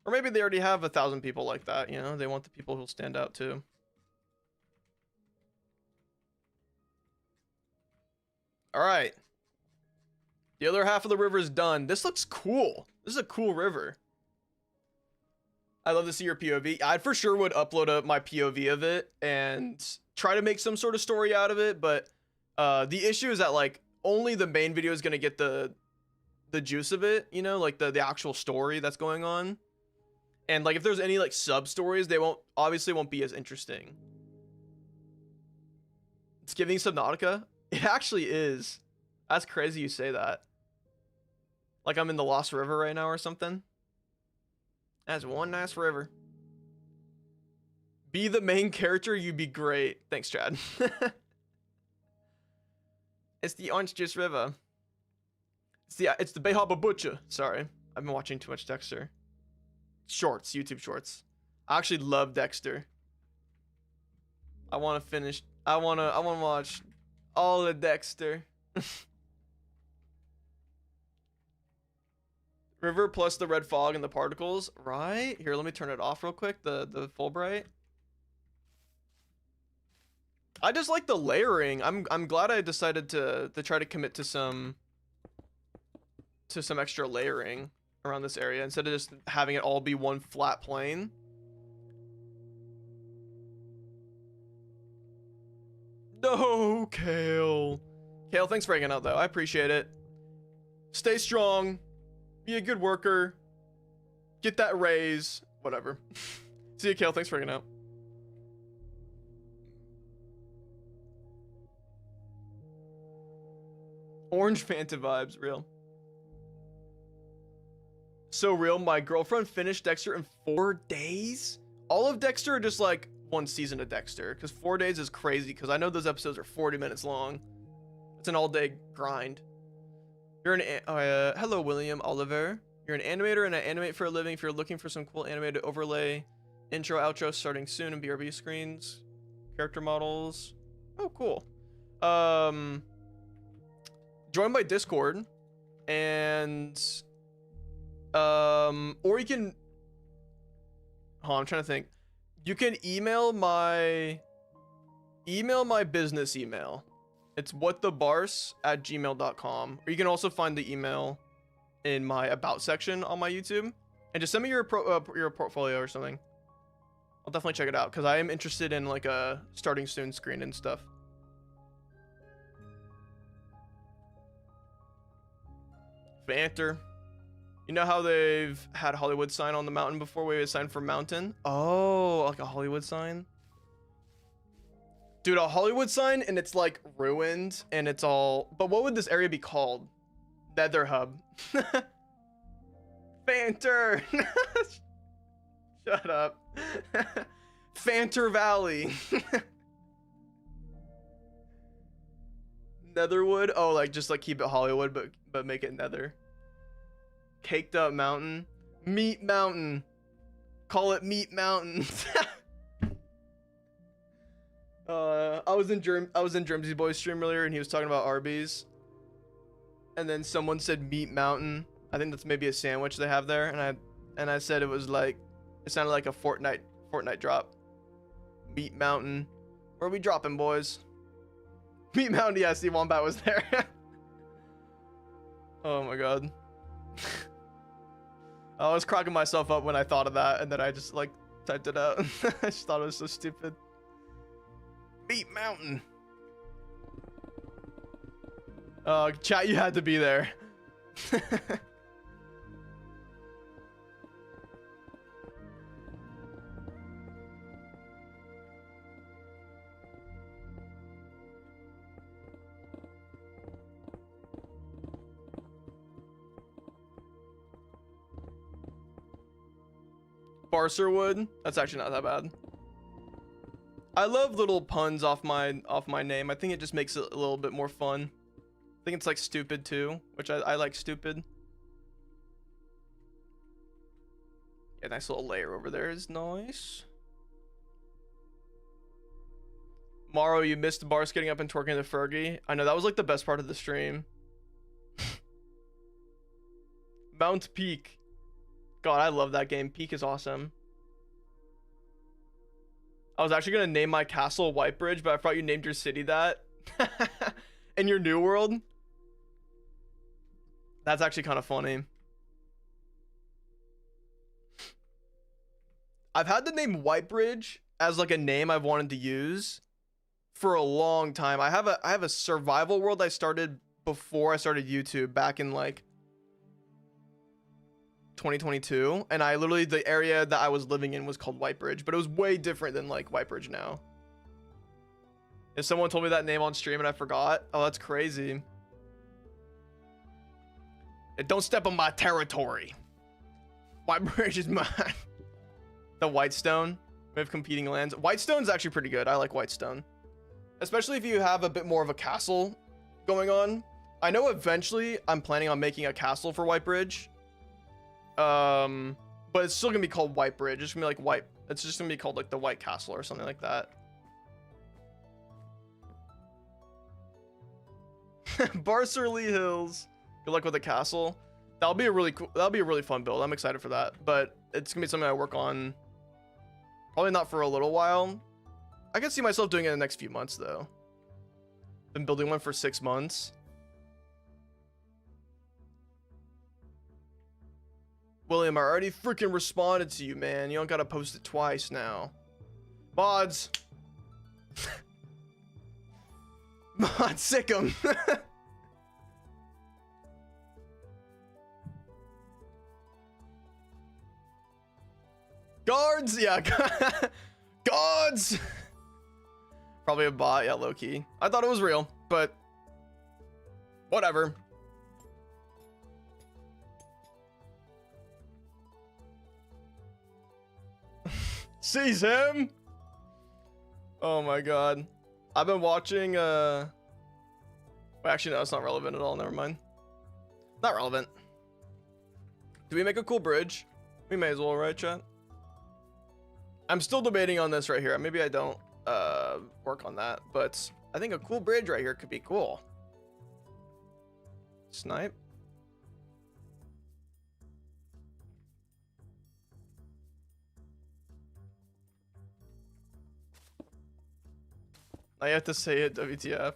Or maybe they already have 1000 people like that, you know? They want the people who'll stand out too. All right. The other half of the river is done. This looks cool. This is a cool river. I love to see your POV. I for sure would upload my POV of it and try to make some sort of story out of it, but the issue is that like only the main video is going to get the juice of it, you know, like the actual story that's going on. And like if there's any like sub stories, they obviously won't be as interesting. It's giving Subnautica. It actually is. That's crazy you say that. Like I'm in the Lost River right now or something. That's one nice river. Be the main character, you'd be great. Thanks, Chad. It's the Orange Juice River. It's the Bayhaba Butcher. Sorry, I've been watching too much Dexter. Shorts, YouTube shorts. I actually love Dexter. I want to watch all of Dexter. River plus the red fog and the particles, right? Here, let me turn it off real quick, the full bright. I just like the layering. I'm glad I decided to try to commit to some extra layering around this area instead of just having it all be one flat plane. No, Kale. Kale, thanks for hanging out though. I appreciate it. Stay strong. Be a good worker. Get that raise. Whatever. See you, Kale. Thanks for hanging out. Orange Fanta vibes, real. So real. My girlfriend finished Dexter in 4 days. All of Dexter or just like one season of Dexter? Because 4 days is crazy. Because I know those episodes are 40 minutes long. It's an all-day grind. You're an hello, William Oliver. You're an animator and I animate for a living. If you're looking for some cool animated overlay, intro, outro starting soon, and BRB screens, character models. Oh, cool. Join my Discord, and or you can. I'm trying to think. You can email my business email. It's whatthebarce@gmail.com. Or you can also find the email in my about section on my YouTube, and just send me your portfolio or something. I'll definitely check it out because I am interested in like a starting soon screen and stuff. Banter. You know how they've had Hollywood sign on the mountain before? We had a sign for mountain. Oh, like a Hollywood sign. Dude, a Hollywood sign and it's like ruined and it's all. But what would this area be called? Nether hub. Fanter. Shut up. Fanter Valley. Netherwood. Oh, like just like keep it Hollywood, but make it Nether. Caked up mountain. Meat mountain. Call it Meat Mountain. I was in Jermsy Boy's stream earlier and he was talking about Arby's. And then someone said Meat Mountain. I think that's maybe a sandwich they have there, and I said it was like, it sounded like a Fortnite drop. Meat Mountain. Where are we dropping, boys? Meat Mountain. Yeah, Steve Wombat was there. Oh my god. I was cracking myself up when I thought of that, and then I just like typed it out. I just thought it was so stupid. Meat Mountain. Chat, you had to be there. Barcerwood. That's actually not that bad. I love little puns off my name. I think it just makes it a little bit more fun. I think it's like stupid too, which I like stupid. Yeah, nice little layer over there is nice. Morrow, you missed Barce getting up and twerking the Fergie. I know, that was like the best part of the stream. Mount Peak. God, I love that game. Peak is awesome. I was actually gonna name my castle Whitebridge, but I thought you named your city that. In your new world. That's actually kind of funny. I've had the name Whitebridge as like a name I've wanted to use for a long time. I have a survival world I started before I started YouTube back in like 2022, and I literally, the area that I was living in was called Whitebridge, but it was way different than like Whitebridge now. If someone told me that name on stream and I forgot, oh, that's crazy. And don't step on my territory. Whitebridge is mine. The Whitestone. We have competing lands. Whitestone's actually pretty good. I like Whitestone, especially if you have a bit more of a castle going on. I know eventually I'm planning on making a castle for Whitebridge. But it's still gonna be called Whitebridge. It's gonna be like it's just gonna be called like the White Castle or something like that. Barcerly Hills. Good luck with the castle. That'll be a really cool. That'll be a really fun build. I'm excited for that. But it's gonna be something I work on. Probably not for a little while. I can see myself doing it in the next few months though. Been building one for 6 months. William, I already freaking responded to you, man. You don't gotta post it twice now. Mods. Mods, sick 'em. Guards, yeah. Guards. Probably a bot, yeah, low key. I thought it was real, but whatever. Sees him. Oh my god. I've been watching well, actually no, it's not relevant at all. Never mind. Not relevant. Do we make a cool bridge? We may as well, right, chat? I'm still debating on this right here. Maybe I don't work on that, but I think a cool bridge right here could be cool. Snipe. I have to say it, WTF.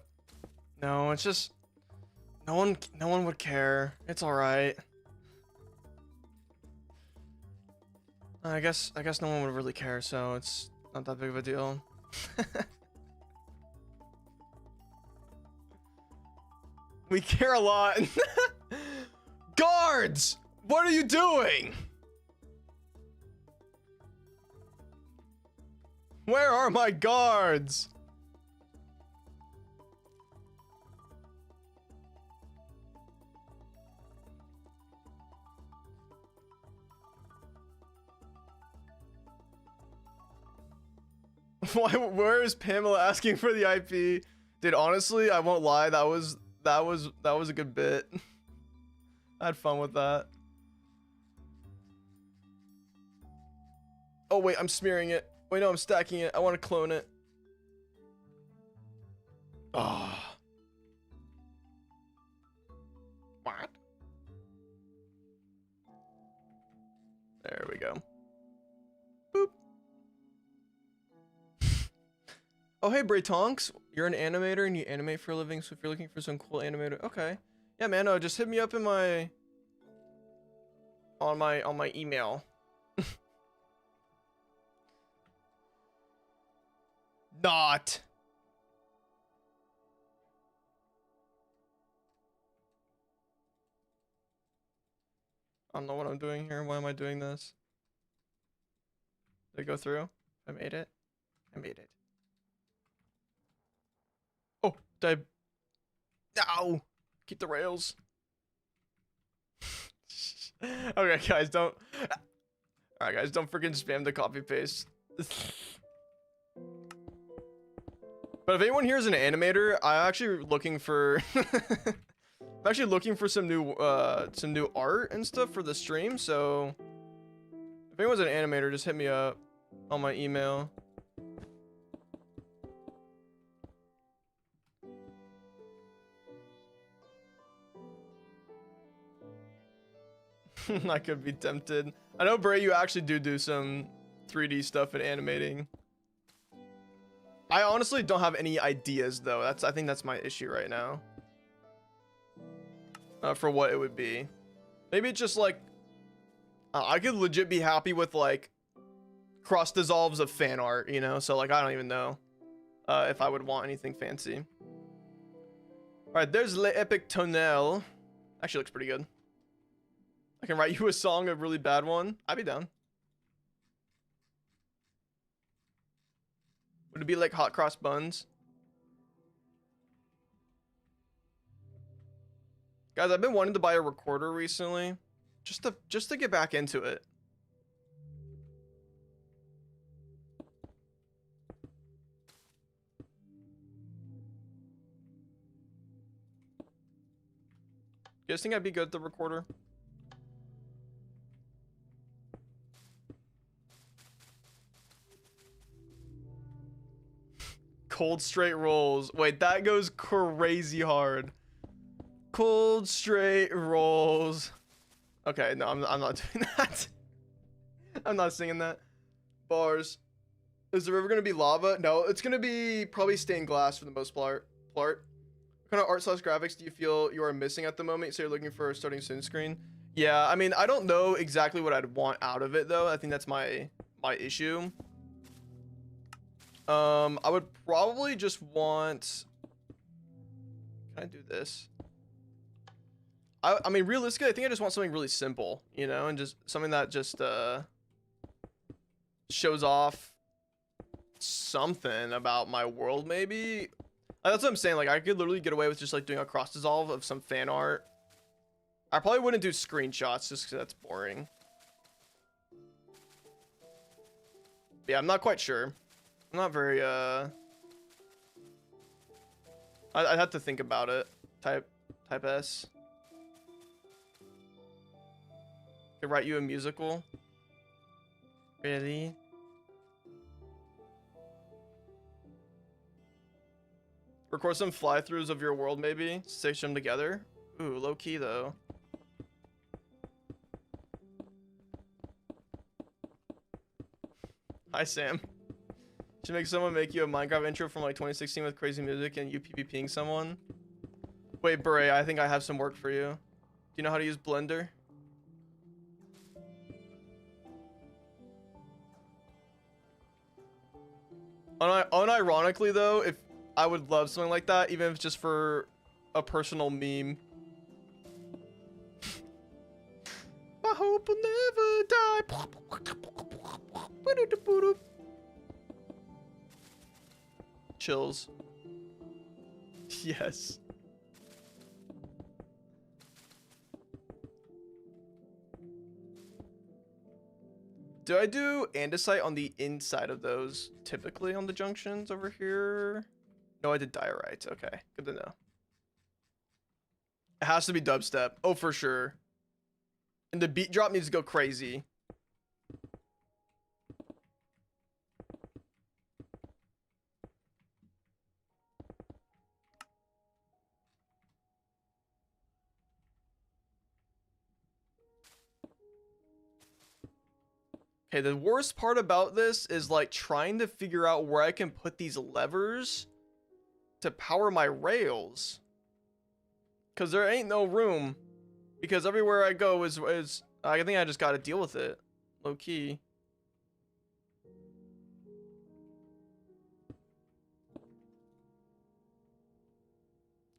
No, it's just no one would care. It's all right. I guess no one would really care, so it's not that big of a deal. We care a lot. Guards! What are you doing? Where are my guards? Why? Where is Pamela asking for the IP? Dude, honestly, I won't lie. That was a good bit. I had fun with that. Oh wait, I'm smearing it. Wait, no, I'm stacking it. I want to clone it. Ah. What? There we go. Boop. Oh, hey, Braytonks. You're an animator and you animate for a living, so if you're looking for some cool animator, okay. Yeah, man, just hit me up in my on my email. Not. I don't know what I'm doing here. Why am I doing this? Did it go through? I made it. I made it. Oh, did I... Ow! Keep the rails. Okay, guys, don't... Alright, guys, don't freaking spam the copy paste. But if anyone here is an animator, I'm actually looking for... I'm actually looking for some new art and stuff for the stream, so... If anyone's an animator, just hit me up on my email. I could be tempted. I know, Bray, you actually do some 3D stuff and animating. I honestly don't have any ideas, though. I think that's my issue right now. For what it would be. Maybe it's just like... I could legit be happy with, like, cross dissolves of fan art, you know? So, like, I don't even know if I would want anything fancy. Alright, there's Le Epic Tonel. Actually looks pretty good. I can write you a song, a really bad one. I'd be down. Would it be like hot cross buns? Guys, I've been wanting to buy a recorder recently. Just to get back into it. You guys think I'd be good at the recorder? Cold straight rolls. Wait, that goes crazy hard. Cold straight rolls. Okay, no, I'm not doing that. I'm not singing that. Bars. Is the river gonna be lava? No, it's gonna be probably stained glass for the most part. What kind of art / graphics do you feel you are missing at the moment? So you're looking for a starting soon screen? Yeah, I mean, I don't know exactly what I'd want out of it though. I think that's my issue. I would probably just want... Can I do this? I mean, realistically, I think I just want something really simple, you know, and just something that just shows off something about my world, maybe. That's what I'm saying. Like, I could literally get away with just like doing a cross dissolve of some fan art. I probably wouldn't do screenshots just because that's boring. Yeah, I'm not quite sure. I'm not very, I'd have to think about it. Type S. Could write you a musical. Really? Record some fly-throughs of your world, maybe. Stitch them together. Ooh, low key though. Hi, Sam. Should make someone make you a Minecraft intro from like 2016 with crazy music and you PvPing someone. Wait, Bray, I think I have some work for you. Do you know how to use Blender? Unironically though, if I would love something like that, even if it's just for a personal meme. I hope I'll never die. Chills. Yes. Do I do andesite on the inside of those, typically on the junctions over here? No, I did diorite. Okay, good to know. It has to be dubstep. Oh, for sure. And the beat drop needs to go crazy. Okay, the worst part about this is like trying to figure out where I can put these levers to power my rails. Cause there ain't no room. Because everywhere I go is I think I just gotta deal with it. Low key.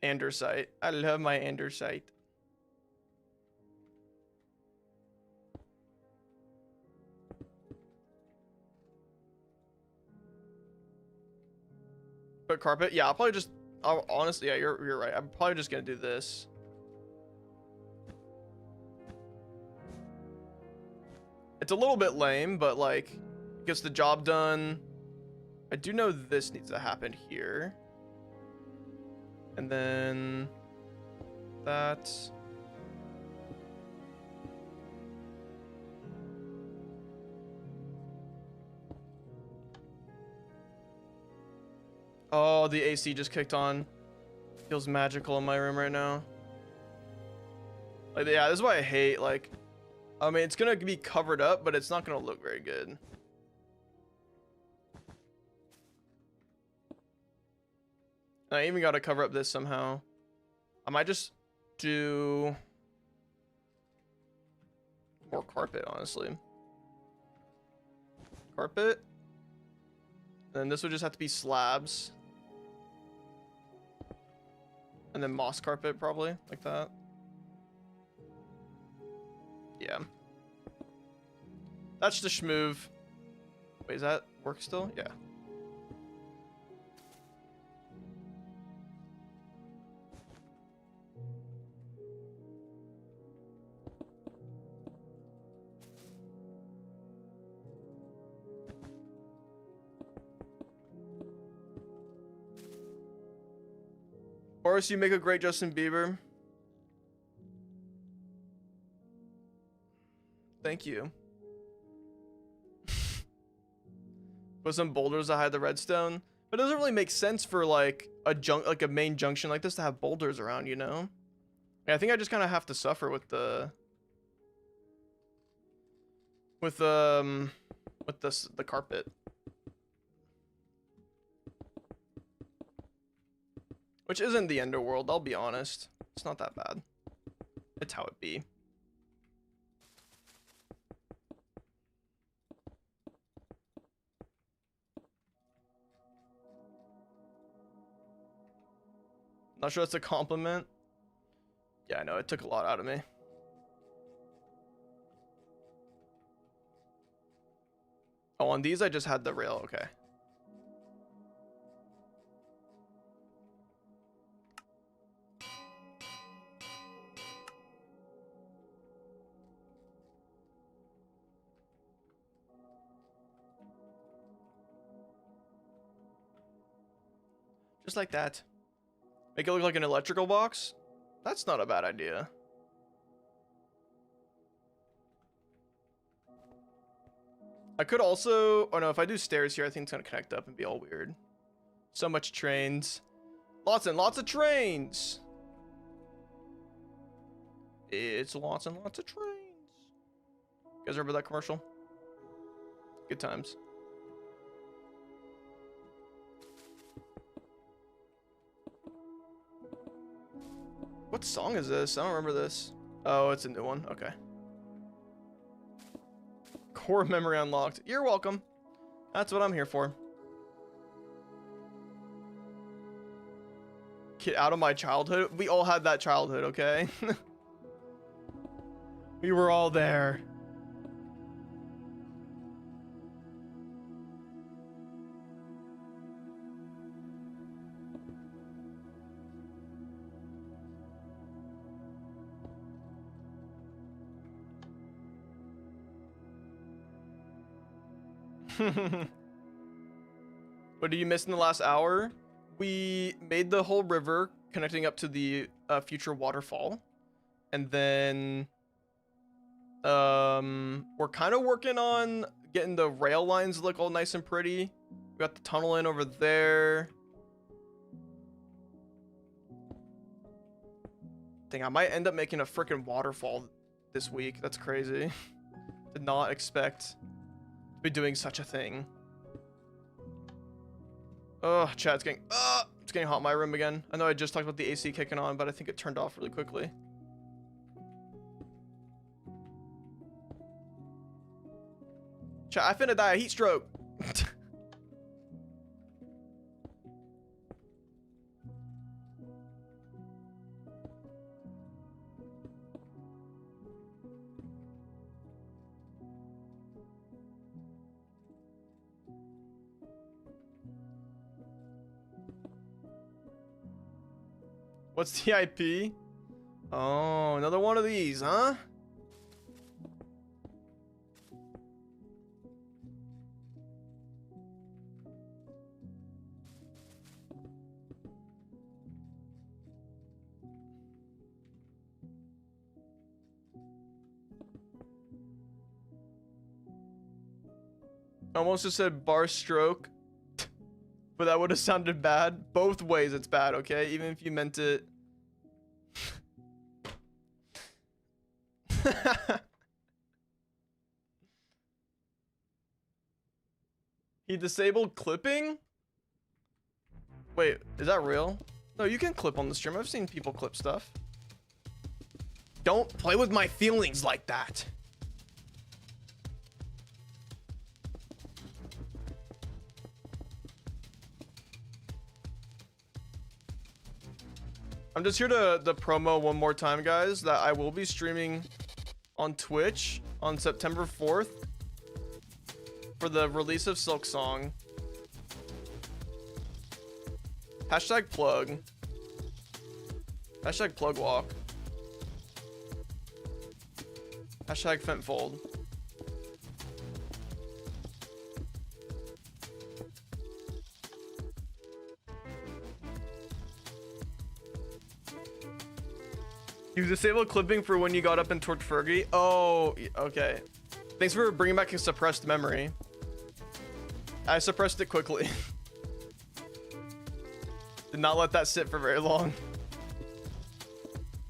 Andesite. I love my andesite. But carpet, yeah, I'll probably just. Honestly, yeah, you're right. I'm probably just gonna do this. It's a little bit lame, but like, gets the job done. I do know this needs to happen here, and then that. Oh, the AC just kicked on. Feels magical in my room right now. Like, yeah, this is why I hate, like, I mean, it's gonna be covered up, but it's not gonna look very good. I even gotta cover up this somehow. I might just do more carpet, honestly. Carpet. And then this would just have to be slabs. And then moss carpet, probably, like that. Yeah. That's the schmoove. Wait, does that work still? Yeah. Boris, you make a great Justin Bieber. Thank you. Put some boulders to hide the redstone. But it doesn't really make sense for like a main junction like this to have boulders around, you know? Yeah, I think I just kind of have to suffer with the the carpet. Which isn't the Enderworld, I'll be honest. It's not that bad. It's how it be. Not sure that's a compliment. Yeah, I know, it took a lot out of me. Oh, on these I just had the rail, okay. Just like that. Make it look like an electrical box. That's not a bad idea. I could also... Oh no, if I do stairs here, I think it's gonna connect up and be all weird. So much trains. Lots and lots of trains! It's lots and lots of trains. You guys remember that commercial? Good times. What song is this? I don't remember this. Oh, it's a new one. Okay. Core memory unlocked. You're welcome. That's what I'm here for. Get out of my childhood. We all had that childhood, okay? We were all there. What did you miss in the last hour? We made the whole river connecting up to the future waterfall, and then we're kind of working on getting the rail lines look all nice and pretty. We got the tunnel in over there. Dang, I might end up making a freaking waterfall this week. That's crazy. Did not expect to be doing such a thing. Oh, chat, it's getting hot in my room again. I know I just talked about the AC kicking on, but I think it turned off really quickly. Chat, I finna die a heat stroke. What's the IP? Oh, another one of these, huh? Almost just said bar stroke. But that would have sounded bad. Both ways it's bad, okay? Even if you meant it. He disabled clipping? Wait, is that real? No, you can clip on the stream. I've seen people clip stuff. Don't play with my feelings like that. I'm just here to promo one more time, guys, that I will be streaming on Twitch on September 4th for the release of Silk Song. Hashtag plug. Hashtag plug walk. Hashtag Fentfold. You disabled clipping for when you got up and torched Fergie? Oh, okay. Thanks for bringing back a suppressed memory. I suppressed it quickly. Did not let that sit for very long.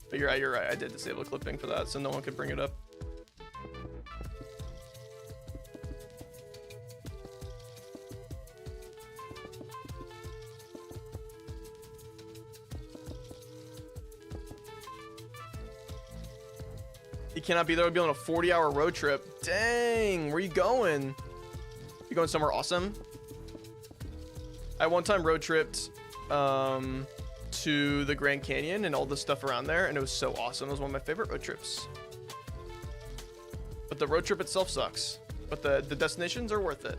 But you're right. I did disable clipping for that, so no one could bring it up. You cannot be there. We'll be on a 40-hour road trip. Dang, where you going? You going somewhere awesome? I one time road tripped to the Grand Canyon and all the stuff around there, and it was so awesome. It was one of my favorite road trips. But the road trip itself sucks. But the destinations are worth it.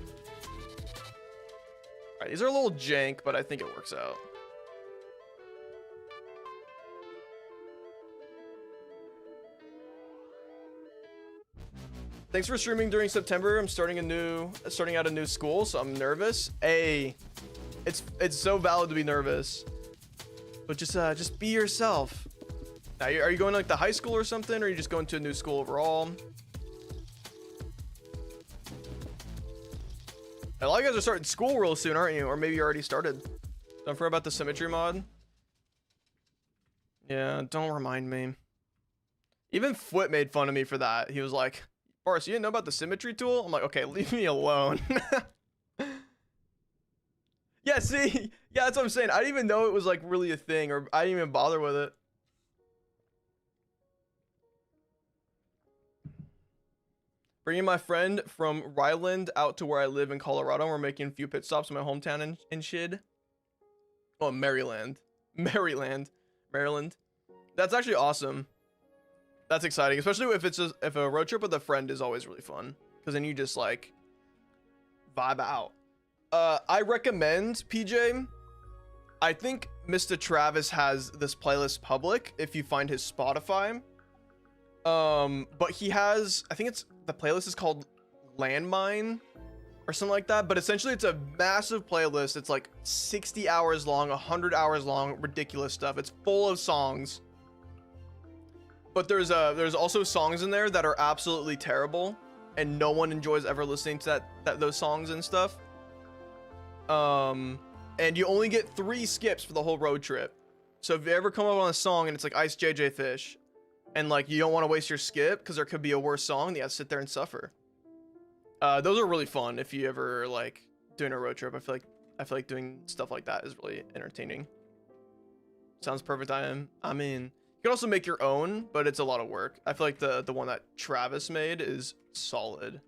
Alright, these are a little jank, but I think it works out. Thanks for streaming during September. I'm starting out a new school, so I'm nervous. Hey, It's so valid to be nervous, but just be yourself. Now, are you going to like the high school or something, or are you just going to a new school overall? A lot of you guys are starting school real soon, aren't you? Or maybe you already started. Don't forget about the symmetry mod. Yeah, don't remind me. Even Foot made fun of me for that. He was like, Barce, you didn't know about the symmetry tool? I'm like, okay, leave me alone. Yeah, see? Yeah, that's what I'm saying. I didn't even know it was like really a thing, or I didn't even bother with it. Bringing my friend from Ryland out to where I live in Colorado. We're making a few pit stops in my hometown and shit. Oh, Maryland. Maryland. That's actually awesome. That's exciting, especially if a road trip with a friend is always really fun, because then you just like vibe out. I recommend, PJ, I think Mr. Travis has this playlist public if you find his Spotify. But he has, I think the playlist is called Landmine or something like that, but essentially it's a massive playlist. It's like 60 hours long, 100 hours long, ridiculous stuff. It's full of songs, but there's also songs in there that are absolutely terrible and no one enjoys ever listening to those songs and stuff. And you only get 3 skips for the whole road trip. So if you ever come up on a song and it's like Ice JJ Fish, and like you don't want to waste your skip because there could be a worse song, you have to sit there and suffer. Those are really fun if you ever like doing a road trip. I feel like doing stuff like that is really entertaining. Sounds perfect. I mean, you can also make your own, but it's a lot of work. I feel like the one that Travis made is solid.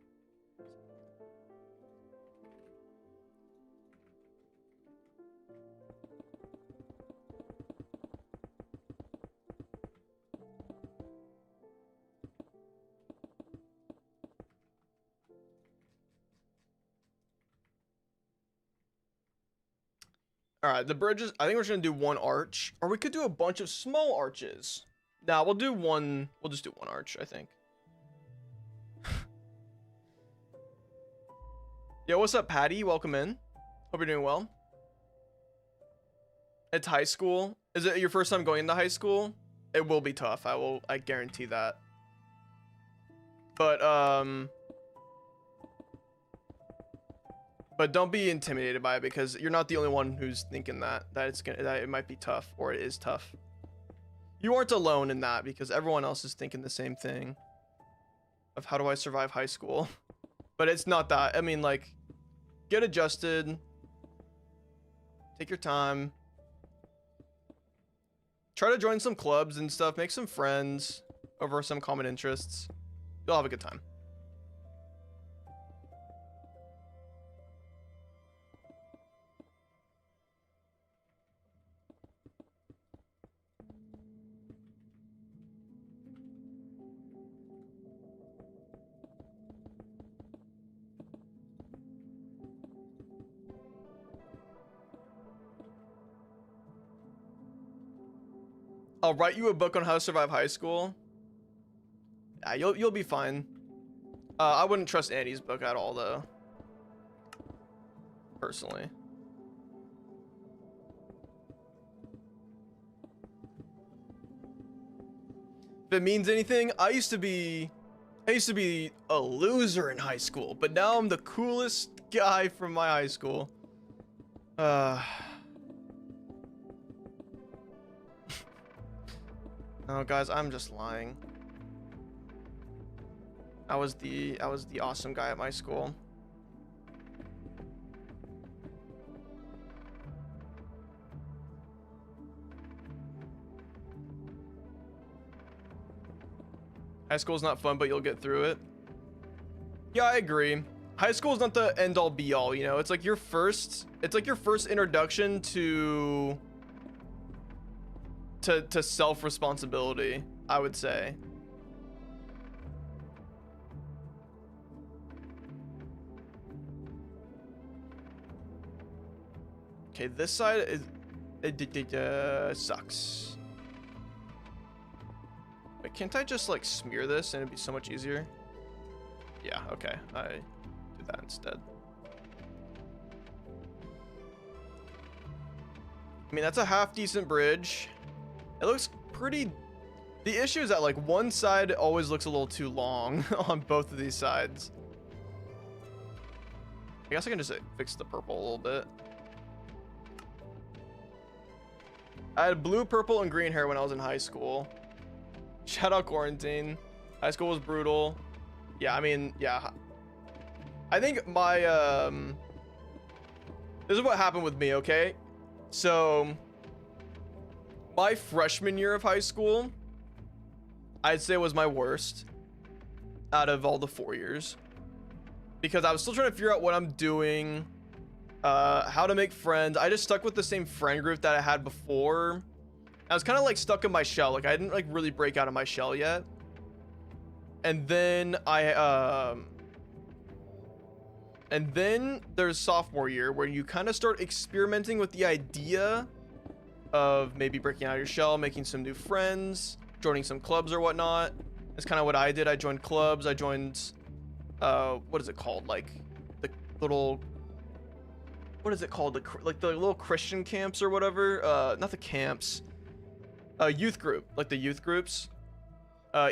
All right, the bridges, I think we're just gonna do one arch, or we could do a bunch of small arches. Nah, we'll just do one arch, I think. Yo, what's up, Patty? Welcome in. Hope you're doing well. It's high school. Is it your first time going into high school? It will be tough. I guarantee that. But don't be intimidated by it, because you're not the only one who's thinking that it might be tough, or it is tough. You aren't alone in that, because everyone else is thinking the same thing of how do I survive high school. But it's not that. I mean, like, get adjusted. Take your time. Try to join some clubs and stuff. Make some friends over some common interests. You'll have a good time. I'll write you a book on how to survive high school. Yeah, you'll be fine. I wouldn't trust Andy's book at all, though. Personally. If it means anything, I used to be a loser in high school, but now I'm the coolest guy from my high school. No, guys, I'm just lying. I was the awesome guy at my school. High school's not fun, but you'll get through it. Yeah, I agree. High school's not the end all be all, you know. It's like your first introduction to self-responsibility, I would say. Okay, this side is sucks. Wait, can't I just like smear this and it'd be so much easier? Yeah, okay, I do that instead. I mean, that's a half decent bridge. It looks pretty. The issue is that like one side always looks a little too long on both of these sides. I guess I can just fix the purple a little bit. I had blue, purple, and green hair when I was in high school. Shout out quarantine. High school was brutal. Yeah, I mean, yeah. I think my this is what happened with me, okay? So my freshman year of high school, I'd say was my worst out of all the 4 years, because I was still trying to figure out what I'm doing, how to make friends. I just stuck with the same friend group that I had before. I was kind of like stuck in my shell. Like I didn't like really break out of my shell yet. And then and then there's sophomore year where you kind of start experimenting with the idea of maybe breaking out of your shell, making some new friends, joining some clubs or whatnot. That's kind of what I did. I joined clubs. I joined, what is it called? Like the little, what is it called? Like the little Christian camps or whatever. Not the camps. Youth group, like the youth groups.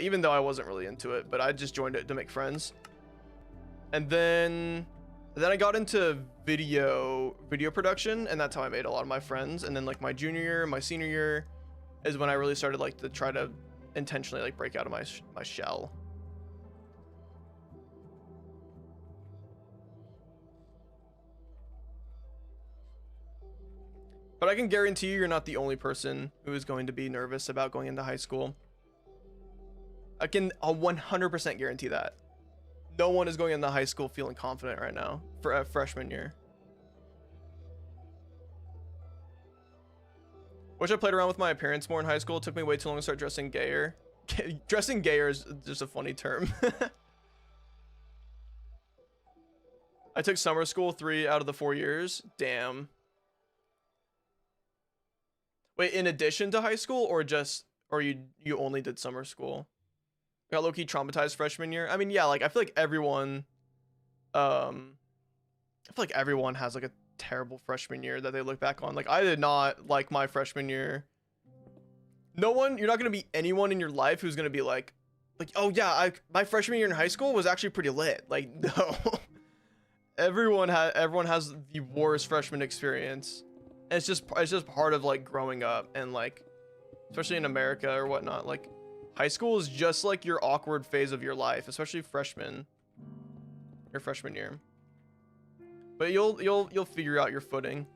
Even though I wasn't really into it, but I just joined it to make friends. And then I got into video production, and that's how I made a lot of my friends. And then like my junior year, my senior year is when I really started like to try to intentionally like break out of my shell. But I can guarantee you're not the only person who is going to be nervous about going into high school. I can 100% guarantee that. No one is going into high school feeling confident right now for a freshman year. Wish I played around with my appearance more in high school. It took me way too long to start dressing gayer. Dressing gayer is just a funny term. I took summer school 3 out of the 4 years. Damn. Wait, in addition to high school, or you only did summer school? Got low-key traumatized freshman year. I mean, yeah, like I feel like everyone has like a terrible freshman year that they look back on. Like I did not like my freshman year. You're not gonna meet anyone in your life who's gonna be like, oh yeah, my freshman year in high school was actually pretty lit. Like no. Everyone has the worst freshman experience. And it's just part of like growing up, and like especially in America or whatnot, like high school is just like your awkward phase of your life, especially your freshman year. But you'll figure out your footing.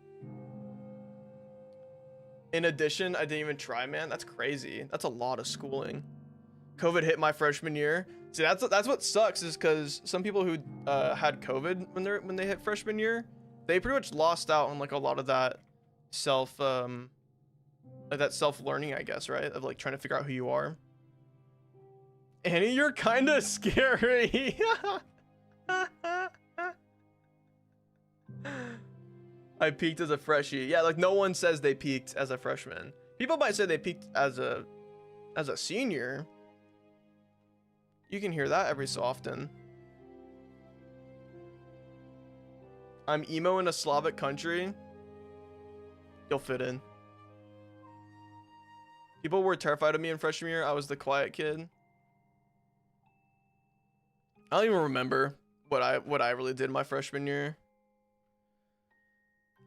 In addition, I didn't even try, man. That's crazy. That's a lot of schooling. COVID hit my freshman year. See, that's what sucks, is because some people who had COVID when they hit freshman year, they pretty much lost out on like a lot of that self-learning, I guess, right? Of like trying to figure out who you are. Annie, you're kind of scary. I peaked as a freshie. Yeah, like no one says they peaked as a freshman. People might say they peaked as a senior. You can hear that every so often. I'm emo in a Slavic country. You'll fit in. People were terrified of me in freshman year. I was the quiet kid. I don't even remember what I really did my freshman year.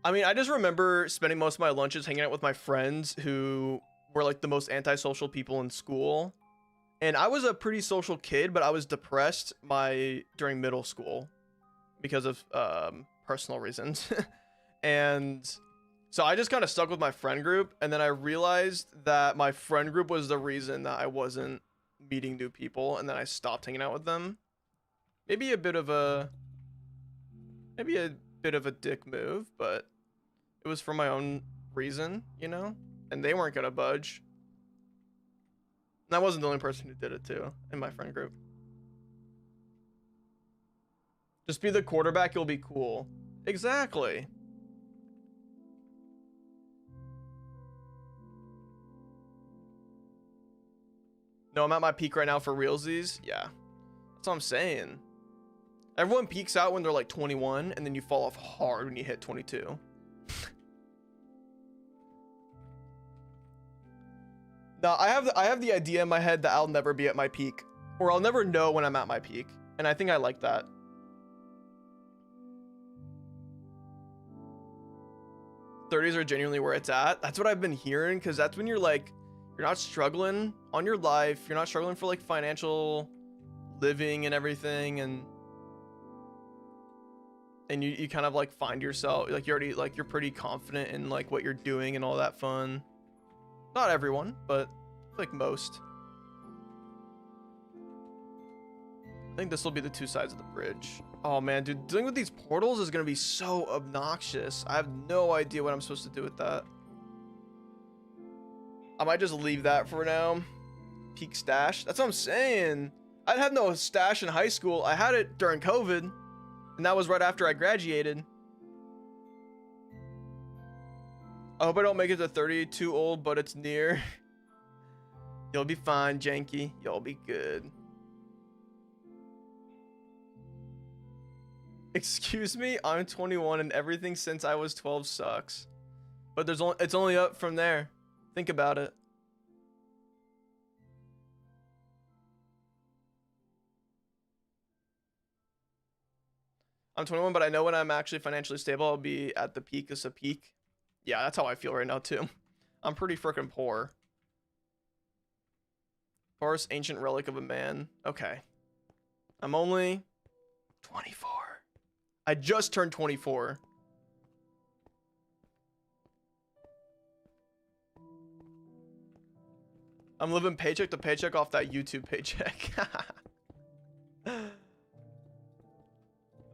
I mean, I just remember spending most of my lunches hanging out with my friends who were like the most antisocial people in school. And I was a pretty social kid, but I was depressed during middle school because of personal reasons. And so I just kind of stuck with my friend group, and then I realized that my friend group was the reason that I wasn't meeting new people, and then I stopped hanging out with them. Maybe a bit of a dick move, but it was for my own reason, you know? And they weren't gonna budge. And I wasn't the only person who did it too in my friend group. Just be the quarterback, you'll be cool. Exactly. No, I'm at my peak right now for realsies. Yeah, that's what I'm saying. Everyone peaks out when they're like 21, and then you fall off hard when you hit 22. No, I have the idea in my head that I'll never be at my peak, or I'll never know when I'm at my peak, and I think I like that. '30s are genuinely where it's at. That's what I've been hearing, because that's when you're like, you're not struggling on your life, you're not struggling for like financial living and everything, and you kind of like find yourself like you're already like you're pretty confident in like what you're doing and all that fun. Not everyone, but like most. I think this will be the two sides of the bridge. Oh man, dude, dealing with these portals is gonna be so obnoxious. I have no idea what I'm supposed to do with that. I might just leave that for now. Peak stash. That's what I'm saying. I had no stash in high school. I had it during COVID, and that was right after I graduated. I hope I don't make it to 30 too old, but it's near. You'll be fine, Janky. You'll be good. Excuse me, I'm 21 and everything since I was 12 sucks. But it's only up from there. Think about it. I'm 21, but I know when I'm actually financially stable, I'll be at the peak of a peak. Yeah, that's how I feel right now too. I'm pretty freaking poor. Barce, ancient relic of a man. Okay. I'm only 24. I just turned 24. I'm living paycheck to paycheck off that YouTube paycheck.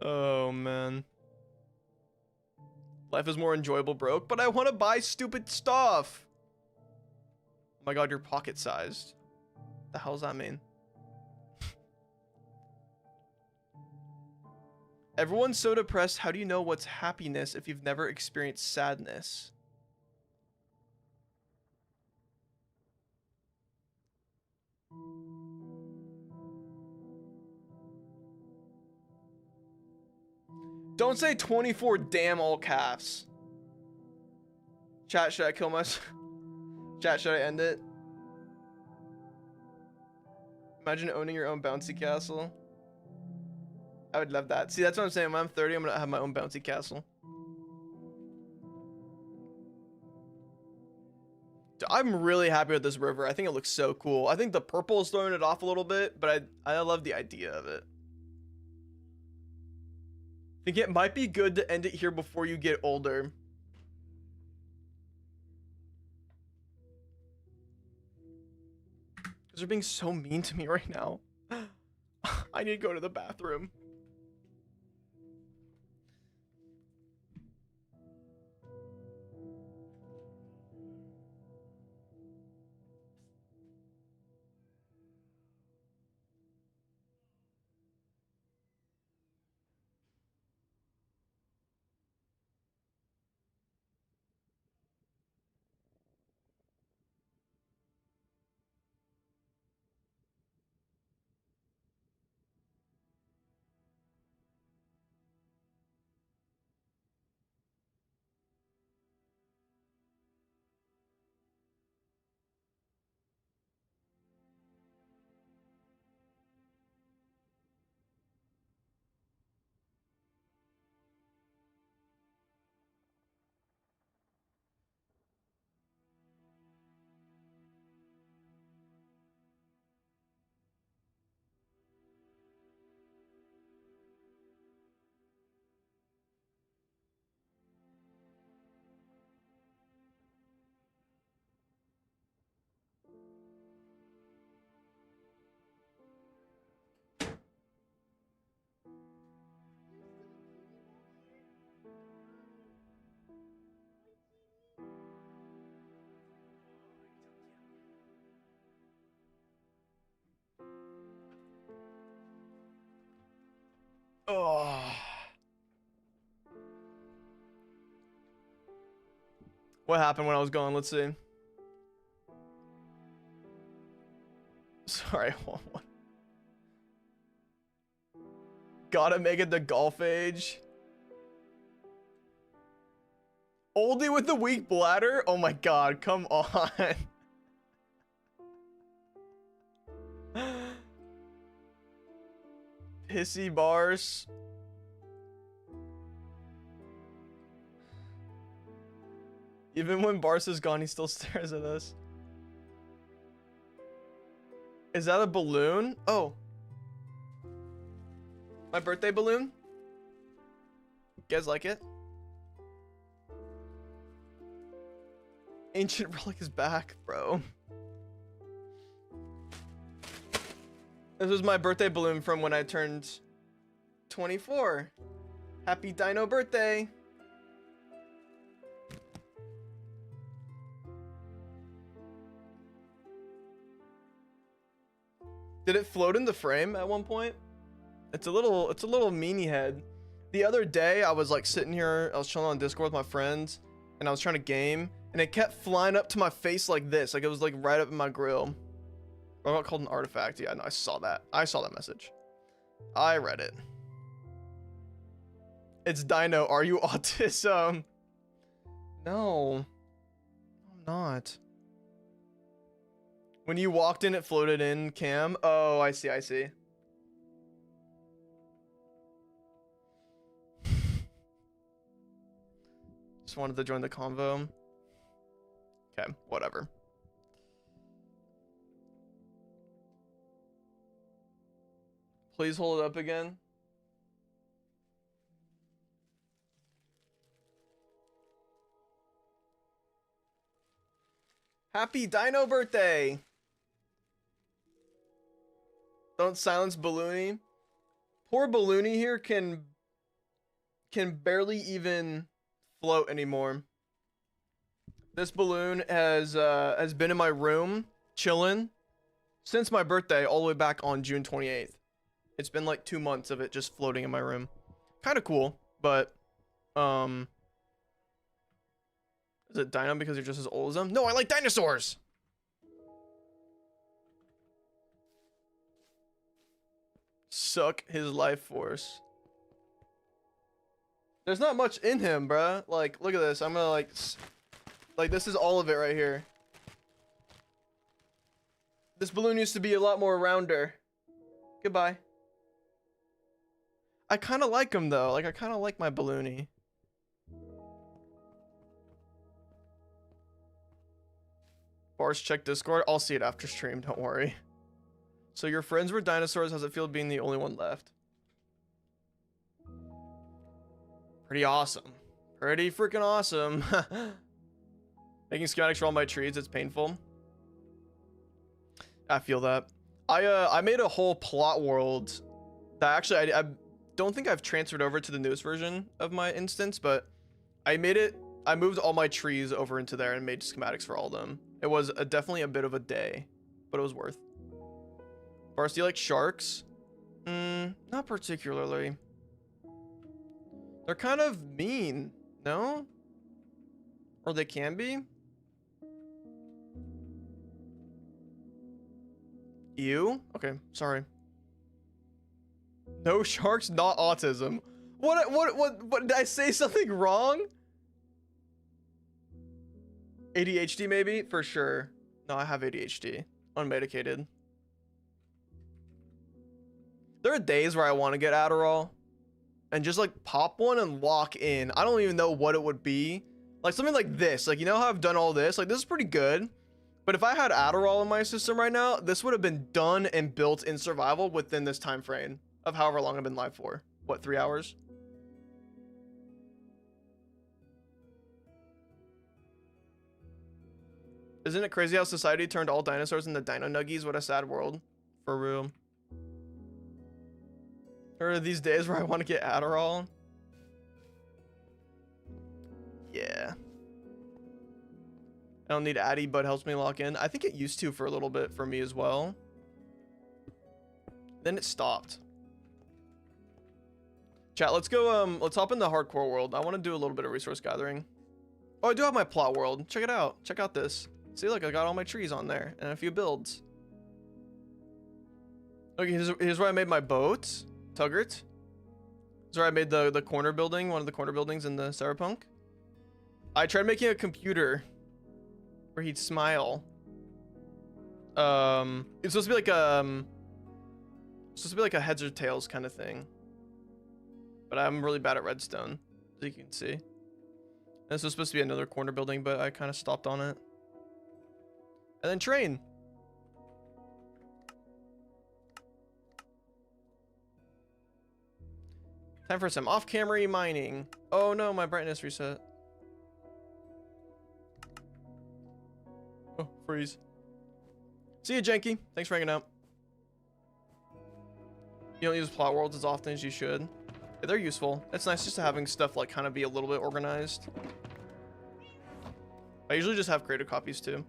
Oh, man. Life is more enjoyable broke, but I want to buy stupid stuff. Oh my god, you're pocket-sized. The hell does that mean? Everyone's so depressed. How do you know what's happiness if you've never experienced sadness? Don't say 24 damn all caps. Chat, should I kill myself? Chat, should I end it? Imagine owning your own bouncy castle. I would love that. See, that's what I'm saying. When I'm 30, I'm gonna have my own bouncy castle. I'm really happy with this river. I think it looks so cool. I think the purple is throwing it off a little bit, but I love the idea of it. I think it might be good to end it here before you get older. Because they're being so mean to me right now. I need to go to the bathroom. Oh. What happened when I was gone? Let's see. Sorry. Gotta make it the golf age. Oldie with the weak bladder? Oh my god, come on. Pissy Barce. Even when Barce is gone, he still stares at us. Is that a balloon? Oh. My birthday balloon? You guys like it? Ancient Relic is back, bro. This was my birthday balloon from when I turned 24. Happy Dino birthday. Did it float in the frame at one point? It's a little meanie head. The other day I was like sitting here, I was chilling on Discord with my friends and I was trying to game and it kept flying up to my face like this. Like it was like right up in my grill. I got called an artifact. Yeah, no, I saw that. I saw that message. I read it. It's Dino. Are you autism? No, I'm not. When you walked in, it floated in, Cam. Oh, I see, I see. Just wanted to join the convo. Okay, whatever. Please hold it up again. Happy Dino birthday! Don't silence Balloony. Poor Balloony here can barely even float anymore. This balloon has been in my room chilling since my birthday all the way back on June 28th. It's been like 2 months of it just floating in my room. Kind of cool, but is it Dino because you're just as old as them? No, I like dinosaurs. Suck his life force. There's not much in him, bruh. Like, look at this. I'm gonna like this is all of it right here. This balloon used to be a lot more rounder. Goodbye. I kind of like him though. Like, I kind of like my Balloony. Barce, check Discord. I'll see it after stream. Don't worry. So your friends were dinosaurs. How's it feel being the only one left? Pretty awesome. Pretty freaking awesome. Making schematics for all my trees. It's painful. I feel that. I made a whole plot world that actually I don't think I've transferred over to the newest version of my instance, but I moved all my trees over into there and made schematics for all of them. It was definitely a bit of a day, but it was worth. Barce, do you like sharks? Not particularly. They're kind of mean, no? Or they can be? Ew? Okay, sorry. No sharks, not autism. What, did I say something wrong? ADHD maybe? For sure. No, I have ADHD. Unmedicated. There are days where I want to get Adderall and just like pop one and lock in. I don't even know what it would be. Like something like this. Like, you know how I've done all this? Like, this is pretty good. But if I had Adderall in my system right now, this would have been done and built in survival within this time frame of however long I've been live for. What, 3 hours? Isn't it crazy how society turned all dinosaurs into dino nuggies? What a sad world. For real. There are these days where I want to get Adderall. Yeah. I don't need Addy, but helps me lock in. I think it used to for a little bit for me as well. Then it stopped. Chat, let's go, let's hop in the hardcore world. I want to do a little bit of resource gathering. Oh, I do have my plot world. Check it out. Check out this. See, look, I got all my trees on there and a few builds. Okay, here's where I made my boat. Tuggart. Here's where I made the corner building, one of the corner buildings in the Cyberpunk. I tried making a computer where he'd smile. It's supposed to be like it's supposed to be like a heads or tails kind of thing. But I'm really bad at redstone, as you can see. And this was supposed to be another corner building, but I kind of stopped on it. And then train. Time for some off-camera mining. Oh no, my brightness reset. Oh, freeze. See you, Janky. Thanks for hanging out. You don't use plot worlds as often as you should. Yeah, they're useful. It's nice just to having stuff like kind of be a little bit organized. I usually just have creative copies too.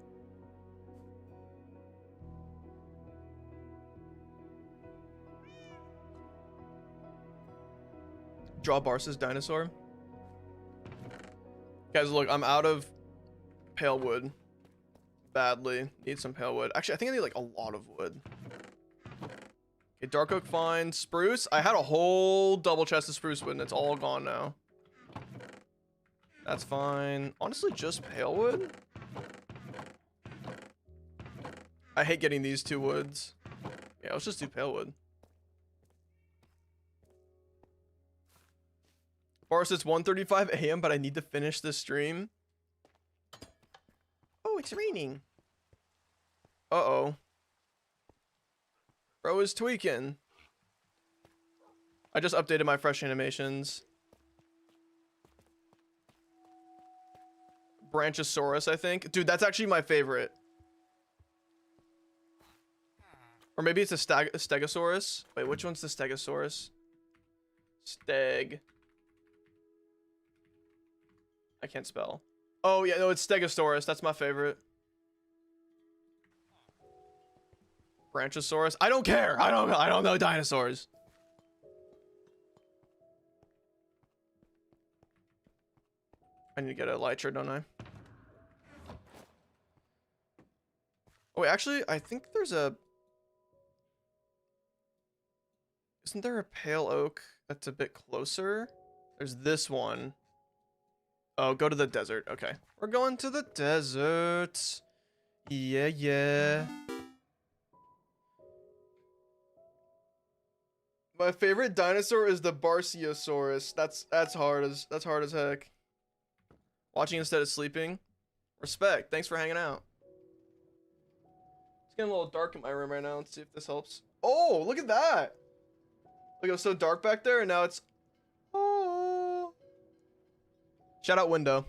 Draw Barce's dinosaur. Guys, look, I'm out of pale wood. Badly. Need some pale wood. Actually, I think I need like a lot of wood. Okay, dark oak fine. Spruce. I had a whole double chest of spruce wood and it's all gone now. That's fine. Honestly, just pale wood. I hate getting these two woods. Yeah, let's just do pale wood. Barce, it's 1:35 a.m., but I need to finish this stream. Oh, it's raining. Uh-oh. Bro is tweaking. I just updated my fresh animations. Branchosaurus, I think. Dude, that's actually my favorite. Or maybe it's a Stegosaurus. Wait, which one's the Stegosaurus? Steg. I can't spell. Oh, yeah, no, it's Stegosaurus. That's my favorite. Branchosaurus. I don't care. I don't know dinosaurs. I need to get a elytra, don't I? Oh, wait, actually, I think there's a... Isn't there a pale oak that's a bit closer? There's this one. Oh, go to the desert. Okay. We're going to the desert. Yeah, yeah. My favorite dinosaur is the Barceosaurus. That's hard as heck. Watching instead of sleeping. Respect. Thanks for hanging out. It's getting a little dark in my room right now. Let's see if this helps. Oh, look at that. Look, it was so dark back there, and now it's... Oh. Shout out window.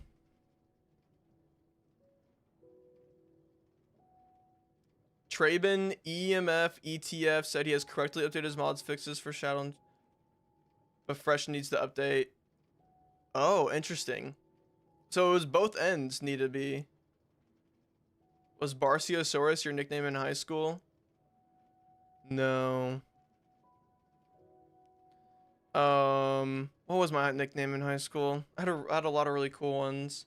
Traben EMF ETF said he has correctly updated his mods fixes for Shadow, but Fresh needs to update. Oh, interesting. So it was both ends need to be. Was Barceosaurus your nickname in high school? No. What was my nickname in high school? I had a lot of really cool ones.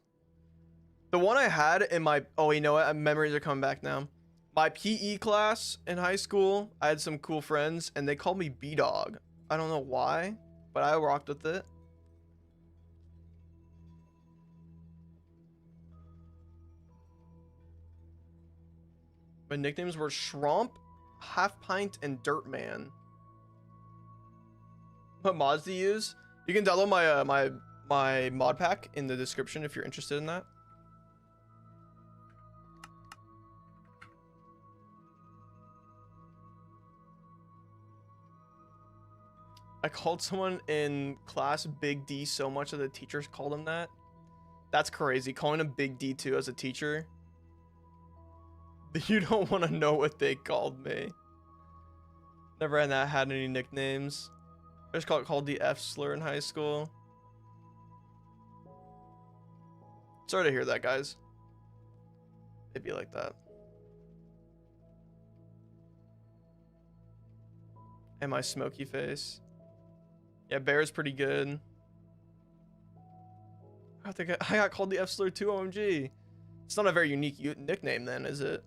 The one I had in my... Oh, you know what? Memories are coming back now. My PE class in high school, I had some cool friends, and they called me B-Dog. I don't know why, but I rocked with it. My nicknames were Shromp, Half Pint, and Dirt Man. What mods do you use? You can download my my mod pack in the description if you're interested in that. I called someone in class Big D so much that the teachers called him that. That's crazy. Calling him Big D too as a teacher. You don't want to know what they called me. Never had any nicknames. I just got called the F slur in high school. Sorry to hear that, guys. It'd be like that. And my smoky face. Yeah, Bear's pretty good. I think I got called the F slur too, OMG. It's not a very unique nickname then, is it?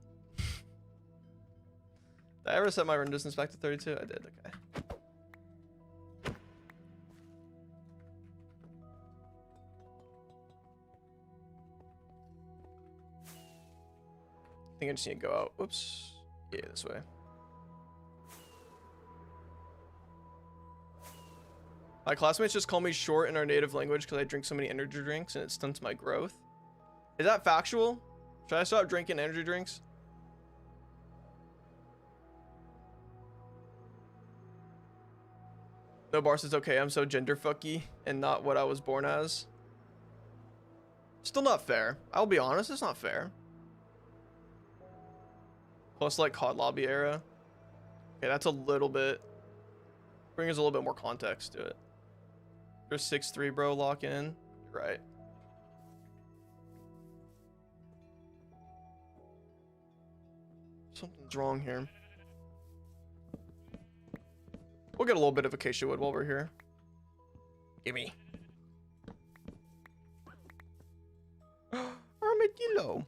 Did I ever set my run distance back to 32? I did, okay. I think I just need to go out. Whoops. Yeah, this way. My classmates just call me short in our native language because I drink so many energy drinks and it stunts my growth. Is that factual? Should I stop drinking energy drinks? No, Barce, it's okay. I'm so gender fucky and not what I was born as. Still not fair. I'll be honest, it's not fair. Plus, like, COD lobby era. Okay, that's a little bit. Bring us a little bit more context to it. You're 6'3", bro. Lock in. You're right. Something's wrong here. We'll get a little bit of acacia wood while we're here. Gimme. Armadillo.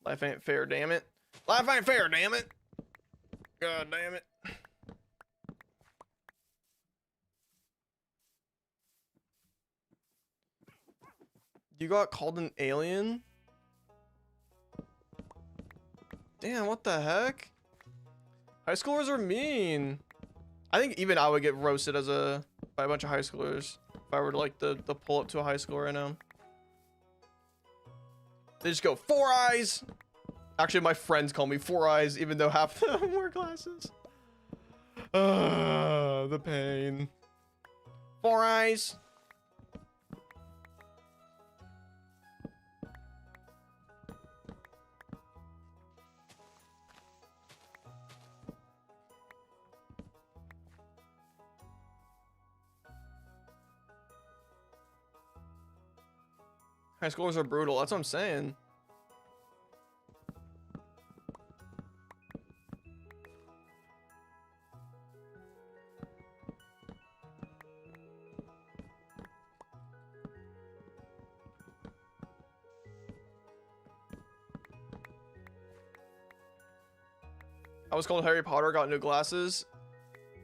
Life ain't fair, damn it. Life ain't fair, damn it. God damn it. You got called an alien? Damn, what the heck? High schoolers are mean. I think even I would get roasted as by a bunch of high schoolers if I were to like the pull up to a high school right now. They just go 4 eyes. Actually, my friends call me 4 eyes, even though half of them wear glasses. The pain. 4 eyes. High schoolers are brutal. That's what I'm saying. I was called Harry Potter, got new glasses.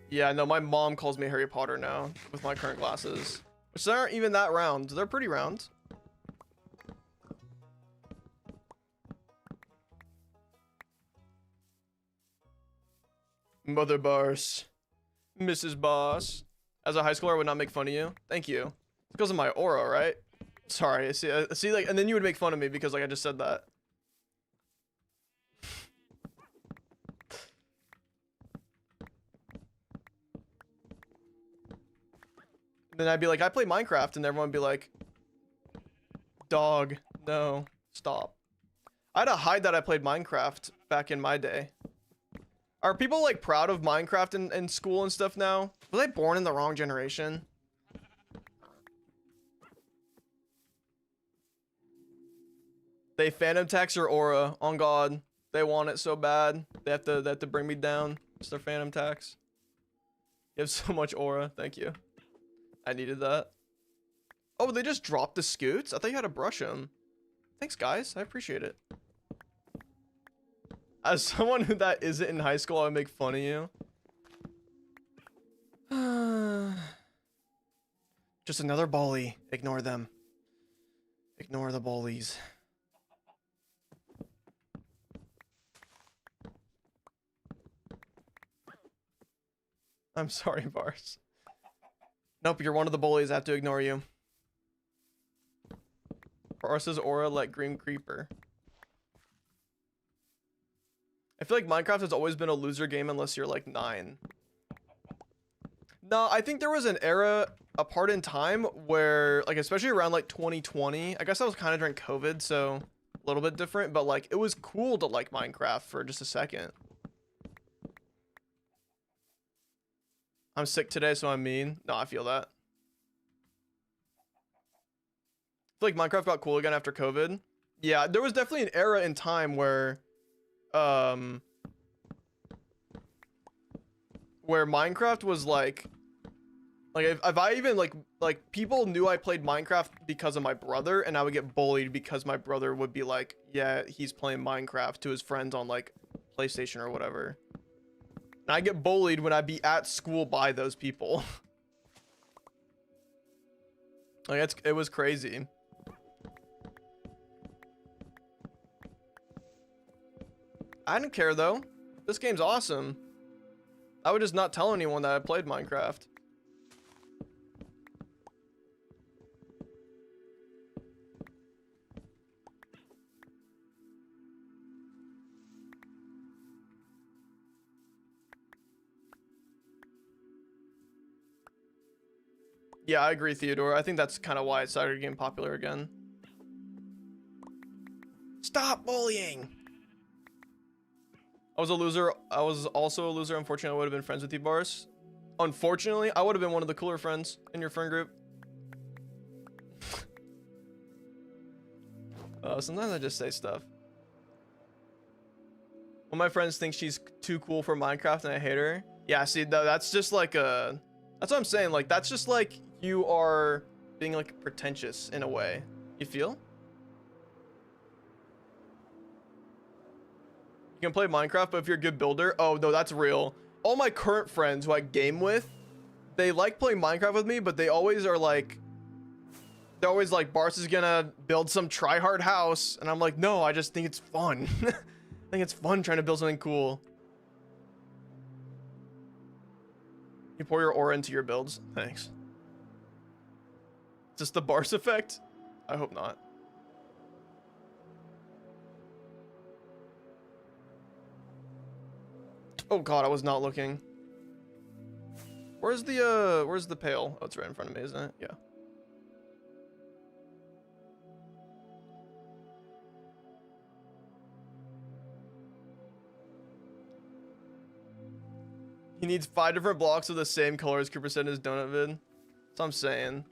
Yeah, no, my mom calls me Harry Potter now with my current glasses. Which aren't even that round. They're pretty round. Mother Barce. Mrs. Boss. As a high schooler, I would not make fun of you. Thank you. It's because of my aura, right? Sorry. See, like, and then you would make fun of me because, like, I just said that. Then I'd be like, I play Minecraft, and everyone would be like, dog, no, stop. I had to hide that I played Minecraft back in my day. Are people like proud of Minecraft in school and stuff now? Was I born in the wrong generation? They phantom tax your aura. On God, they want it so bad. They have to bring me down. It's their phantom tax. You have so much aura. Thank you. I needed that. Oh, they just dropped the scoots? I thought you had to brush them. Thanks, guys. I appreciate it. As someone that isn't in high school, I would make fun of you. Just another bully. Ignore them. Ignore the bullies. I'm sorry, Barce. Nope, you're one of the bullies. I have to ignore you. Barce's aura like Green Creeper. I feel like Minecraft has always been a loser game unless you're like 9. No, I think there was an era, a part in time where, like, especially around like 2020, I guess that was kind of during COVID, so a little bit different, but like it was cool to like Minecraft for just a second. I'm sick today, so I'm mean. No, I feel that. I feel like Minecraft got cool again after COVID. Yeah, there was definitely an era in time where Minecraft was like if I even like people knew I played Minecraft because of my brother, and I would get bullied because my brother would be like, yeah, he's playing Minecraft to his friends on like PlayStation or whatever. And I get bullied when I be at school by those people. Like it was crazy. I didn't care though. This game's awesome. I would just not tell anyone that I played Minecraft. Yeah, I agree, Theodore. I think that's kind of why it started getting popular again. Stop bullying! I was a loser. I was also a loser. Unfortunately, I would have been friends with you, Barce. Unfortunately, I would have been one of the cooler friends in your friend group. Sometimes I just say stuff. One of my friends thinks she's too cool for Minecraft and I hate her. Yeah, see, that's just like a... That's what I'm saying. Like, that's just like you are being like pretentious in a way. You feel? You can play Minecraft, but if you're a good builder... Oh, no, that's real. All my current friends who I game with, they like playing Minecraft with me, but they always are like... They're always like, Barce is gonna build some try-hard house. And I'm like, no, I just think it's fun. I think it's fun trying to build something cool. You pour your aura into your builds. Thanks. Just the Barce effect? I hope not. Oh god, I was not looking. Where's the pail? Oh, it's right in front of me, isn't it? Yeah. He needs 5 different blocks of the same color as Cooper said in his donut vid. That's what I'm saying.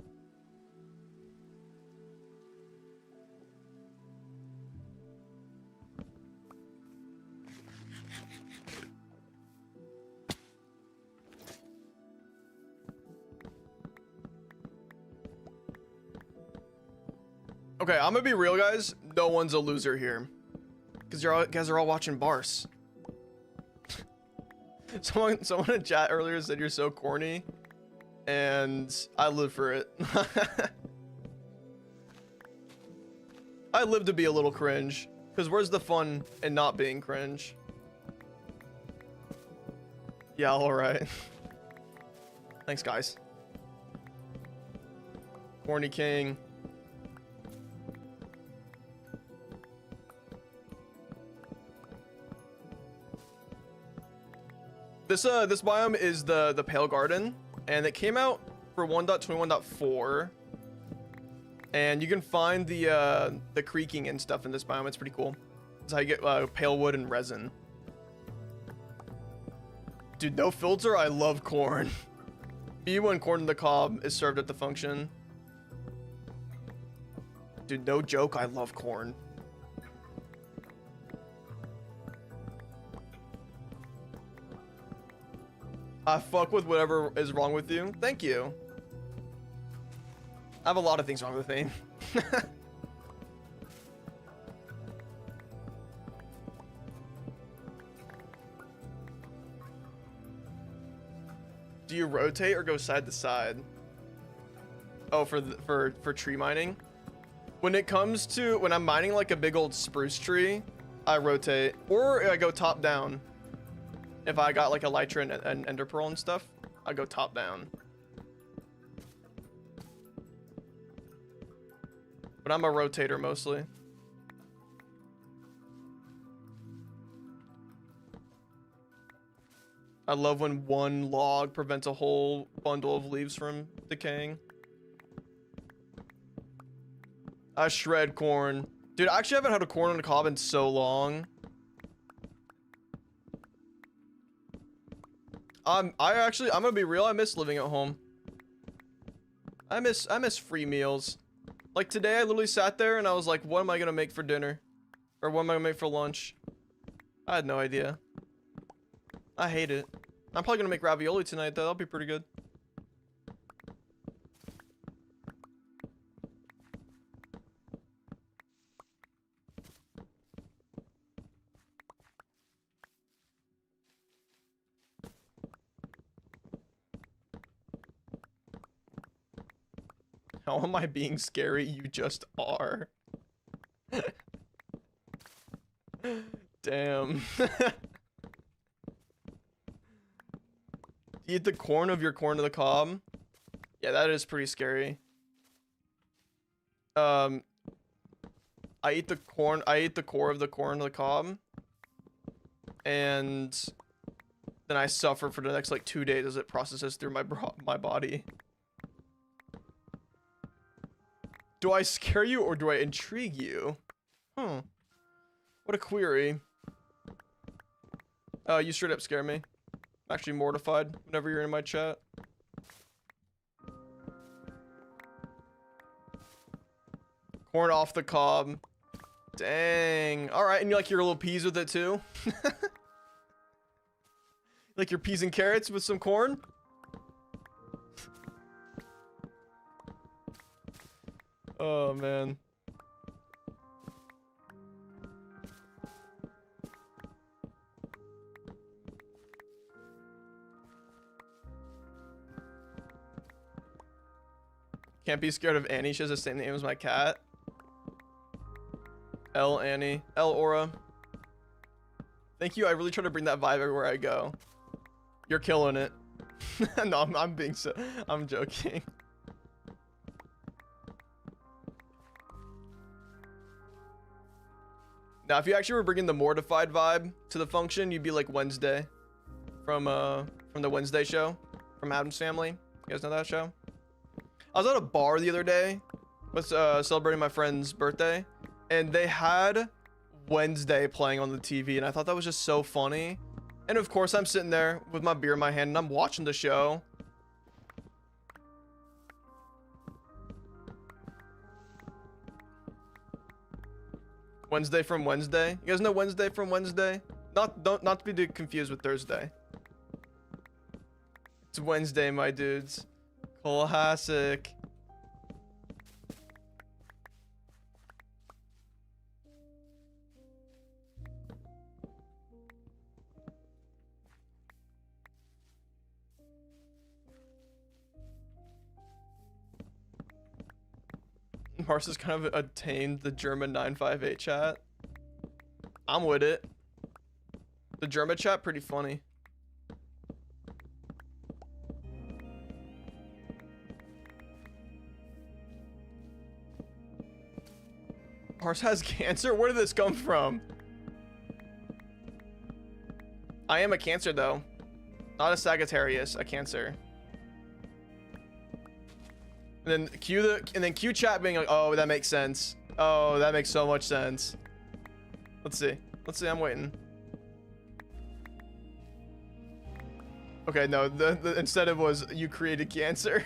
Okay, I'm gonna be real, guys. No one's a loser here. Because you guys are all watching Barce. Someone in chat earlier said you're so corny. And I live for it. I live to be a little cringe. Because where's the fun in not being cringe? Yeah, alright. Thanks, guys. Corny King. This biome is the Pale Garden, and it came out for 1.21.4, and you can find the creaking and stuff in this biome. It's pretty cool. That's how you get pale wood and resin. Dude, no filter. I love corn. Be when corn in the cob is served at the function. Dude, no joke. I love corn. I fuck with whatever is wrong with you. Thank you. I have a lot of things wrong with me. Do you rotate or go side to side? Oh, for tree mining? When it comes to when I'm mining like a big old spruce tree, I rotate or I go top down. If I got like a elytra and ender pearl and stuff, I go top down. But I'm a rotator mostly. I love when one log prevents a whole bundle of leaves from decaying. I shred corn. Dude, I actually haven't had a corn on the cob in so long. I'm gonna be real, I miss living at home. I miss free meals. Like today I literally sat there and I was like, what am I gonna make for dinner? Or what am I gonna make for lunch? I had no idea. I hate it. I'm probably gonna make ravioli tonight though, that'll be pretty good. How am I being scary? You just are. Damn. Eat the corn of your corn to the cob. Yeah, that is pretty scary. I eat the corn. I eat the core of the corn to the cob, and then I suffer for the next like 2 days as it processes through my body. Do I scare you or do I intrigue you? What a query. You straight up scare me. I'm actually mortified whenever you're in my chat. Corn off the cob. Dang. Alright, and you like your little peas with it too? Like your peas and carrots with some corn? Oh, man. Can't be scared of Annie. She has the same name as my cat. L Annie. L Aura. Thank you. I really try to bring that vibe everywhere I go. You're killing it. No, I'm joking. Now, if you actually were bringing the mortified vibe to the function, you'd be like Wednesday from the Wednesday show from Addams Family. You guys know that show? I was at a bar the other day, was celebrating my friend's birthday, and they had Wednesday playing on the TV, and I thought that was just so funny. And of course, I'm sitting there with my beer in my hand, and I'm watching the show. Wednesday from Wednesday. You guys know Wednesday from Wednesday? Not to be confused with Thursday. It's Wednesday, my dudes. Classic. Mars has kind of attained the German 958 chat. I'm with it. The German chat, pretty funny. Mars has cancer? Where did this come from? I am a Cancer though. Not a Sagittarius, a Cancer. And then Q chat being like, oh, that makes sense. Oh, that makes so much sense. Let's see. Let's see, I'm waiting. Okay, no, instead it was you created Cancer.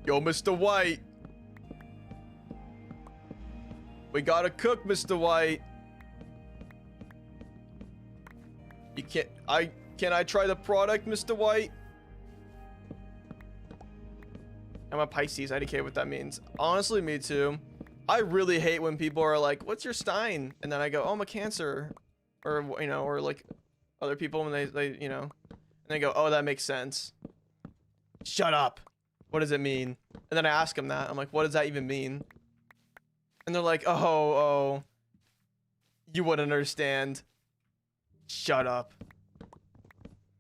Yo, Mr. White. We gotta cook, Mr. White. You can't, can I try the product, Mr. White? I'm a Pisces, I don't care what that means. Honestly, me too. I really hate when people are like, what's your Stein? And then I go, oh, I'm a Cancer. Or, you know, or like other people when they you know, and they go, oh, that makes sense. Shut up. What does it mean? And then I ask them that. I'm like, what does that even mean? And they're like, oh, you wouldn't understand. Shut up.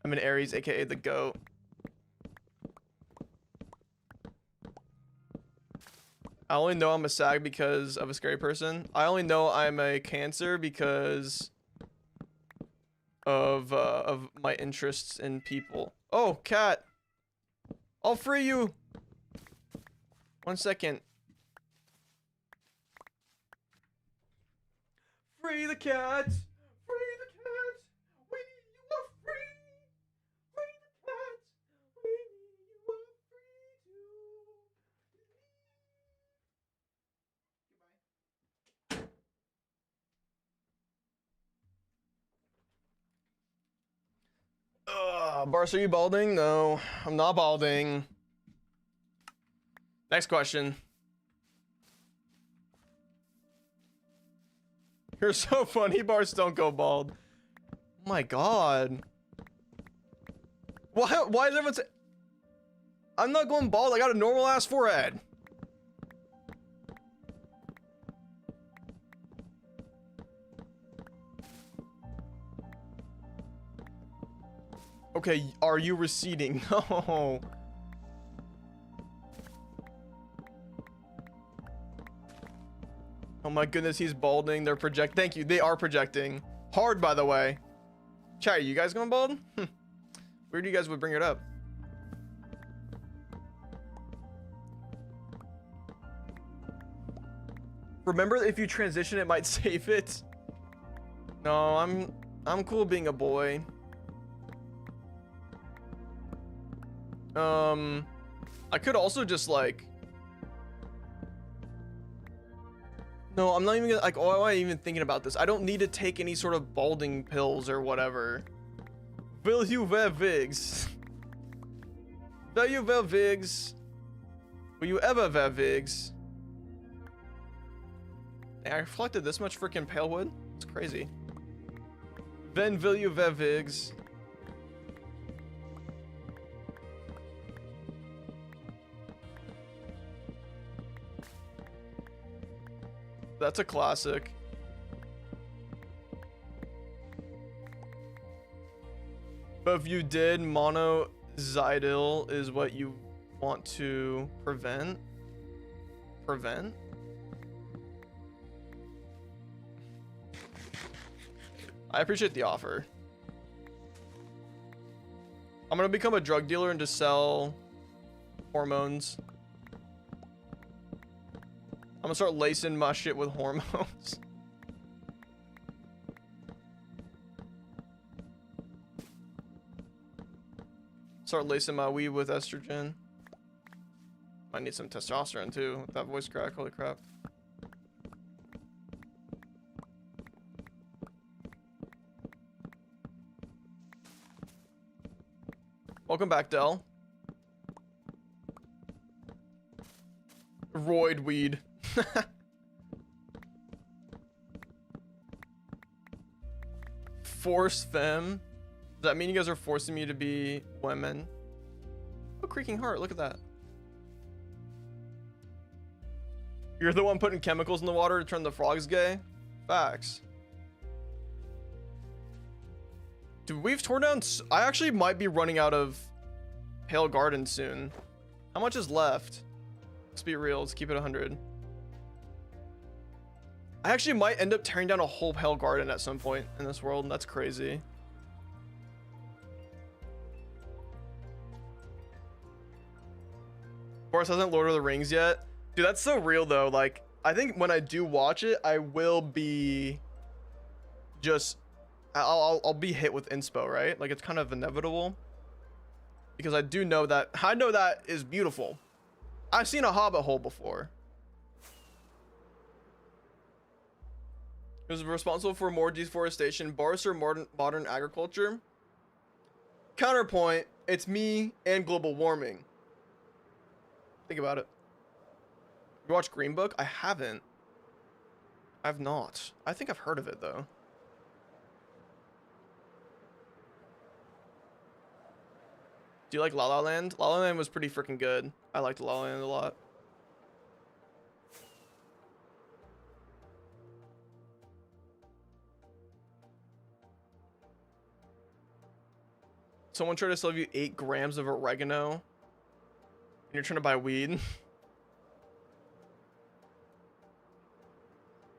I'm an Aries, aka the GOAT. I only know I'm a Sag because of a scary person. I only know I'm a Cancer because of my interests in people. Oh, cat. I'll free you. 1 second. Free the cat. Free the cat. We need you are free. Free the cat. We need you are free to leave. Barce, are you balding? No, I'm not balding. Next question. You're so funny, Barce. Don't go bald. Oh my god. Why is everyone say... I'm not going bald. I got a normal ass forehead. Okay, are you receding? No. Oh my goodness, he's balding. They're thank you. They are projecting. Hard, by the way. Chat, are you guys going bald? Weird you guys would bring it up. Remember, if you transition, it might save it. No, I'm cool being a boy. I could also just like... No, I'm not even gonna, like, why am I even thinking about this? I don't need to take any sort of balding pills or whatever. Will you wear wigs? Will you wear wigs? Will you ever wear wigs? Dang, I reflected this much freaking pale wood? It's crazy. Then will you wear wigs? That's a classic. But if you did, monoxidil is what you want to prevent. Prevent? I appreciate the offer. I'm gonna become a drug dealer and just sell hormones. I'm gonna start lacing my shit with hormones. Start lacing my weed with estrogen. Might need some testosterone too with that voice crack. Holy crap. Welcome back, Dell. Roid weed. Force femme? Does that mean you guys are forcing me to be women? Oh, creaking heart, look at that. You're the one putting chemicals in the water to turn the frogs gay? Facts. Dude, we've torn down... I actually might be running out of Pale Garden soon. How much is left? Let's be real, let's keep it 100. I actually might end up tearing down a whole Pale Garden at some point in this world, and that's crazy. Barce hasn't Lord of the Rings yet. Dude, that's so real though. Like, I think when I do watch it, I will be just... I'll be hit with inspo, right? Like, it's kind of inevitable. Because I do know that... I know that is beautiful. I've seen a hobbit hole before. Who's responsible for more deforestation, barce or modern agriculture? Counterpoint, it's me and global warming. Think about it. You watch Green Book? I haven't. I've not. I think I've heard of it though. Do you like La La Land? La La Land was pretty freaking good. I liked La La Land a lot. Someone tried to sell you 8 grams of oregano and you're trying to buy weed.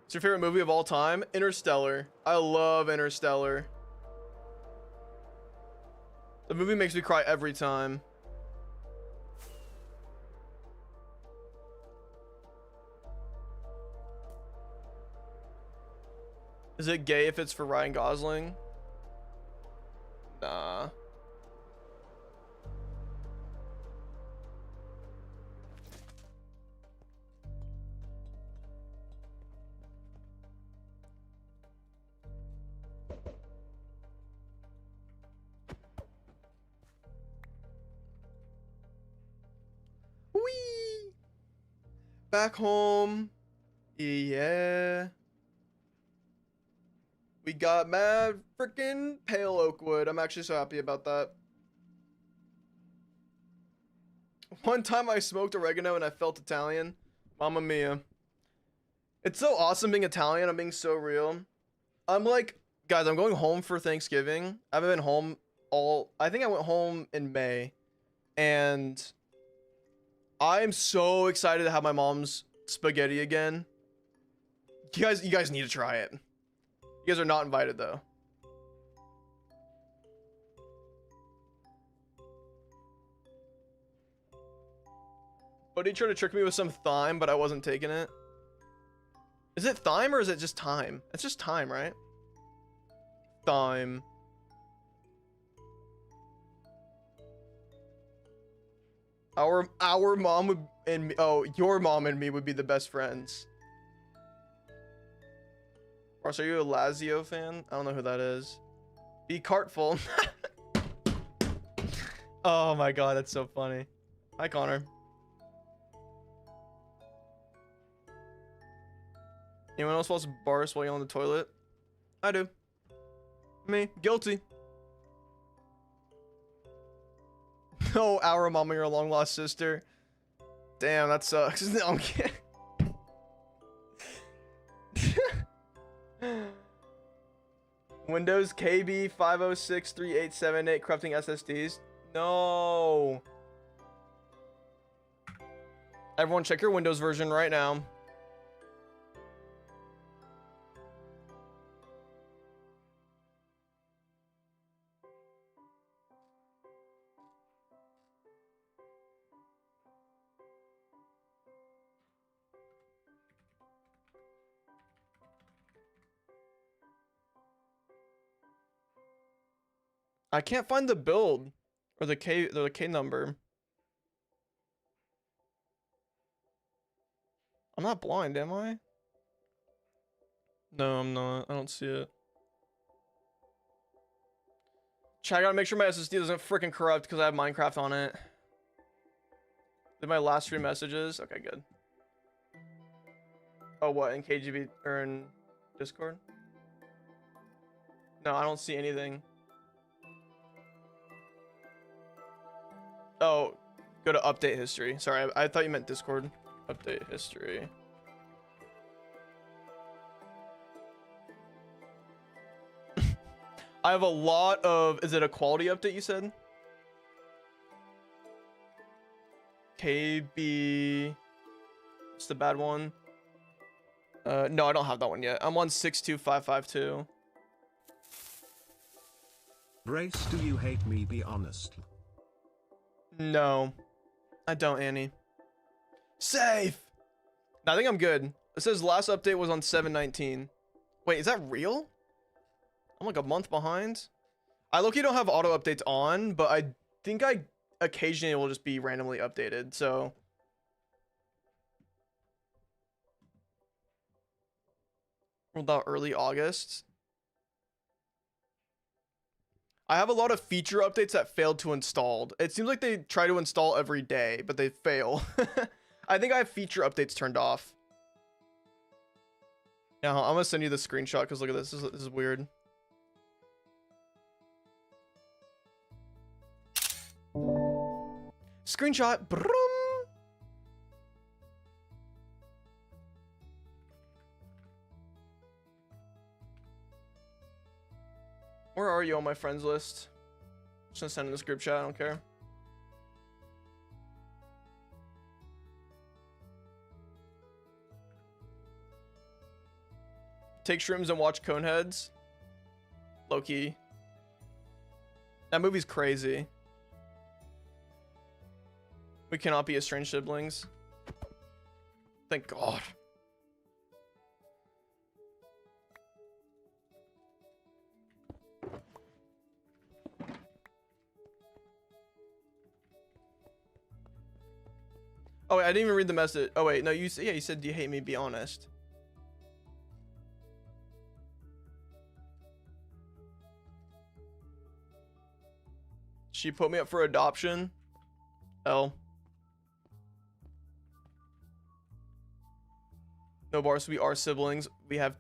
What's your favorite movie of all time? Interstellar. I love Interstellar. The movie makes me cry every time. Is it gay if it's for Ryan Gosling? Nah. Whee! Back home. Yeah. We got mad freaking pale oak wood. I'm actually so happy about that. One time I smoked oregano and I felt Italian. Mamma mia. It's so awesome being Italian. I'm being so real. I'm like, guys, I'm going home for Thanksgiving. I haven't been home I think I went home in May. And I'm so excited to have my mom's spaghetti again. You guys need to try it. You guys are not invited though. But he tried to trick me with some thyme, but I wasn't taking it. Is it thyme or is it just thyme? It's just thyme, right? Thyme. Our mom would and me, oh, your mom and me would be the best friends. Barce, are you a Lazio fan? I don't know who that is. Be cartful. Oh my god, that's so funny. Hi, Connor. Anyone else wants Barce while you're on the toilet? I do. Me. Guilty. No, our mama, your long lost sister. Damn, that sucks. No, I'm kidding. Windows KB 5063878 corrupting SSDs. No. Everyone check your Windows version right now. I can't find the build or the K number. I'm not blind, am I? No, I'm not. I don't see it. Chat, I gotta make sure my SSD doesn't freaking corrupt because I have Minecraft on it. Did my last 3 messages? Okay, good. Oh, what? In KGB or in Discord? No, I don't see anything. Oh, go to update history. Sorry, I thought you meant Discord. Update history. I have a lot of... Is it a quality update you said? KB... What's the bad one? No, I don't have that one yet. I'm on 62552. Brace, do you hate me? Be honest. No, I don't, Annie. Safe! No, I think I'm good. It says last update was on 7/19. Wait, is that real? I'm like a month behind. I low-key don't have auto updates on, but I think I occasionally will just be randomly updated, so. About early August. I have a lot of feature updates that failed to install. It seems like they try to install every day, but they fail. I think I have feature updates turned off. Yeah, I'm gonna send you the screenshot because look at this. This is weird. Screenshot. Brum. Where are you on my friends list? Just gonna send in this group chat, I don't care. Take shrooms and watch Coneheads. Low-key. That movie's crazy. We cannot be estranged siblings. Thank God. Oh, wait, I didn't even read the message. Oh, wait, no, you said, do you hate me? Be honest. She put me up for adoption. L. No, Barce, we are siblings. We have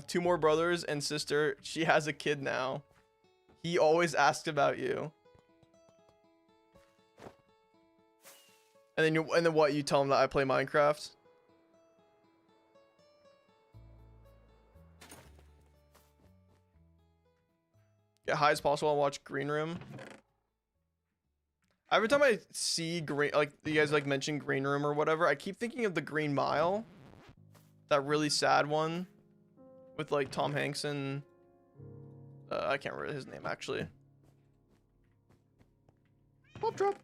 2 more brothers and sister. She has a kid now. He always asked about you. And then what? You tell them that I play Minecraft? Get high as possible and watch Green Room. Every time I see green, like you guys like mention Green Room or whatever, I keep thinking of the Green Mile. That really sad one with like Tom Hanks and I can't remember his name actually. Pop drop.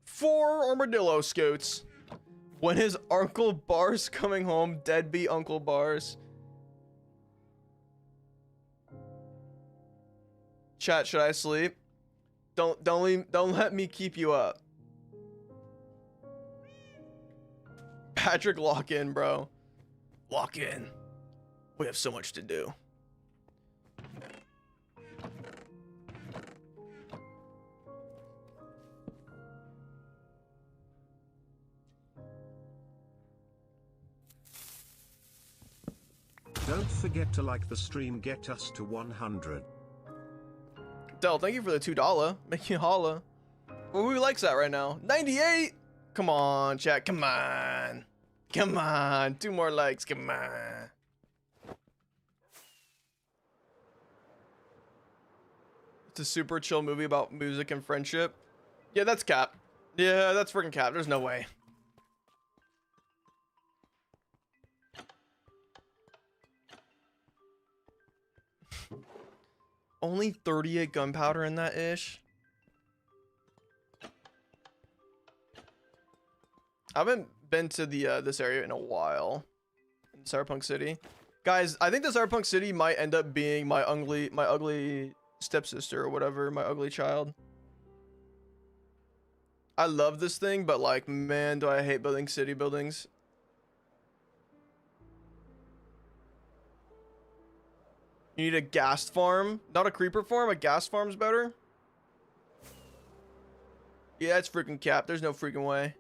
4 armadillo scouts. When is Uncle Barce coming home? Deadbeat Uncle Barce. Chat, should I sleep? Don't let me keep you up. Patrick, lock in, bro. Lock in. We have so much to do. Don't forget to like the stream, get us to 100. Del, thank you for the $2. Make you holla. Well, who likes that right now? 98. Come on, chat. Come on. Come on. 2 more likes. Come on. It's a super chill movie about music and friendship. Yeah, that's cap. Yeah, that's freaking cap. There's no way. Only 38 gunpowder in that ish. I haven't been to the this area in a while. In Cyberpunk City. Guys, I think the Cyberpunk City might end up being my ugly stepsister or whatever, my ugly child. I love this thing, but like, man, do I hate building city buildings. You need a ghast farm, not a creeper farm. A ghast farm's better. Yeah, it's freaking cap. There's no freaking way.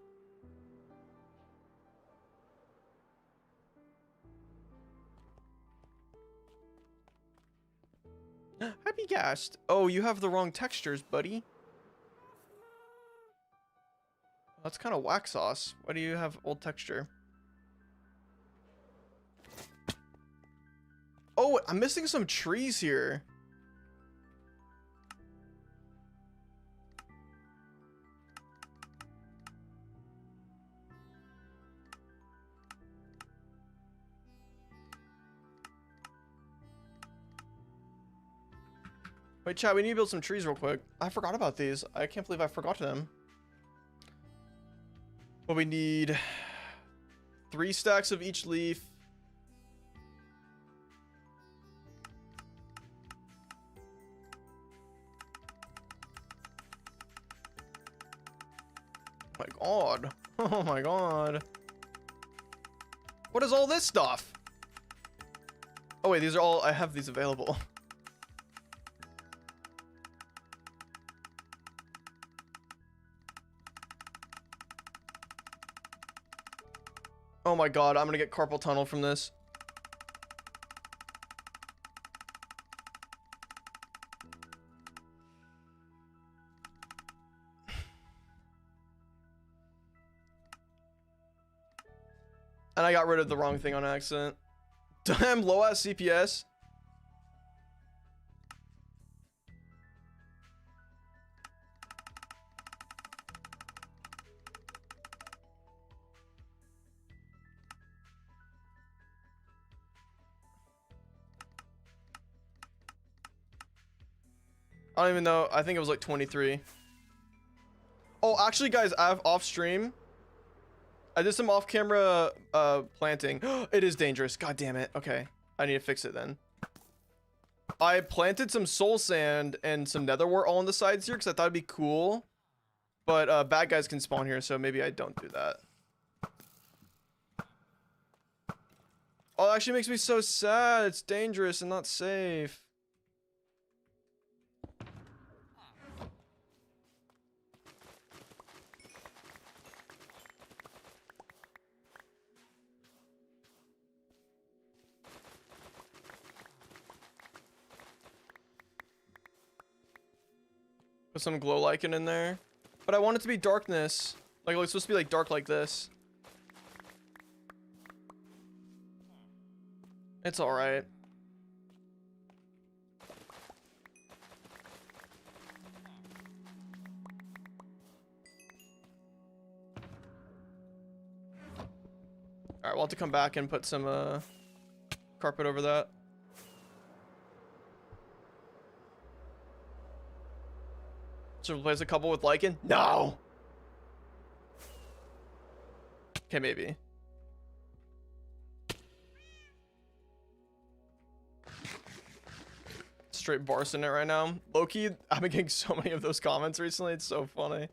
Happy ghast. Oh, you have the wrong textures, buddy. That's kind of whack sauce. Why do you have old texture? Oh, I'm missing some trees here. Wait, chat, we need to build some trees real quick. I forgot about these. I can't believe I forgot them. But we need 3 stacks of each leaf. Oh my god. Oh my god. What is all this stuff? Oh wait, these are all, I have these available. Oh my god, I'm gonna get carpal tunnel from this. And I got rid of the wrong thing on accident. Damn, low ass CPS. I don't even know. I think it was like 23. Oh, actually, guys, I have off stream. I did some off-camera planting. It is dangerous. God damn it. Okay, I need to fix it then. I planted some soul sand and some nether wart all on the sides here because I thought it'd be cool. But bad guys can spawn here, so maybe I don't do that. Oh, it actually makes me so sad. It's dangerous and not safe. Put some glow lichen in there. But I want it to be darkness. Like, it's supposed to be like dark like this. It's alright. Alright, we'll have to come back and put some carpet over that. So replace a couple with lichen? No! Okay, maybe. Straight barce in it right now. Loki, I've been getting so many of those comments recently. It's so funny.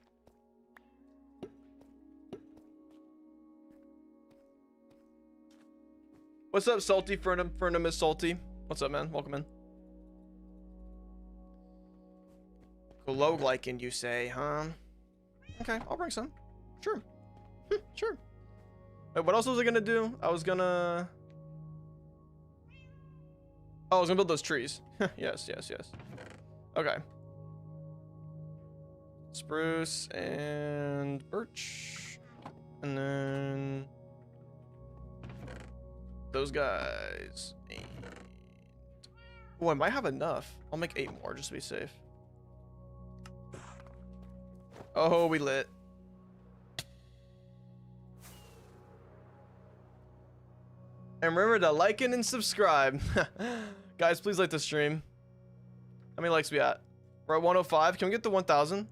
What's up, Salty? Fernum is Salty. What's up, man? Welcome in. Glow lichen, you say, huh? Okay, I'll bring some. Sure. Sure. Wait, what else was I gonna do? I was gonna build those trees. Yes. Okay. Spruce and birch. And then those guys. And... oh, I might have enough. I'll make 8 more just to be safe. Oh, we lit. And remember to like it and subscribe. Guys, please like the stream. How many likes we at? We're at 105. Can we get to 1,000?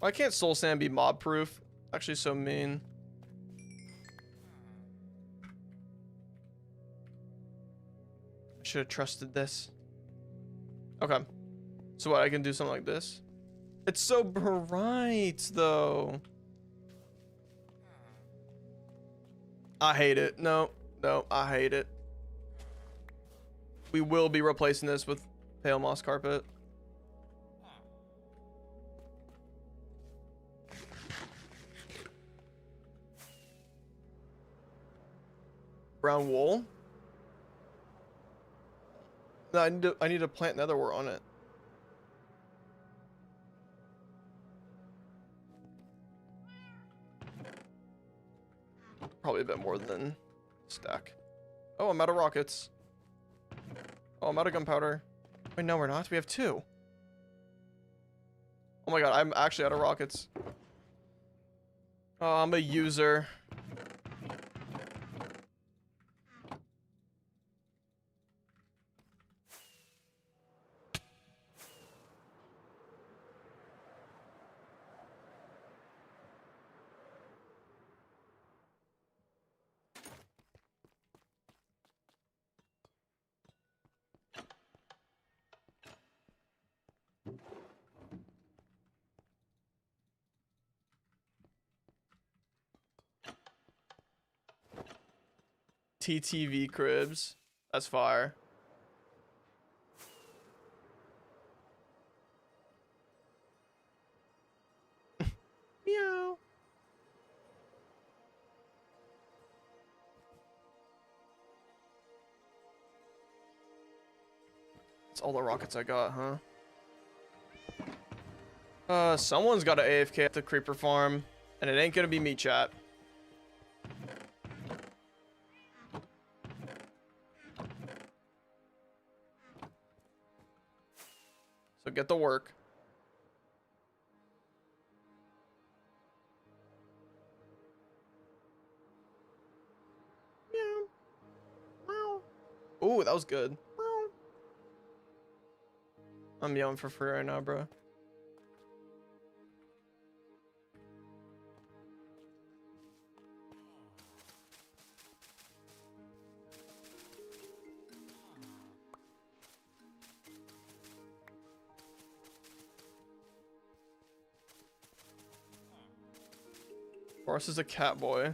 Why can't soul sand be mob proof? Actually, so mean. Should have trusted this. Okay. So what, I can do something like this? It's so bright, though. I hate it. No, I hate it. We will be replacing this with pale moss carpet. Brown wool? No, I need to plant nether wart on it. Probably a bit more than stack. Oh, I'm out of rockets. Oh, I'm out of gunpowder. Wait, no, we're not. We have 2. Oh my god, I'm actually out of rockets. Oh, I'm a user. TTV cribs. That's fire. Meow. That's all the rockets I got, huh? Someone's got an AFK at the creeper farm, and it ain't gonna be me, chat. So get to work. Meow. Meow. Ooh, that was good. Meow. I'm yelling for free right now, bro. Barce is a cat boy.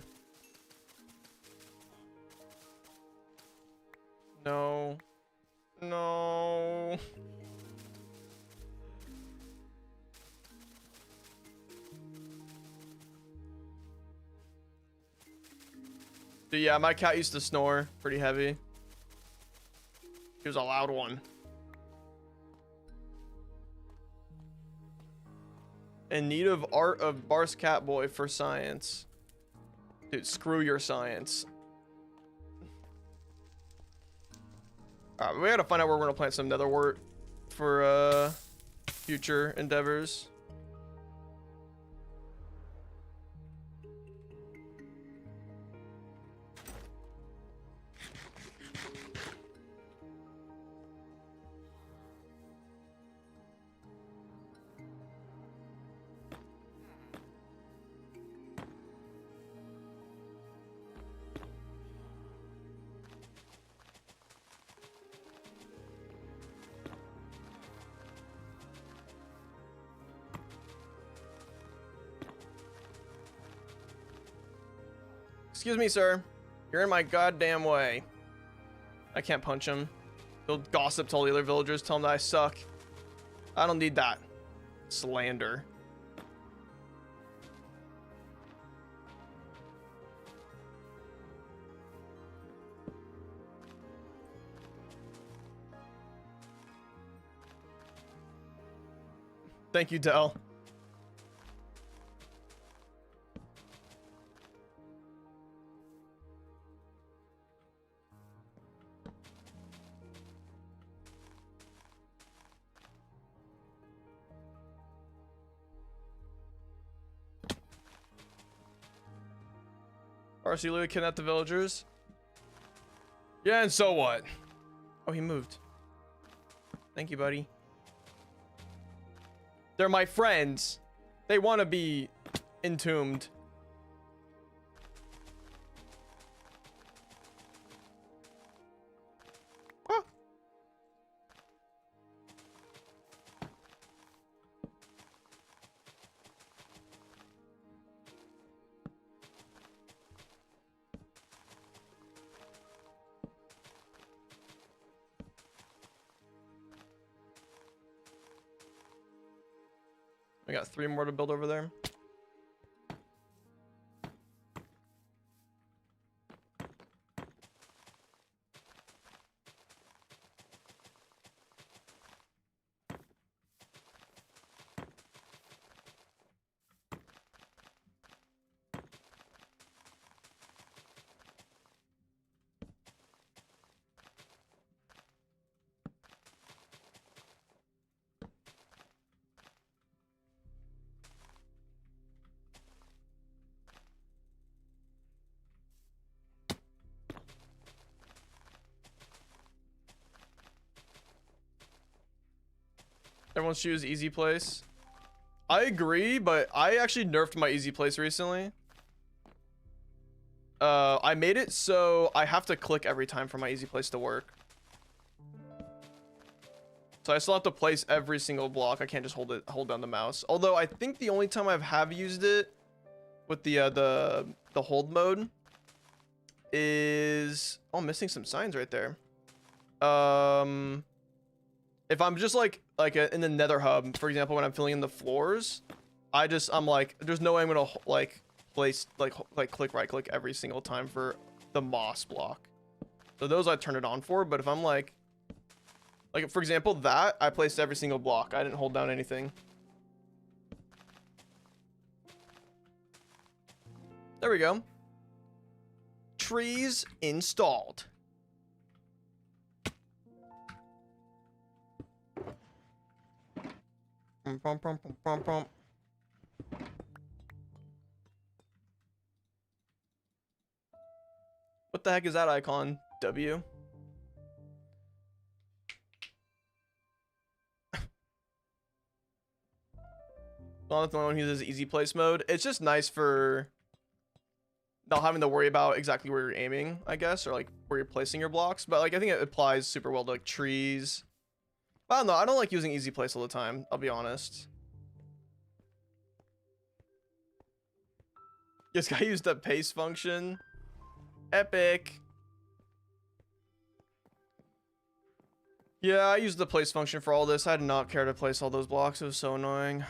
No. No. Dude, yeah, my cat used to snore pretty heavy. He was a loud one. In need of art of Barce Catboy for science. Dude, screw your science. Alright, we gotta find out where we're gonna plant some nether wart for future endeavors. Excuse me, sir. You're in my goddamn way. I can't punch him. He'll gossip to all the other villagers, tell them that I suck. I don't need that. Slander. Thank you, Dell. RC Louis kidnapped the villagers. Yeah, and so what? Oh, he moved. Thank you, buddy. They're my friends. They want to be entombed. Ah. We got 3 more to build over there. Everyone should use easy place. I agree, but I actually nerfed my easy place recently. I made it so I have to click every time for my easy place to work. So I still have to place every single block. I can't just hold down the mouse. Although I think the only time I have used it with the hold mode is, oh, I'm missing some signs right there. If I'm just like in the nether hub, for example, when I'm filling in the floors, I'm like, there's no way I'm gonna like place click right click every single time for the moss block. So those I turn it on for. But if I'm like for example, that I placed every single block. I didn't hold down anything. There we go. Trees installed. What the heck is that icon? W? Well, that's the only one who uses easy place mode. It's just nice for not having to worry about exactly where you're aiming, I guess, or like where you're placing your blocks. But like I think it applies super well to like trees. I don't know. I don't like using easy place all the time. I'll be honest. This guy used the paste function. Epic. Yeah, I used the place function for all this. I did not care to place all those blocks. It was so annoying.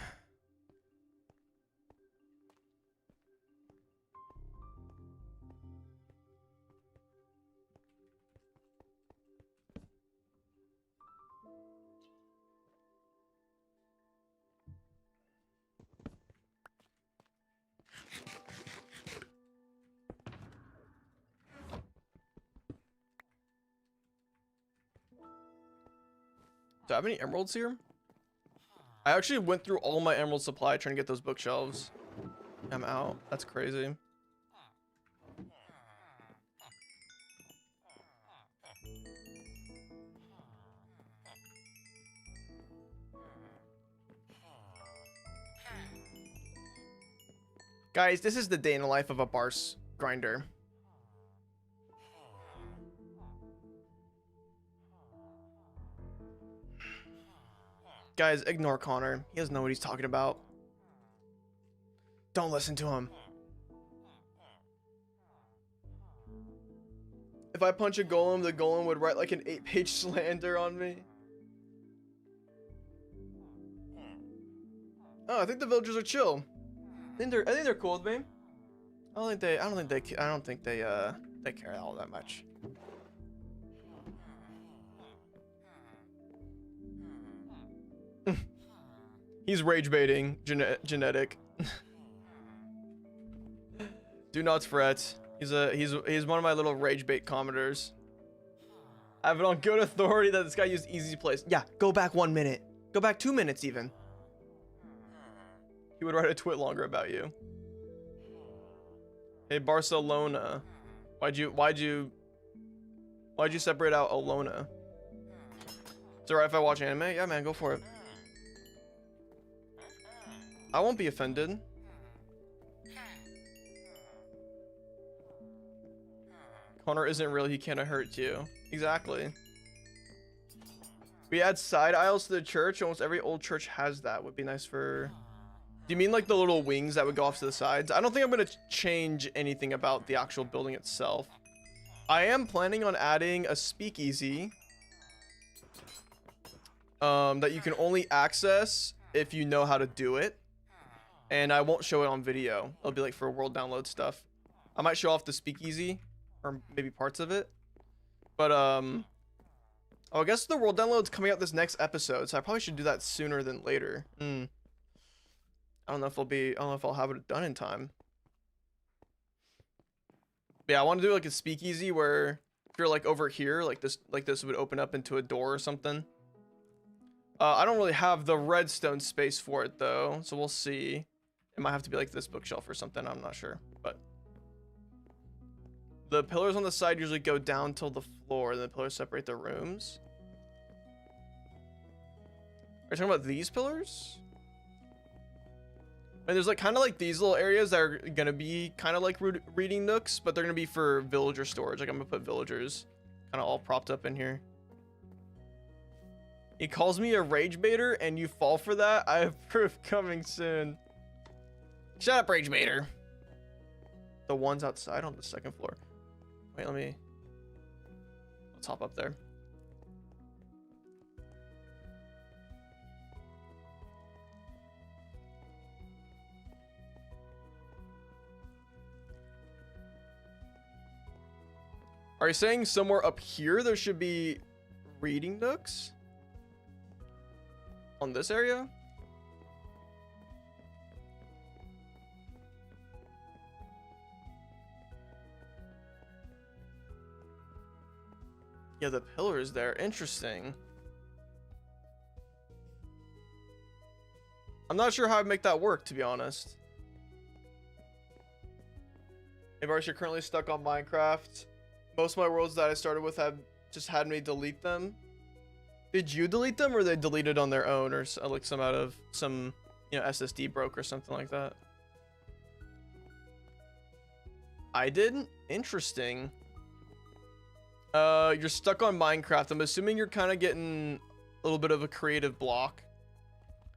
Do I have any emeralds here? I actually went through all my emerald supply trying to get those bookshelves. I'm out. That's crazy. Guys, this is the day in the life of a barce grinder. Guys, ignore Connor. He doesn't know what he's talking about. Don't listen to him. If I punch a golem, the golem would write like an 8-page slander on me. Oh, I think the villagers are chill. I think they're cool with me. I don't think they care all that much. He's rage baiting, genetic. Do not fret. He's one of my little rage bait commenters. I have it on good authority that this guy used easy place. Yeah, go back 1 minute. Go back 2 minutes even. He would write a twit longer about you. Hey Barcelona, why'd you separate out Alona? It's alright if I watch anime? Yeah, man, go for it. I won't be offended. Connor isn't real, he can't hurt you. Exactly. We add side aisles to the church. Almost every old church has that. Would be nice for... Do you mean like the little wings that would go off to the sides? I don't think I'm going to change anything about the actual building itself. I am planning on adding a speakeasy that you can only access if you know how to do it. And I won't show it on video. It'll be like for world download stuff. I might show off the speakeasy or maybe parts of it. But oh, I guess the world download's coming out this next episode, so I probably should do that sooner than later. I don't know if I'll have it done in time. But yeah, I want to do like a speakeasy where if you're like over here, like this would open up into a door or something. I don't really have the redstone space for it though, so we'll see. It might have to be like this bookshelf or something, I'm not sure. But the pillars on the side usually go down till the floor, and the pillars separate the rooms. Are you talking about these pillars? And there's like kind of like these little areas that are gonna be kind of like reading nooks, but they're gonna be for villager storage. Like I'm gonna put villagers kind of all propped up in here. He calls me a rage baiter and you fall for that? I have proof coming soon. Shut up, rage baiter. The ones outside on the second floor. Wait, let's hop up there. Are you saying somewhere up here there should be reading nooks? On this area? Yeah, the pillar is there. Interesting. I'm not sure how I'd make that work, to be honest. Hey, Barce, you're currently stuck on Minecraft. Most of my worlds that I started with have just had me delete them. Did you delete them, or they deleted on their own, or like some out of some, you know, SSD broke or something like that? I didn't. Interesting. You're stuck on Minecraft. I'm assuming you're kind of getting a little bit of a creative block.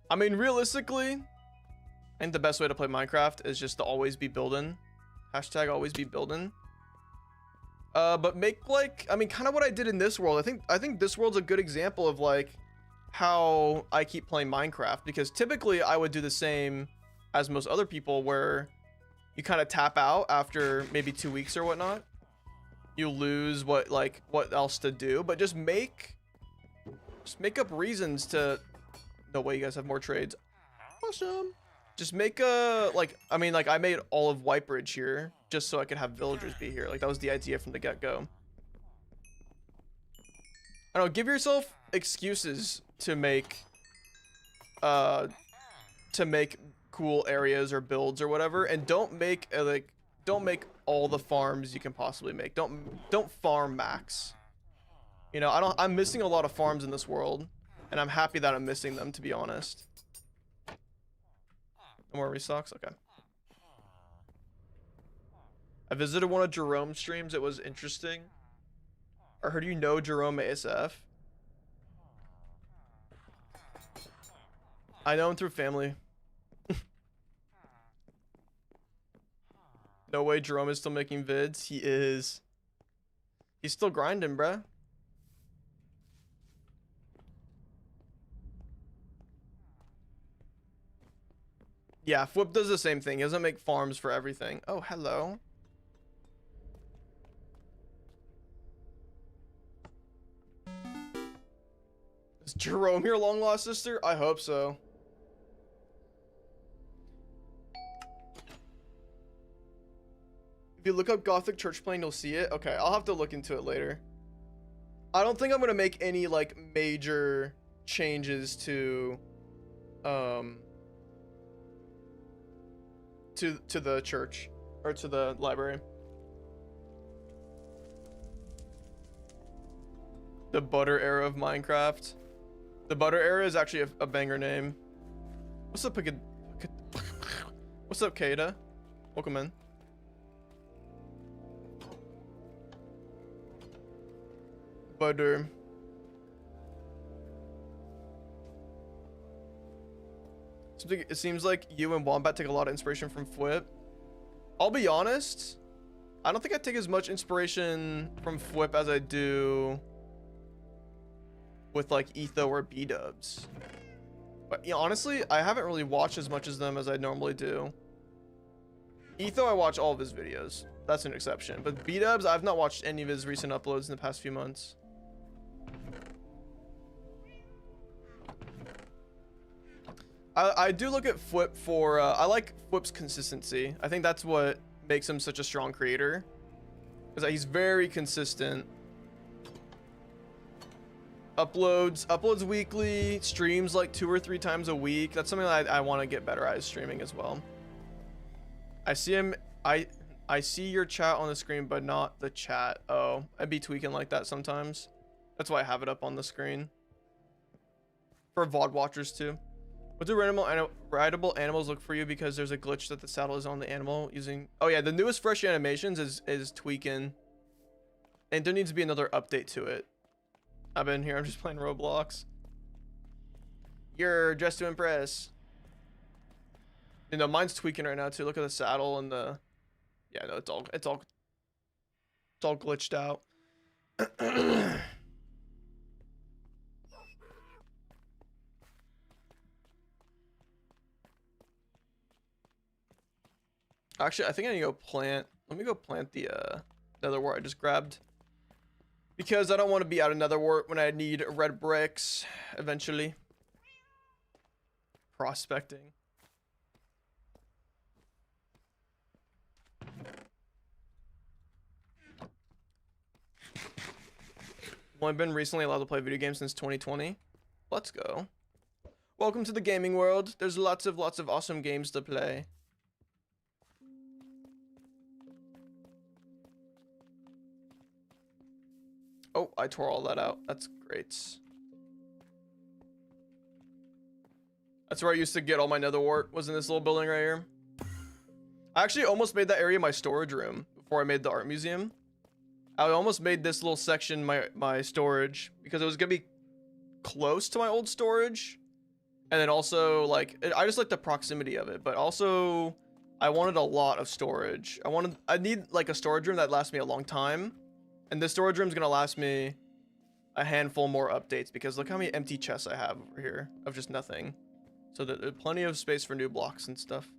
I mean, realistically, I think the best way to play Minecraft is just to always be building. Hashtag always be building. But make like, I mean, kind of what I did in this world. I think this world's a good example of like how I keep playing Minecraft, because typically I would do the same as most other people, where you kind of tap out after maybe 2 weeks or whatnot. You lose what else to do, but just make up reasons to. No way, you guys have more trades. Awesome. Just make a, like, I mean, like I made all of Whitebridge here just so I could have villagers be here. Like that was the idea from the get-go. I don't know, give yourself excuses to make cool areas or builds or whatever, and don't make all the farms you can possibly make. Don't farm max. You know, I'm missing a lot of farms in this world, and I'm happy that I'm missing them, to be honest. No more restocks? Okay. I visited one of Jerome's streams. It was interesting. I heard you know Jerome ASF. I know him through family. No way Jerome is still making vids. He is. He's still grinding, bruh. Yeah, Flip does the same thing. He doesn't make farms for everything. Oh, hello. Is Jerome your long lost sister? I hope so. If you look up Gothic church plan, you'll see it. Okay, I'll have to look into it later. I don't think I'm gonna make any like major changes to the church or to the library. The Butter Era of Minecraft. The Butter Era is actually a banger name. What's up, What's up, Kada? Welcome in. Butter. It seems like you and Wombat take a lot of inspiration from Fwip. I'll be honest, I don't think I take as much inspiration from Fwip as I do with like Etho or B-dubs. But yeah, honestly, I haven't really watched as much as them as I normally do. Etho, I watch all of his videos. That's an exception. But B-dubs, I've not watched any of his recent uploads in the past few months. I do look at Fwip for, I like Fwip's consistency. I think that's what makes him such a strong creator. Because he's very consistent. Uploads weekly, streams like 2 or 3 times a week. That's something that I want to get better at, streaming as well. I see him, I see your chat on the screen, but not the chat. Oh, I'd be tweaking like that sometimes. That's why I have it up on the screen. For VOD watchers too. What do rideable animals look for you? Because there's a glitch that the saddle is on the animal using... Oh yeah, the newest fresh animations is tweaking. And there needs to be another update to it. I've been here, I'm just playing Roblox. You're dressed to impress. You know, mine's tweaking right now too. Look at the saddle and the... Yeah, no, it's all glitched out. Actually, I think I need to go plant. Let me go plant the nether wart I just grabbed. Because I don't want to be out of nether wart when I need red bricks eventually. Prospecting. Well, I've been recently allowed to play video games since 2020. Let's go. Welcome to the gaming world. There's lots of awesome games to play. Oh, I tore all that out. That's great. That's where I used to get all my nether wart, was in this little building right here. I actually almost made that area my storage room before I made the art museum. I almost made this little section my storage because it was gonna be close to my old storage. And then also, like, I just like the proximity of it, but also I wanted a lot of storage. I need like a storage room that lasts me a long time. And this storage room is gonna last me a handful more updates because look how many empty chests I have over here of just nothing. So there's plenty of space for new blocks and stuff.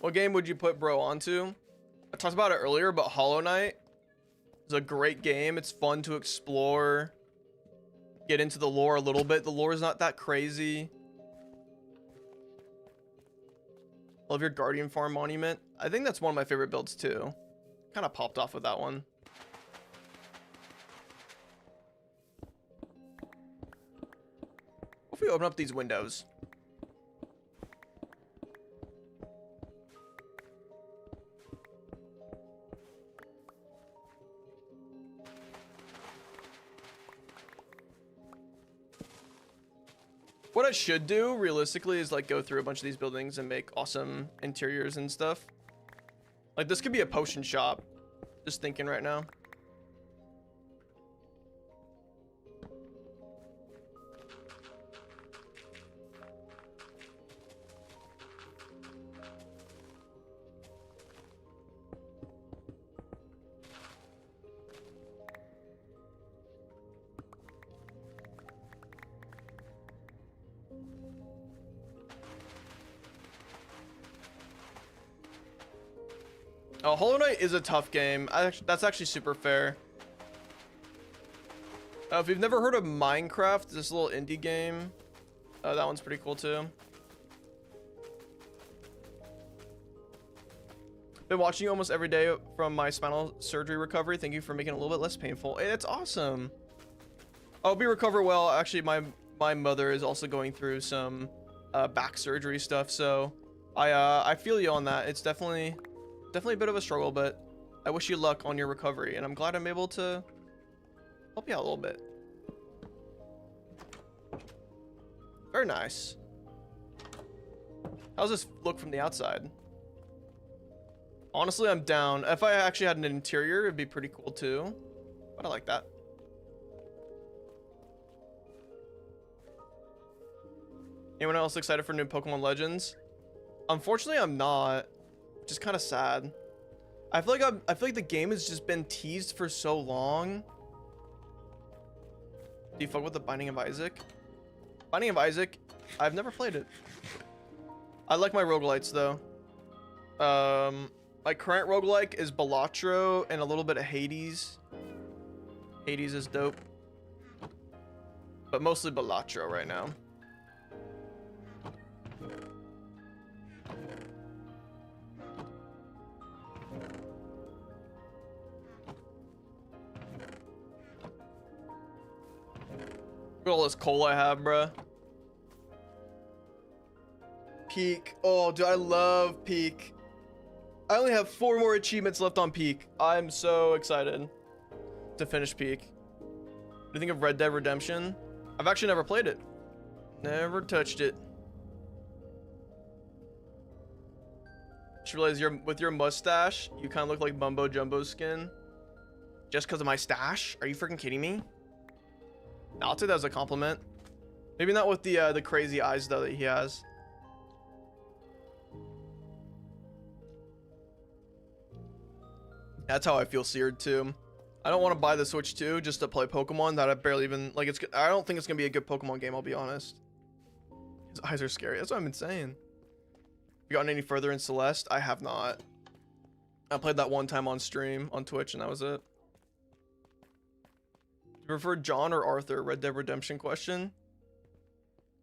What game would you put bro onto? I talked about it earlier, but Hollow Knight is a great game. It's fun to explore, get into the lore a little bit. The lore is not that crazy. Love your Guardian Farm monument. I think that's one of my favorite builds too. Kind of popped off with that one. What if we open up these windows? What I should do realistically is like go through a bunch of these buildings and make awesome interiors and stuff. Like this could be a potion shop. Just thinking right now. Oh, Hollow Knight is a tough game. That's actually super fair. If you've never heard of Minecraft, this little indie game, that one's pretty cool too. Been watching you almost every day from my spinal surgery recovery. Thank you for making it a little bit less painful. Hey, that's awesome. I hope you recover well. Actually, my mother is also going through some back surgery stuff, so I feel you on that. It's definitely a bit of a struggle, but I wish you luck on your recovery, and I'm glad I'm able to help you out a little bit. Very nice. How's this look from the outside? Honestly, I'm down. If I actually had an interior, it'd be pretty cool too, but I like that. Anyone else excited for new Pokemon Legends? Unfortunately, I'm not. Which is kind of sad. I feel like the game has just been teased for so long. Do you fuck with the Binding of Isaac? Binding of Isaac, I've never played it. I like my roguelites though. My current roguelike is Balatro and a little bit of Hades. Hades is dope. But mostly Balatro right now. Look at all this coal I have, bruh. Peak. Oh, dude, I love Peak. I only have 4 more achievements left on Peak. I'm so excited to finish Peak. What do you think of Red Dead Redemption? I've actually never played it. Never touched it. Just realized with your mustache, you kind of look like Mumbo Jumbo's skin. Just because of my stash? Are you freaking kidding me? I'll take that as a compliment. Maybe not with the crazy eyes though that he has. That's how I feel seared too. I don't want to buy the Switch 2 just to play Pokemon that I barely even like. I don't think it's gonna be a good Pokemon game. I'll be honest. His eyes are scary. That's what I've been saying. You gotten any further in Celeste? I have not. I played that one time on stream on Twitch and that was it. Do you prefer John or Arthur? Red Dead Redemption question.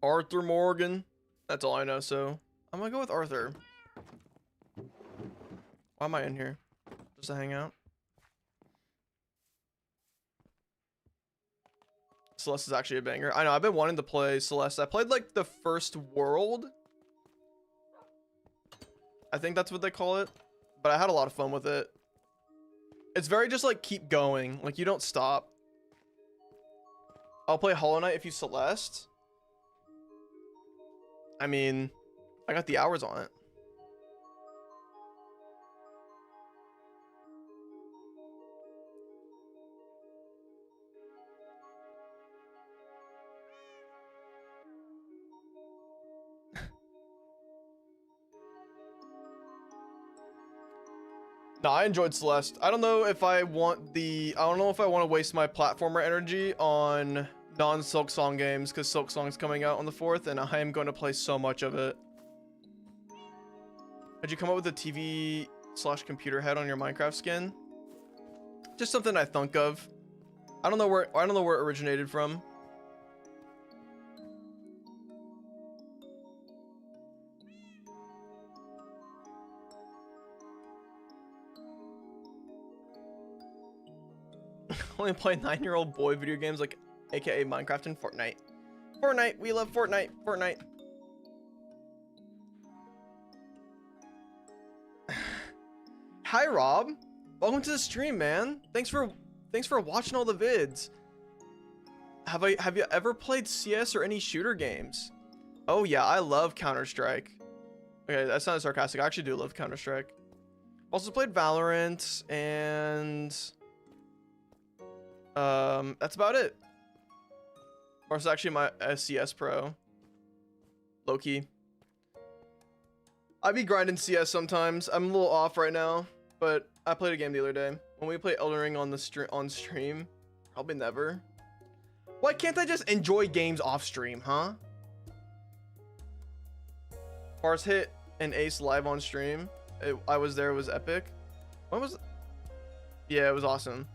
Arthur Morgan. That's all I know, so I'm gonna go with Arthur. Why am I in here? Just to hang out? Celeste is actually a banger. I know, I've been wanting to play Celeste. I played like the first world. I think that's what they call it. But I had a lot of fun with it. It's very just like keep going. Like you don't stop. I'll play Hollow Knight if you Celeste. I mean, I got the hours on it. No, I enjoyed Celeste. I don't know if I want to waste my platformer energy on non-Silk Song games because Silk Song's coming out on the 4th and I am going to play so much of it. Did you come up with a TV/computer head on your Minecraft skin? Just something I think of. I don't know where it originated from. only play 9-year-old boy video games like aka Minecraft and Fortnite. Fortnite, we love Fortnite. Fortnite. Hi Rob, welcome to the stream, man. Thanks for watching all the vids. Have you ever played CS or any shooter games? Oh yeah, I love Counter-Strike. Okay, that's not sarcastic. I actually do love Counter-Strike. Also played Valorant, and that's about it. Or it's actually my CS pro. Low-key. I be grinding CS sometimes. I'm a little off right now, but I played a game the other day. When we play Elden Ring on stream, probably never. Why can't I just enjoy games off stream, huh? Barce hit an ace live on stream. I was there. It was epic. When was it? Yeah, it was awesome.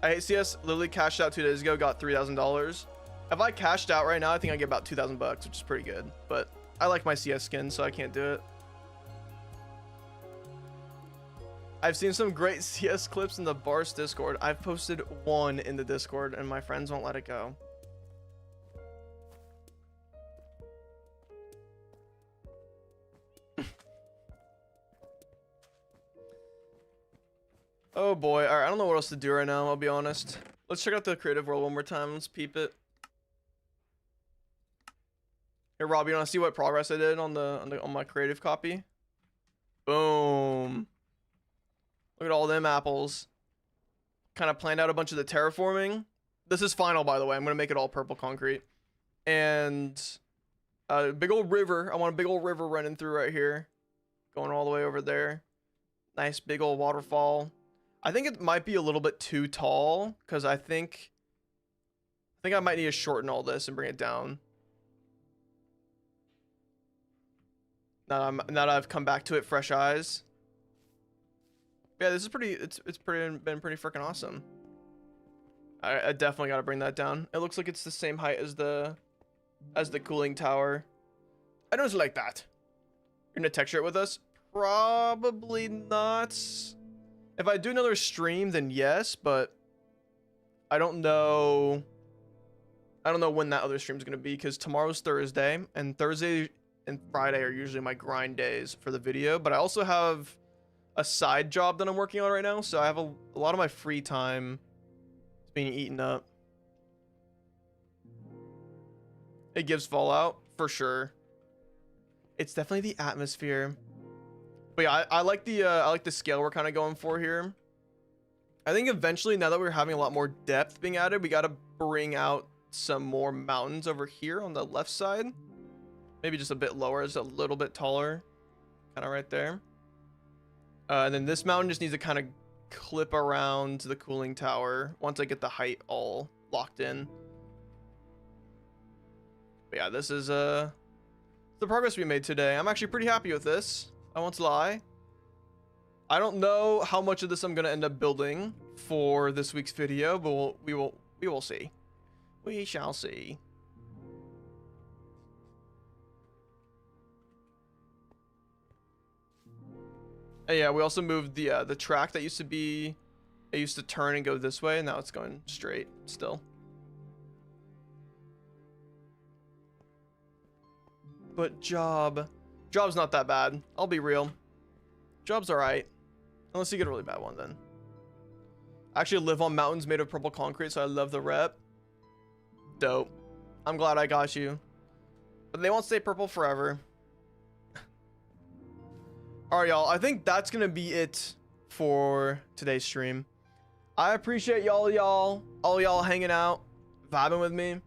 I hate CS. Literally cashed out 2 days ago. Got $3,000. If I cashed out right now, I think I get about 2,000 bucks, which is pretty good. But I like my CS skin, so I can't do it. I've seen some great CS clips in the Barce Discord. I've posted one in the Discord, and my friends won't let it go. Oh boy. All right, I don't know what else to do right now, I'll be honest. Let's check out the creative world one more time. Let's peep it. Here, Rob, you want to see what progress I did on my creative copy? Boom. Look at all them apples. Kind of planned out a bunch of the terraforming. This is final, by the way. I'm going to make it all purple concrete. And a big old river. I want a big old river running through right here. Going all the way over there. Nice big old waterfall. I think it might be a little bit too tall, because I think I might need to shorten all this and bring it down. Now that I've come back to it fresh eyes. Yeah, this is pretty. It's been pretty freaking awesome. I definitely got to bring that down. It looks like it's the same height as the cooling tower. I don't like that. You're gonna texture it with us? Probably not. If I do another stream, then yes, but I don't know. I don't know when that other stream is gonna be, because tomorrow's Thursday, and Thursday and Friday are usually my grind days for the video. But I also have a side job that I'm working on right now, so I have a lot of my free time is being eaten up. It gives Fallout for sure. It's definitely the atmosphere. But yeah, I like the scale we're kind of going for here. I think eventually, now that we're having a lot more depth being added, we got to bring out some more mountains over here on the left side. Maybe just a bit lower, just a little bit taller, kind of right there. And then this mountain just needs to kind of clip around the cooling tower once I get the height all locked in. But yeah, this is the progress we made today. I'm actually pretty happy with this. I won't lie. I don't know how much of this I'm gonna end up building for this week's video, but we will see. We shall see. And yeah, we also moved the track that used to be. It used to turn and go this way, and now it's going straight still. But job's not that bad. I'll be real. Job's alright. Unless you get a really bad one, then. I actually live on mountains made of purple concrete, so I love the rep. Dope. I'm glad I got you. But they won't stay purple forever. Alright, y'all. I think that's gonna be it for today's stream. I appreciate all y'all hanging out, vibing with me.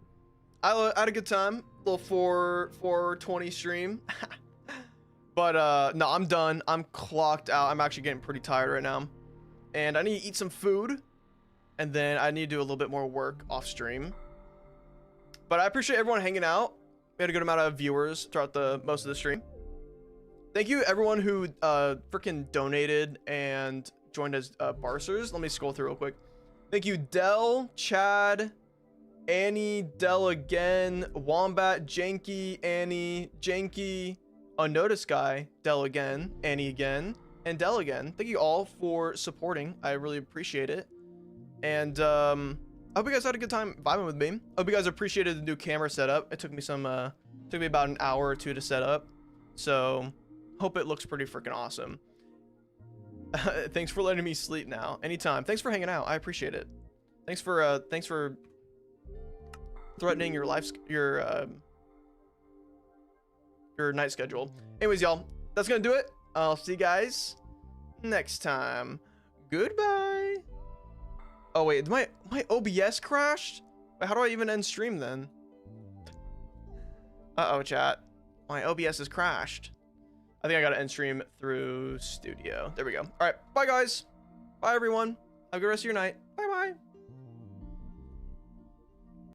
I had a good time. Little 420 stream. But no, I'm done. I'm clocked out. I'm actually getting pretty tired right now, and I need to eat some food, and then I need to do a little bit more work off stream. But I appreciate everyone hanging out. We had a good amount of viewers throughout most of the stream. Thank you everyone who freaking donated and joined as Barcers. Let me scroll through real quick. Thank you, Dell, Chad, Annie, Dell again, Wombat, Janky, Annie, Janky, Unnoticed Guy, Del again, Annie again, and Del again. Thank you all for supporting. I really appreciate it. And I hope you guys had a good time vibing with me. I hope you guys appreciated the new camera setup. It took me about an hour or two to set up. So hope it looks pretty freaking awesome. Thanks for letting me sleep now. Anytime. Thanks for hanging out. I appreciate it. Thanks for threatening your night schedule. Anyways, y'all, that's gonna do it. I'll see you guys next time. Goodbye. Oh wait, my OBS crashed? Wait, how do I even end stream then? Uh-oh, chat. My OBS has crashed. I think I gotta end stream through Studio. There we go. All right, bye guys. Bye everyone. Have a good rest of your night.